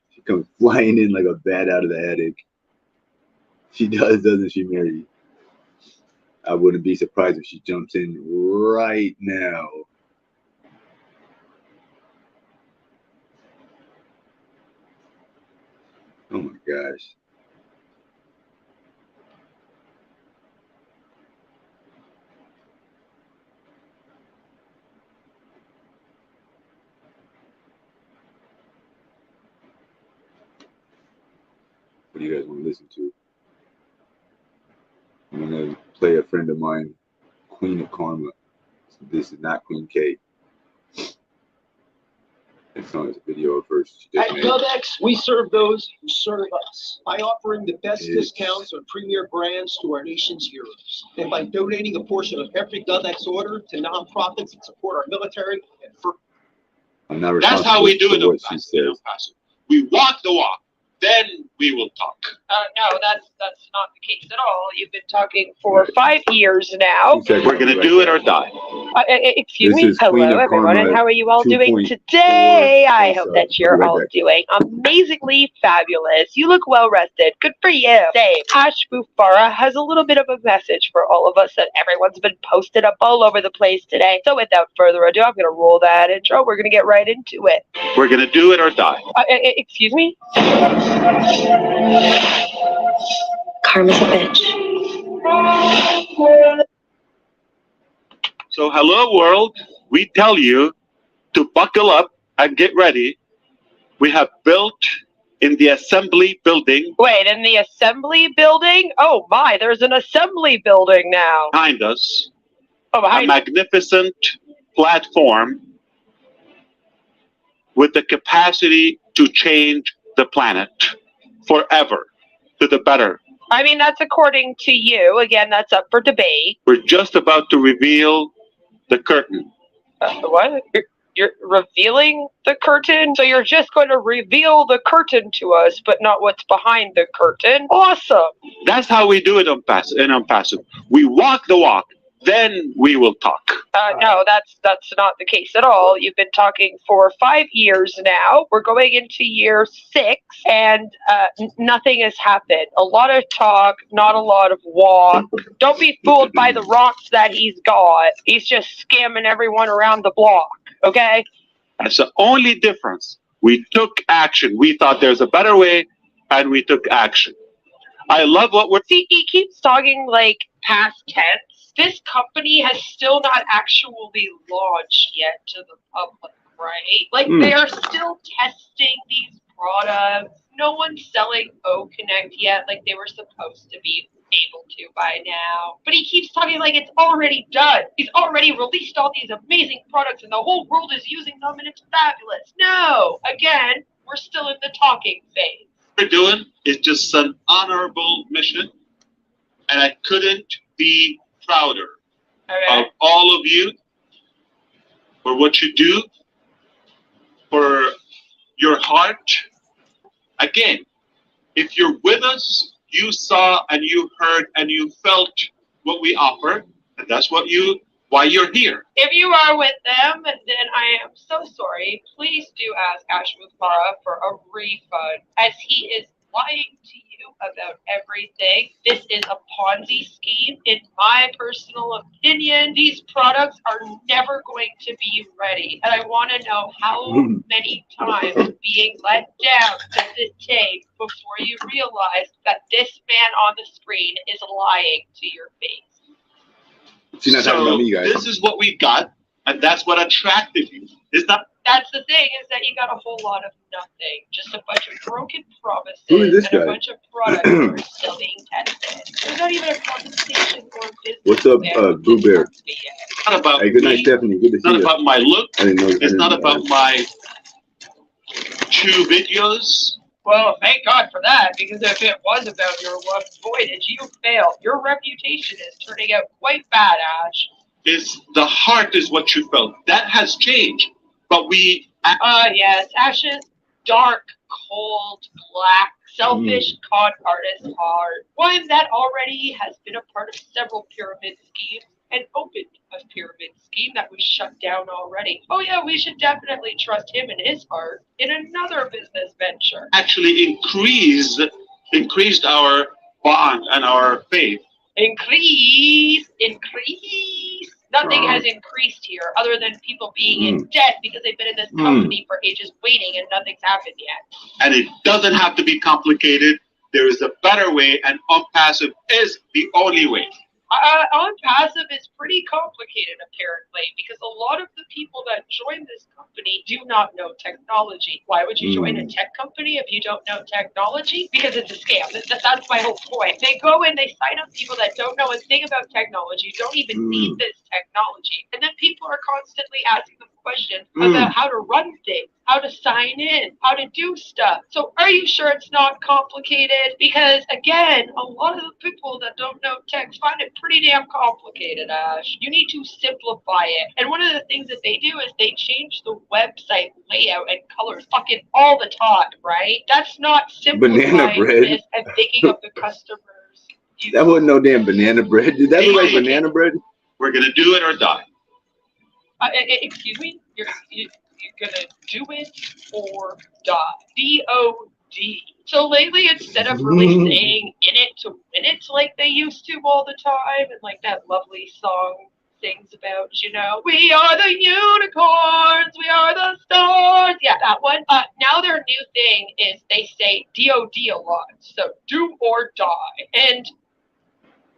Speaker 1: She comes flying in like a bat out of the attic. She does, doesn't she, Mary? I wouldn't be surprised if she jumps in right now. Oh my gosh. What do you guys want to listen to? I'm going to play a friend of mine, Queen of Karma. This is not Queen K. It's not a video of hers.
Speaker 12: At GovX, we serve those who serve us by offering the best discounts on premier brands to our nation's heroes, and by donating a portion of every GovX order to nonprofits that support our military and for.
Speaker 1: I'm not
Speaker 13: That's how we do it.
Speaker 1: what she says.
Speaker 13: We walk the walk, then we will talk.
Speaker 14: No, that's not the case at all. You've been talking for 5 years now.
Speaker 13: We're gonna do it or die.
Speaker 14: Excuse me. Hello, everyone, and how are you all doing today? I hope that you're all doing amazingly fabulous. You look well rested. Good for you. Same. Ash Bufara has a little bit of a message for all of us that everyone's been posted up all over the place today. So without further ado, I'm gonna roll that intro. We're gonna get right into it.
Speaker 13: We're gonna do it or die.
Speaker 14: Excuse me.
Speaker 6: Karma's a bitch.
Speaker 13: So hello world, we tell you to buckle up and get ready. We have built in the assembly building.
Speaker 14: Wait, in the assembly building? Oh my, there's an assembly building now.
Speaker 13: Behind us,
Speaker 14: a
Speaker 13: magnificent platform with the capacity to change the planet forever to the better.
Speaker 14: I mean, that's according to you. Again, that's up for debate.
Speaker 13: We're just about to reveal the curtain.
Speaker 14: What? You're revealing the curtain? So you're just going to reveal the curtain to us, but not what's behind the curtain? Awesome.
Speaker 13: That's how we do it on passive. We walk the walk, then we will talk.
Speaker 14: No, that's not the case at all. You've been talking for 5 years now. We're going into year 6, and nothing has happened. A lot of talk, not a lot of walk. Don't be fooled by the rocks that he's got. He's just scamming everyone around the block, okay?
Speaker 13: That's the only difference. We took action. We thought there's a better way, and we took action. I love what we're...
Speaker 14: See, he keeps talking like past tense. This company has still not actually launched yet to the public, right? Like, they're still testing these products. No one's selling O-Connect yet, like they were supposed to be able to by now. But he keeps talking like it's already done. He's already released all these amazing products and the whole world is using them and it's fabulous. No! Again, we're still in the talking phase.
Speaker 13: What we're doing is just an honorable mission, and I couldn't be prouder of all of you for what you do, for your heart. Again, if you're with us, you saw and you heard and you felt what we offer, and that's why you're here.
Speaker 14: If you are with them, then I am so sorry. Please do ask Ash Mufara for a refund, as he is lying to you about everything. This is a Ponzi scheme. In my personal opinion, these products are never going to be ready. And I want to know how many times being let down does it take before you realize that this man on the screen is lying to your face.
Speaker 1: She's not talking about me, guys.
Speaker 13: This is what we got, and that's what attracted you. Is that?
Speaker 14: That's the thing, is that you got a whole lot of nothing. Just a bunch of broken promises
Speaker 1: Who is this
Speaker 14: and
Speaker 1: guy?
Speaker 14: a bunch of products that are still being tested. There's not even a compensation or business.
Speaker 1: What's up, Boo Bear?
Speaker 13: It's not about
Speaker 1: Hey, good night,
Speaker 13: me.
Speaker 1: Stephanie. Good to
Speaker 13: It's
Speaker 1: see
Speaker 13: not
Speaker 1: you.
Speaker 13: about my look.
Speaker 1: I didn't know.
Speaker 13: It's not about my 2 videos.
Speaker 14: Well, thank God for that, because if it was about your love voidage, you failed. Your reputation is turning out quite bad, Ash.
Speaker 13: The heart is what you felt. That has changed. But we...
Speaker 14: Yes, Ash's dark, cold, black, selfish con artist heart. One that already has been a part of several pyramid schemes and opened a pyramid scheme that was shut down already. Oh yeah, we should definitely trust him and his heart in another business venture.
Speaker 13: Actually increased our bond and our faith.
Speaker 14: Increase. Nothing has increased here other than people being in debt because they've been in this company for ages waiting and nothing's happened yet.
Speaker 13: And it doesn't have to be complicated. There is a better way, and unpassive is the only way.
Speaker 14: On-passive is pretty complicated, apparently, because a lot of the people that join this company do not know technology. Why would you join a tech company if you don't know technology? Because it's a scam. That's my whole point. They go in, they sign up people that don't know a thing about technology, don't even need this technology. And then people are constantly asking them questions about how to run things, how to sign in, how to do stuff. So are you sure it's not complicated? Because, again, a lot of the people that don't know tech find it pretty damn complicated, Ash. You need to simplify it. And one of the things that they do is they change the website layout and colors fucking all the time, right? That's not simplifying
Speaker 1: Banana bread.
Speaker 14: this and thinking of the customers.
Speaker 1: That wasn't no damn banana bread. Did that look like banana bread?
Speaker 13: We're going to do it or die.
Speaker 14: Excuse me? You're gonna do it or die. D-O-D. So lately, instead of really saying in it to win it like they used to all the time, and like that lovely song sings about, you know, we are the unicorns, we are the stars. Yeah, that one. Now their new thing is they say D-O-D a lot. So do or die. And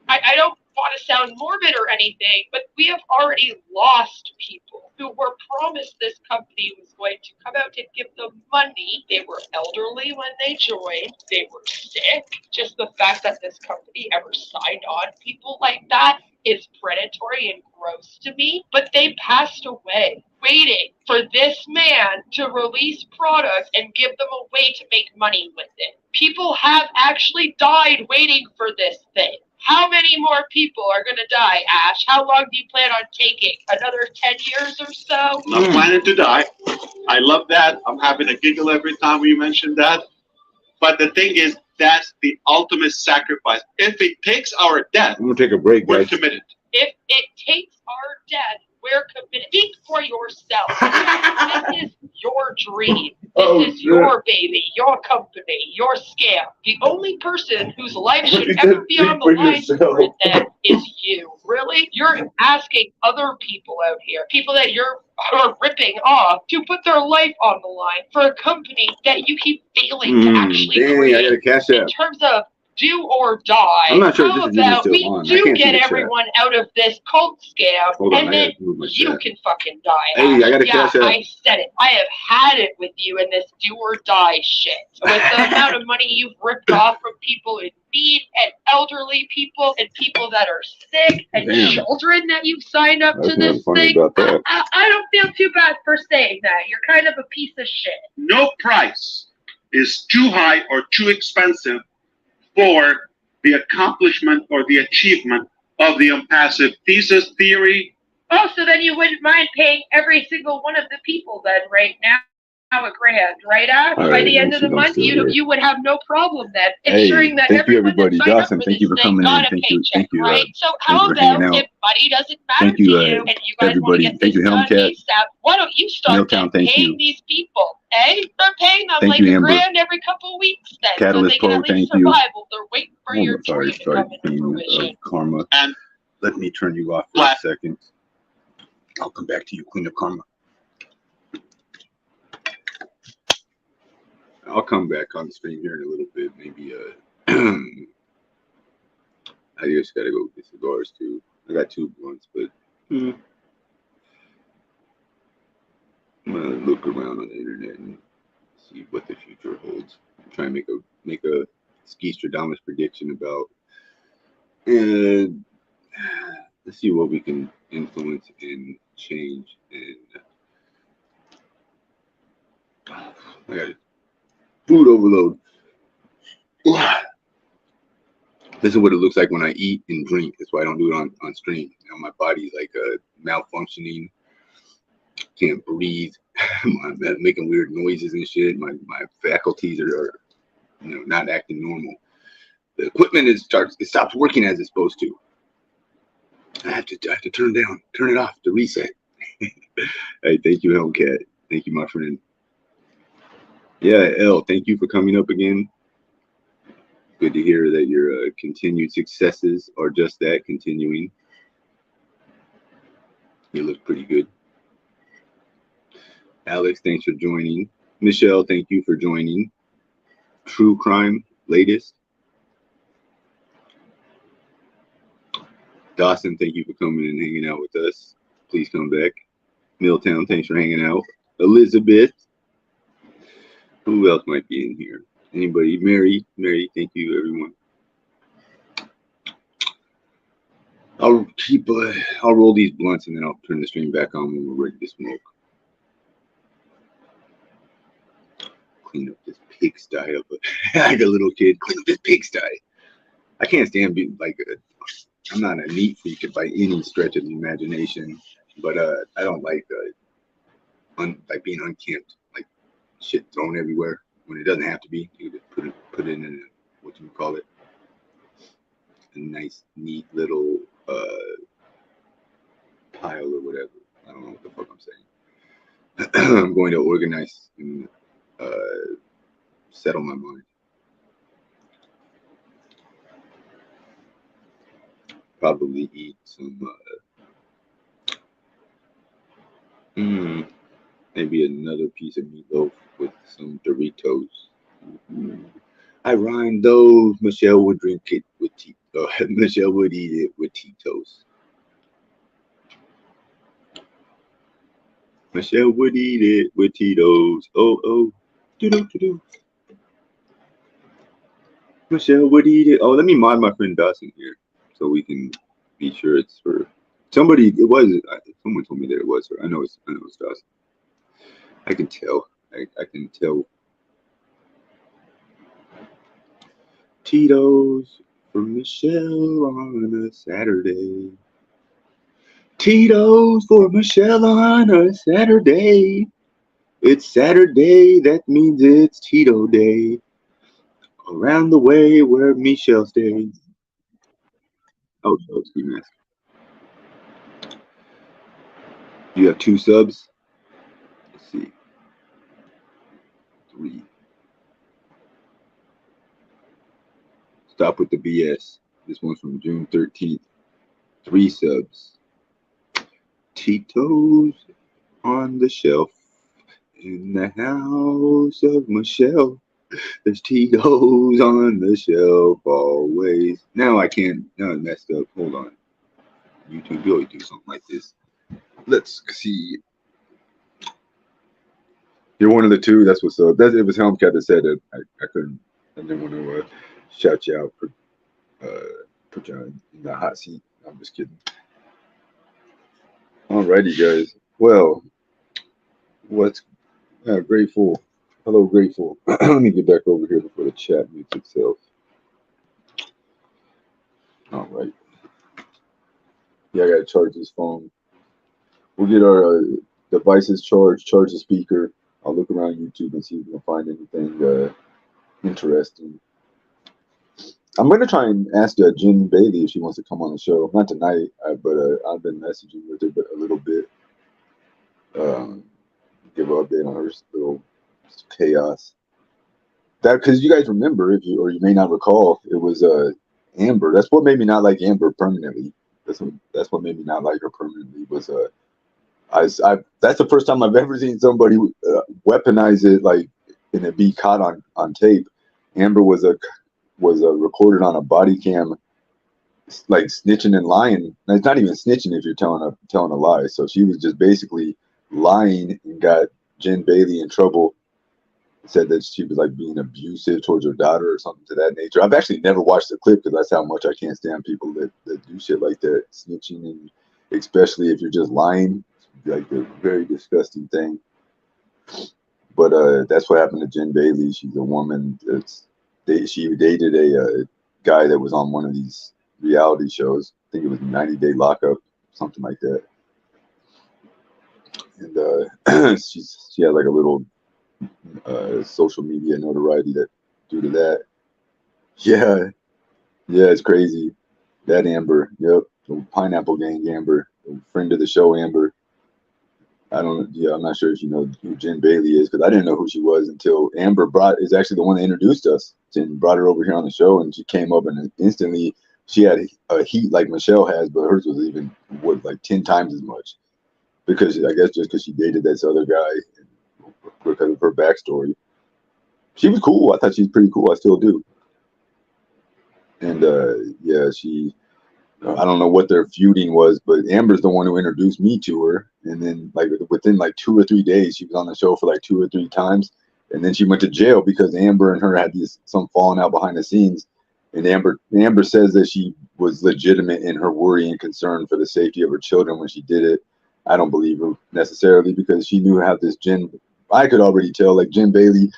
Speaker 14: I don't want to sound morbid or anything, but we have already lost people who were promised this company was going to come out and give them money. They were elderly when they joined. They were sick. Just the fact that this company ever signed on people like that is predatory and gross to me. But they passed away waiting for this man to release products and give them a way to make money with it. People have actually died waiting for this thing. How many more people are going to die, Ash? How long do you plan on taking? Another 10 years or so?
Speaker 13: I'm not planning to die. I love that. I'm having a giggle every time we mention that. But the thing is, that's the ultimate sacrifice. If it takes our death,
Speaker 1: I'm going to take a break,
Speaker 13: we're
Speaker 1: guys.
Speaker 13: committed.
Speaker 14: If it takes our death, we're committed. Speak for yourself. This is your dream. This is your baby, your company, your scam. The only person whose life should ever be on the line for it then is you. Really? You're asking other people out here, people that are ripping off, to put their life on the line for a company that you keep failing to actually create.
Speaker 1: I got a cash app.
Speaker 14: In terms of do or die.
Speaker 1: I'm not sure
Speaker 14: How
Speaker 1: if this is even
Speaker 14: about
Speaker 1: still
Speaker 14: we
Speaker 1: on. I
Speaker 14: do
Speaker 1: can't see
Speaker 14: get
Speaker 1: the chat.
Speaker 14: everyone out of this cult scam,
Speaker 1: Hold on,
Speaker 14: and
Speaker 1: I
Speaker 14: then
Speaker 1: gotta move my
Speaker 14: you
Speaker 1: chat.
Speaker 14: can fucking die.
Speaker 1: Hey,
Speaker 14: Ash.
Speaker 1: I got a cash app.
Speaker 14: I said it. I have had it with you in this do or die shit. With the amount of money you've ripped off from people in need, and elderly people, and people that are sick, and children that you've signed up to this thing. I don't feel too bad for saying that. You're kind of a piece of shit.
Speaker 13: No price is too high or too expensive for the accomplishment or the achievement of the impassive thesis, theory.
Speaker 14: Oh, so then you wouldn't mind paying every single one of the people then right now $1,000, right, Ash? By the end of the month, you would have no problem then ensuring that
Speaker 1: thank you,
Speaker 14: everyone
Speaker 1: everybody.
Speaker 14: that signed up
Speaker 1: Dawson,
Speaker 14: for
Speaker 1: thank you
Speaker 14: this
Speaker 1: for
Speaker 14: thing
Speaker 1: coming in.
Speaker 14: got a
Speaker 1: Thank you,
Speaker 14: paycheck,
Speaker 1: thank you,
Speaker 14: right? So how
Speaker 1: thank you for hanging
Speaker 14: about
Speaker 1: out.
Speaker 14: if money doesn't matter
Speaker 1: Thank you,
Speaker 14: to you, and you guys want to
Speaker 1: everybody.
Speaker 14: get
Speaker 1: Thank
Speaker 14: this
Speaker 1: you,
Speaker 14: done
Speaker 1: Helmcat.
Speaker 14: ASAP, why don't you start
Speaker 1: Milltown, thank
Speaker 14: paying
Speaker 1: you.
Speaker 14: these people, eh? Start paying them
Speaker 1: Thank
Speaker 14: like
Speaker 1: you,
Speaker 14: $1
Speaker 1: Amber.
Speaker 14: grand every couple of weeks then,
Speaker 1: Catalyst
Speaker 14: so they can
Speaker 1: Pro,
Speaker 14: at least
Speaker 1: thank you.
Speaker 14: survive while they're waiting for your dream to come into
Speaker 1: Theme
Speaker 14: fruition.
Speaker 1: of karma.
Speaker 13: And
Speaker 1: let me turn you off for a second. I'll come back to you, Queen of Karma. I'll come back on stream here in a little bit. Maybe I just gotta go get cigars too. I got 2 blunts, but I'm gonna look around on the internet and see what the future holds. I'm trying to make a Ski-Stradamus prediction about, and let's see what we can influence and change. And I got food overload. This is what it looks like when I eat and drink. That's why I don't do it on stream. You know, my body's like malfunctioning. Can't breathe. I'm making weird noises and shit. My faculties are not acting normal. The equipment stops working as it's supposed to. I have to turn it off to reset. Hey, thank you, Hellcat. Thank you, my friend. Yeah, L, thank you for coming up again. Good to hear that your continued successes are just that, continuing. You look pretty good. Alex, thanks for joining. Michelle, thank you for joining. True Crime Latest. Dawson, thank you for coming and hanging out with us. Please come back. Milltown, thanks for hanging out. Elizabeth. Who else might be in here? Anybody? Mary, thank you, everyone. I'll roll these blunts and then I'll turn the stream back on when we're ready to smoke. Clean up this pigsty of like a little kid. Clean up this pigsty. I can't stand being like I'm not a neat freak by any stretch of the imagination, but I don't like like being unkempt, like shit thrown everywhere when it doesn't have to be. You just put it in a, what you call it, a nice neat little pile or whatever. I don't know what the fuck I'm saying. I'm going to organize and settle my mind. Probably eat some maybe another piece of meatloaf with some Doritos. I rhymed those. Michelle would drink it with Michelle would eat it with Tito's. Michelle would eat it with Tito's. Oh, do. Michelle would eat it. Oh, let me mod my friend Dawson here so we can be sure it's for somebody. It was. Someone told me that it was her. I know it's Dawson. I can tell. I can tell. Tito's for Michelle on a Saturday. Tito's for Michelle on a Saturday. It's Saturday, that means it's Tito Day. Around the way where Michelle stays. Oh, so it's SKIMASK. You have 2 subs. Let's see. 3. Stop with the BS. This one's from June 13th. 3 subs. Tito's on the shelf in the house of Michelle. There's Tito's on the shelf always. Now I can't. Now I messed up. Hold on. YouTube, you always do something like this. Let's see. You're one of the 2. That's what's up. It was Helmcat that said it. I couldn't. I didn't want to shout you out for put you in the hot seat. I'm just kidding. Alrighty, guys. Well, what's grateful? Hello, grateful. Let me get back over here before the chat mutes itself. All right. Yeah, I gotta charge this phone. We'll get our devices charged. Charge the speaker. I'll look around YouTube and see if we can find anything interesting. I'm gonna try and ask Jen Bailey if she wants to come on the show. Not tonight, but I've been messaging with her a little bit. Give her an update on her little chaos. That because you guys remember, if you may not recall, it was Amber. That's what made me not like Amber permanently. That's what made me not like her permanently. Was that's the first time I've ever seen somebody weaponize it like and it be caught on tape. Amber was recorded on a body cam like snitching and lying. And it's not even snitching if you're telling a lie. So she was just basically lying and got Jen Bailey in trouble. Said that she was like being abusive towards her daughter or something to that nature. I've actually never watched the clip because that's how much I can't stand people that do shit like that, snitching, and especially if you're just lying, like a very disgusting thing. But that's what happened to Jen Bailey. She's a woman she dated a guy that was on one of these reality shows. I think it was 90 Day Lockup, something like that. And she had like a little social media notoriety that due to that. Yeah, it's crazy. That Amber, yep, the Pineapple Gang Amber, friend of the show Amber. I'm not sure if you know who Jen Bailey is, because I didn't know who she was until Amber is actually the one that introduced us. Jen brought her over here on the show, and she came up and instantly she had a heat like Michelle has, but hers was even like 10 times as much, because I guess just because she dated this other guy and because of her backstory. She was cool. I thought she was pretty cool. I still do. And yeah, I don't know what their feuding was, but Amber's the one who introduced me to her. And then like within like 2 or 3 days, she was on the show for like 2 or 3 times. And then she went to jail because Amber and her had some falling out behind the scenes. And Amber says that she was legitimate in her worry and concern for the safety of her children when she did it. I don't believe her necessarily, because she knew how this I could already tell, like Jen Bailey,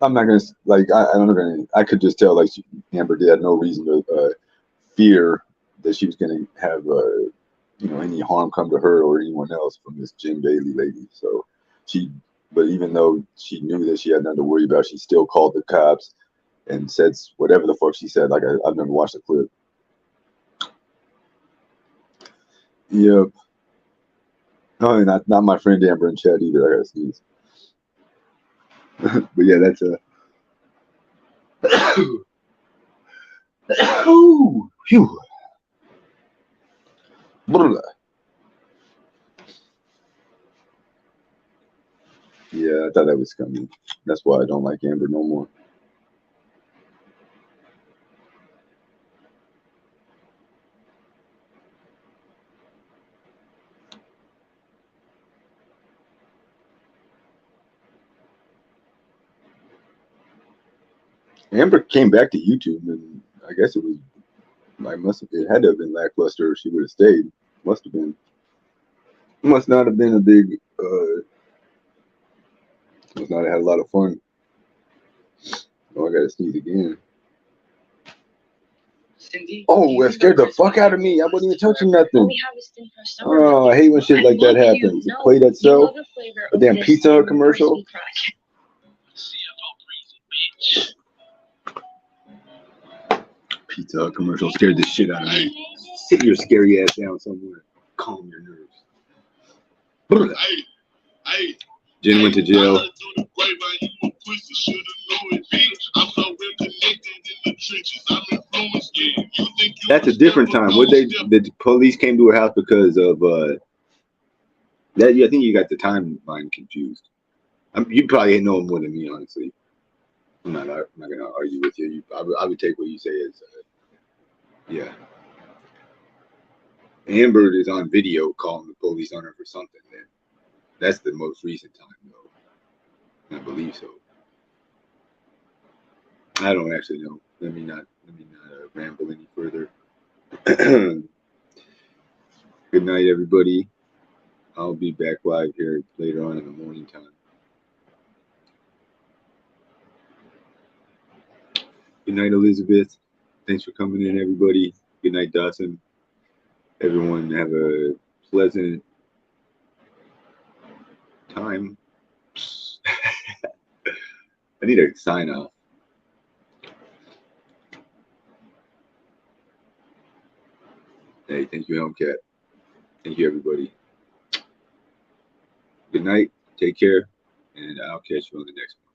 Speaker 1: I'm not gonna like I could just tell like Amber had no reason to fear that she was gonna have any harm come to her or anyone else from this Jen Bailey lady. So but even though she knew that she had nothing to worry about, she still called the cops and said whatever the fuck she said. Like I've never watched the clip. Yep. No, not my friend Amber and Chad either. I gotta sneeze. But yeah, that's oh, phew. Yeah, I thought that was coming. That's why I don't like Amber no more. Amber came back to YouTube, and I guess it had to have been lackluster, or she would have stayed. Must have been. Must not have been a big. Must not have had a lot of fun. Oh, I gotta sneeze again.
Speaker 15: Cindy,
Speaker 1: oh, it scared the fuck out of me. I wasn't even touching nothing. Oh, I hate when shit like that happens. The plate itself, a damn Pizza Hut commercial. Pizza Hut commercial scared the shit out of me. Sit your scary ass down somewhere. Calm your nerves. Jen went to jail. That's a different time. The police came to her house because of that. I think you got the timeline confused. You probably know more than me, honestly. I'm not gonna argue with you. I would take what you say as yeah. Amber is on video calling the police on her for something. Then that's the most recent time, though. I believe so. I don't actually know. Let me not ramble any further. Good night, everybody. I'll be back live here later on in the morning time. Good night, Elizabeth. Thanks for coming in, everybody. Good night, Dawson. Everyone have a pleasant time. I need a sign off. Hey, thank you, Hellcat. Thank you, everybody. Good night. Take care, and I'll catch you on the next one.